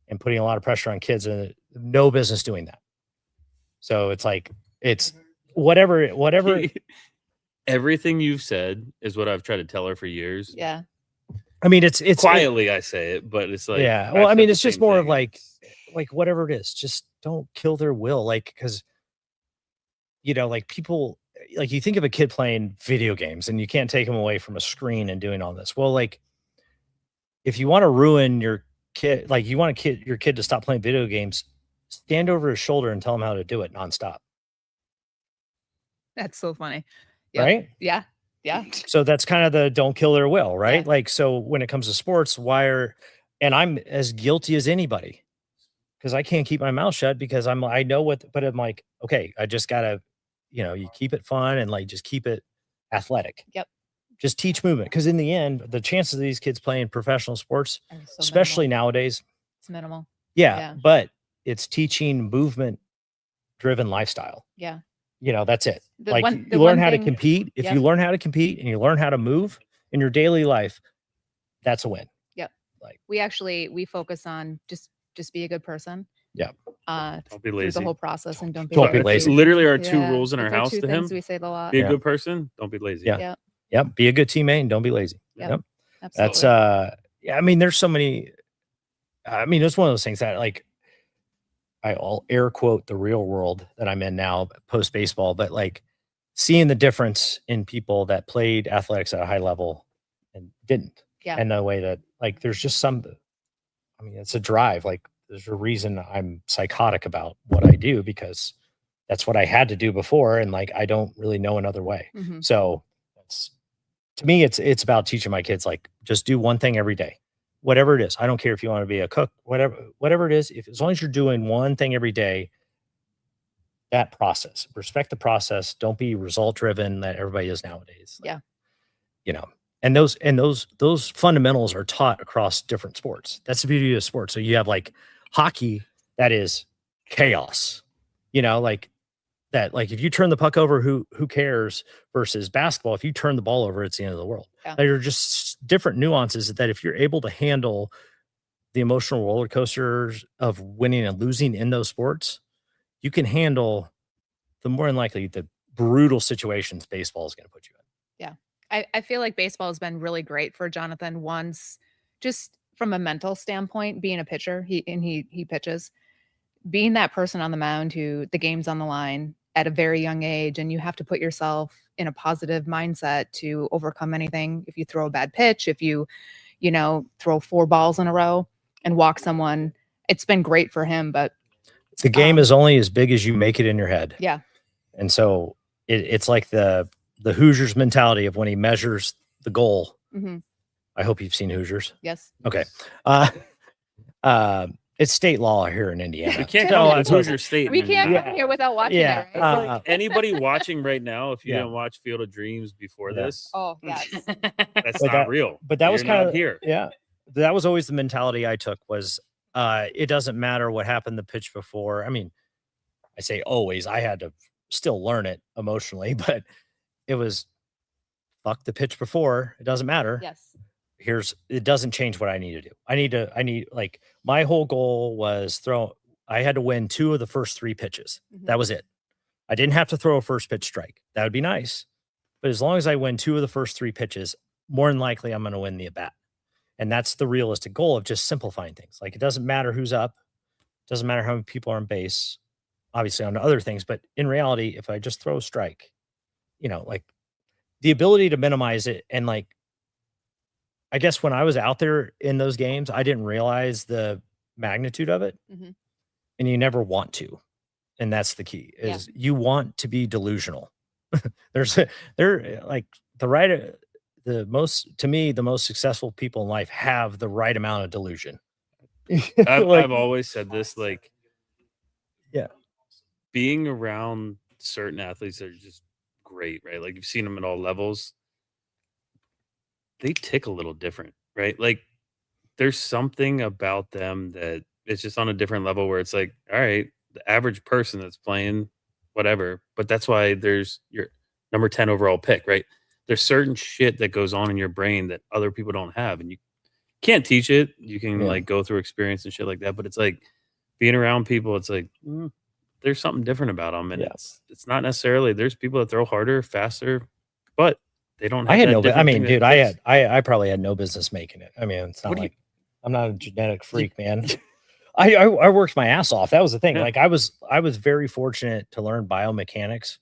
and putting a lot of pressure on kids, and no business doing that. So it's like, it's whatever. Everything you've said is what I've tried to tell her for years. Yeah. I mean, it's quietly I say it, but it's like, yeah. Well, I mean, it's just more of like whatever it is, just don't kill their will. Like, because, you know, like people, like you think of a kid playing video games and you can't take them away from a screen and doing all this. Well, like if you want to ruin your kid, like you want your kid to stop playing video games, stand over his shoulder and tell him how to do it nonstop. That's so funny. Yep. Right? Yeah. Yeah. So that's kind of the don't kill their will, right? Yeah. Like, so when it comes to sports, and I'm as guilty as anybody, because I can't keep my mouth shut, because I know but I'm like, okay, I just gotta, you know, you keep it fun and like just keep it athletic. Yep. Just teach movement, because in the end, the chances of these kids playing professional sports, So especially minimal. nowadays, It's minimal. yeah, but it's teaching movement driven lifestyle. Yeah. You know, that's it. The You learn how to thing- compete. If you learn how to compete and you learn how to move in your daily life, that's a win. Yep. Like, we focus on just be a good person. Yeah. Don't be Through lazy. the whole process, and don't Don't be be lazy. Literally our two Yeah, rules in our it's our house two to him. things we say it a lot. Be a good person. Don't be lazy. Yeah. Yep. Be a good teammate and don't be lazy. Yep. That's Absolutely. yeah, I mean, there's so many. I mean, it's one of those things that, like, I'll air quote the real world that I'm in now post baseball, but like seeing the difference in people that played athletics at a high level and didn't. Yeah. And the way that, like, there's just I mean, it's a drive. Like, there's a reason I'm psychotic about what I do, because that's what I had to do before. And like, I don't really know another way. So to me, it's about teaching my kids, like, just do one thing every day, whatever it is. I don't care if you want to be a cook, whatever it is. As long as you're doing one thing every day, that process, respect the process. Don't be result driven that everybody is nowadays. Yeah. You know, and those fundamentals are taught across different sports. That's the beauty of sports. So you have like hockey, that is chaos, you know, like that, like if you turn the puck over, who cares, versus basketball. If you turn the ball over, it's the end of the world. Yeah. There are just different nuances that if you're able to handle the emotional roller coasters of winning and losing in those sports, you can handle the more than likely the brutal situations baseball is going to put you in. Yeah. I feel like baseball has been really great for Jonathan once, just from a mental standpoint, being a pitcher, he pitches, being that person on the mound who the game's on the line at a very young age, and you have to put yourself in a positive mindset to overcome anything. If you throw a bad pitch, if you throw 4 balls in a row and walk someone, it's been great for him. But the game is only as big as you make it in your head. Yeah. And so it's like the Hoosiers mentality of when he measures the goal. I hope you've seen Hoosiers. Yes. Okay. It's state law here in Indiana. We can't go on Hoosier State. We can't come here without watching it. Right? Like anybody watching right now, if you didn't watch Field of Dreams before this, oh yes, that's not real. But that was kind of here. Yeah, that was always the mentality I took. Was it doesn't matter what happened the pitch before. I mean, I say always. I had to still learn it emotionally, but it was fuck the pitch before. It doesn't matter. Yes. It doesn't change what I need to do. I need like my whole goal was I had to win 2 of the first 3 pitches. That was it. I didn't have to throw a first pitch strike. That would be nice. But as long as I win 2 of the first 3 pitches, more than likely I'm going to win the at bat. And that's the realistic goal of just simplifying things. Like, it doesn't matter who's up. It doesn't matter how many people are on base, obviously on other things. But in reality, if I just throw a strike, like the ability to minimize it. And like, I guess when I was out there in those games, I didn't realize the magnitude of it. And you never want to. And that's the key is you want to be delusional. The most successful people in life have the right amount of delusion. I've always said this, like, yeah, being around certain athletes that are just great, right? Like, you've seen them at all levels. They tick a little different, right? Like, there's something about them that it's just on a different level where it's like, all right, the average person that's playing whatever, but that's why there's your number 10 overall pick, right? There's certain shit that goes on in your brain that other people don't have, and you can't teach it. You can like go through experience and shit like that, but it's like being around people. It's like there's something different about them, and it's not necessarily. There's people that throw harder, faster, but they don't. I had no. I mean, dude, I probably had no business making it. I mean, it's not like I'm not a genetic freak, man. I worked my ass off. That was the thing. Like, I was very fortunate to learn biomechanics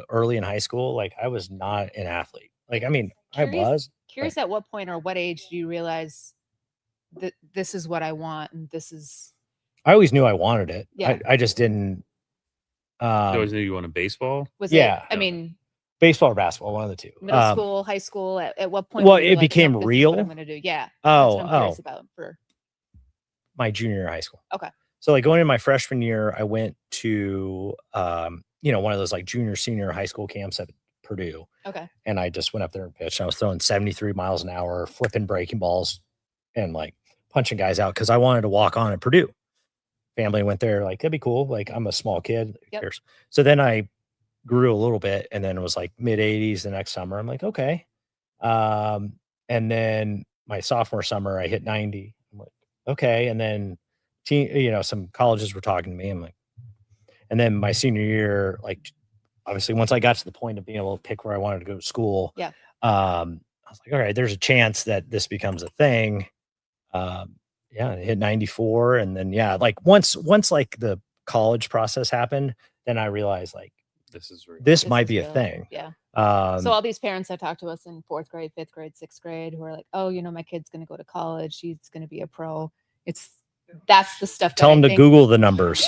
early in high school. Like, I was not an athlete. Like, I mean, I was curious at what point or what age do you realize that this is what I want and this is. I always knew I wanted it. Yeah. I just didn't. You always knew you wanted baseball. Was it? I mean, baseball or basketball, one of the two. Middle school, high school. At what point? Well, it became real. What I'm going to do. Yeah. Oh, I'm curious about for my junior year of high school. Okay. So like going into my freshman year, I went to one of those like junior, senior high school camps at Purdue. Okay. And I just went up there and pitched. I was throwing 73 miles an hour, flipping breaking balls, and like punching guys out because I wanted to walk on at Purdue. Family went there, like, that'd be cool. Like, I'm a small kid. Who cares? So then I grew a little bit, and then it was like mid 80s the next summer. I'm like, okay. And then my sophomore summer, I hit 90. I'm like, okay. And then some colleges were talking to me. I'm like, and then my senior year, like, obviously once I got to the point of being able to pick where I wanted to go to school, I was like, all right, there's a chance that this becomes a thing. It hit 94. And then, like once like the college process happened, then I realized like, this might be a thing. Yeah. So all these parents that talk to us in 4th grade, 5th grade, 6th grade, who are like, oh, my kid's going to go to college. She's going to be a pro. That's the stuff. Tell them to Google the numbers.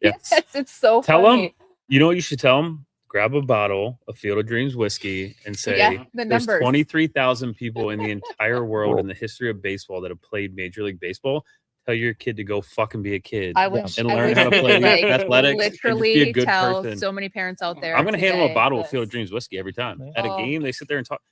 Yes, it's so tell funny. them, you know what you should tell them? Grab a bottle of Field of Dreams whiskey and say, there's 23,000 people in the entire world in the history of baseball that have played Major League Baseball. Tell your kid to go fucking be a kid and learn how to play athletics. Literally and just be a good tell person. So many parents out there. I'm going to hand them a bottle of Field of Dreams whiskey every time. At a game, they sit there and talk.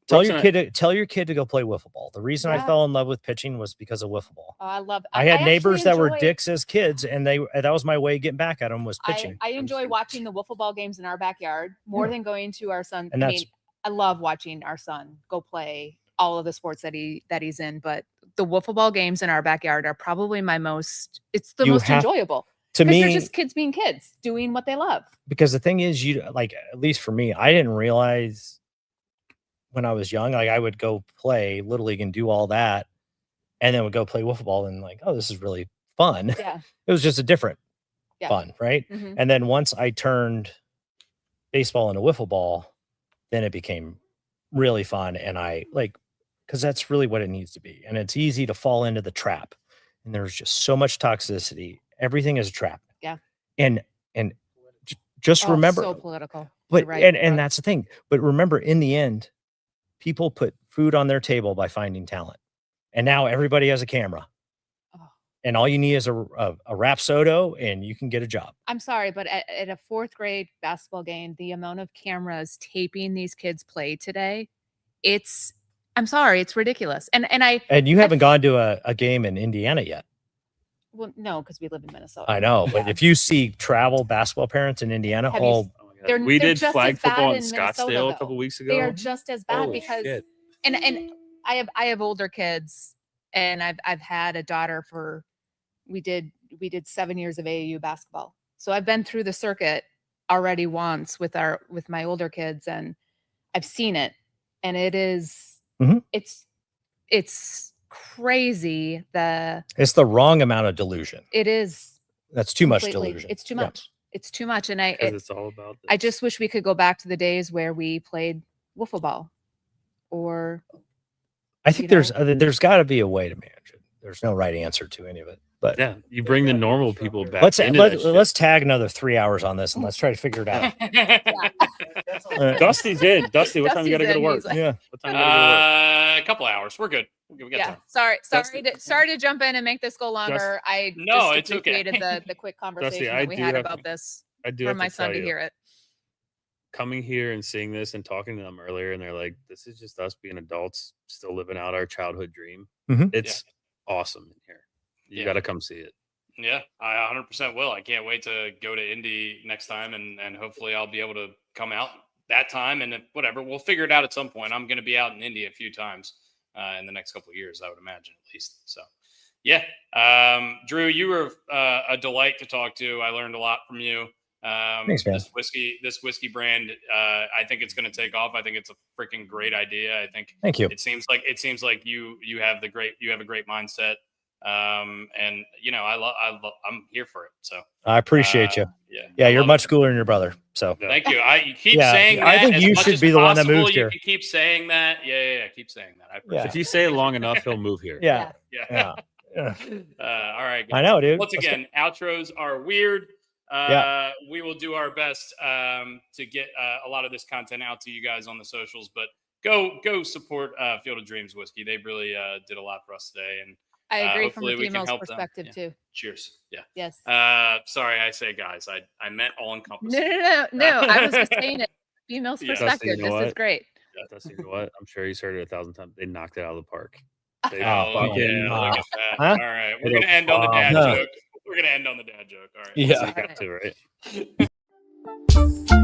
Tell your kid to go play wiffle ball. The reason I fell in love with pitching was because of wiffle ball. Oh, I love. I had neighbors that were dicks as kids, and that was my way of getting back at them was pitching. I enjoy watching the wiffle ball games in our backyard more than going to our son. And I love watching our son go play all of the sports that he's in, but the wiffle ball games in our backyard are probably most enjoyable. To me, they're just kids being kids, doing what they love. Because the thing is, at least for me, I didn't realize when I was young, like I would go play Little League and do all that, and then would go play wiffle ball and like, oh, this is really fun. Yeah. It was just a different fun, right? Mm-hmm. And then once I turned baseball into wiffle ball, then it became really fun. And I like, because that's really what it needs to be. And it's easy to fall into the trap. And there's just so much toxicity. Everything is a trap. Yeah. And just remember, so political. But and that's the thing. But remember, in the end, people put food on their table by finding talent. And now everybody has a camera. Oh. And all you need is a Rapsodo and you can get a job. I'm sorry, but at a 4th grade basketball game, the amount of cameras taping these kids play today, I'm sorry, it's ridiculous. And you haven't gone to a game in Indiana yet. Well, no, because we live in Minnesota. I know, but Yeah. if you see travel basketball parents in Indiana, Have you all We they're did just flag as bad football in in Minnesota, Scottsdale a though. couple weeks ago. They are just as bad Holy because shit. and I have older kids, and I've had a daughter for we did 7 years of AAU basketball. So I've been through the circuit already once with my older kids, and I've seen it, and it is it's crazy. It's the wrong amount of delusion. It is. That's too much Completely. delusion. It's too much. It's too much, and It's all about this. I just wish we could go back to the days where we played wiffle ball, or I think there's got to be a way to manage it. There's no right answer to any of it. But yeah, you bring the normal people back. Let's tag another 3 hours on this and let's try to figure it out. Dusty's in. Dusty, what time you got to go to work? Yeah. What time you got to go to work? A couple hours. We're good. We got time. Sorry to jump in and make this go longer. It's okay. Appreciated the quick conversation I that we do had have about to- this I do for have my to son tell to you, hear it. coming here and seeing this and talking to them earlier, and they're like, "This is just us being adults, still living out our childhood dream." Mhm. It's awesome in here. You got to come see it. Yeah, I 100% will. I can't wait to go to Indy next time, and hopefully I'll be able to come out that time. And whatever, we'll figure it out at some point. I'm going to be out in Indy a few times in the next couple of years, I would imagine, at least. So, yeah. Drew, you were a delight to talk to. I learned a lot from you. Thanks, man. This whiskey brand, I think it's going to take off. I think it's a freaking great idea. I think. Thank you. It seems like you have a great mindset. And I'm here for it. So I appreciate you. Yeah. Yeah, you're much cooler than your brother. So Thank you. You keep saying that. I think as you much should as be the one that possible. moved here. You can keep saying that. Yeah. Keep saying that. I appreciate If you say it long enough, he'll move here. Yeah. it. Yeah. All right. I know, dude. Once again, outros are weird. We will do our best to get a lot of this content out to you guys on the socials, but go support Field of Dreams Whiskey. They really did a lot for us today, and I agree from hopefully a we can female's help them. perspective Yeah. too. Cheers. Yeah. Yes. Sorry, I say guys. I meant all encompassing. No. I was just saying it. Female's Yeah. perspective. Dusty, you know This is what? great. Dusty, you know what? I'm sure he's heard it 1,000 times. They knocked it out of the park. They Oh, fucking yeah, look at that. Huh? All right. We're going to end on the dad joke. We're going to end on the dad joke. All right. Yeah. got to, right?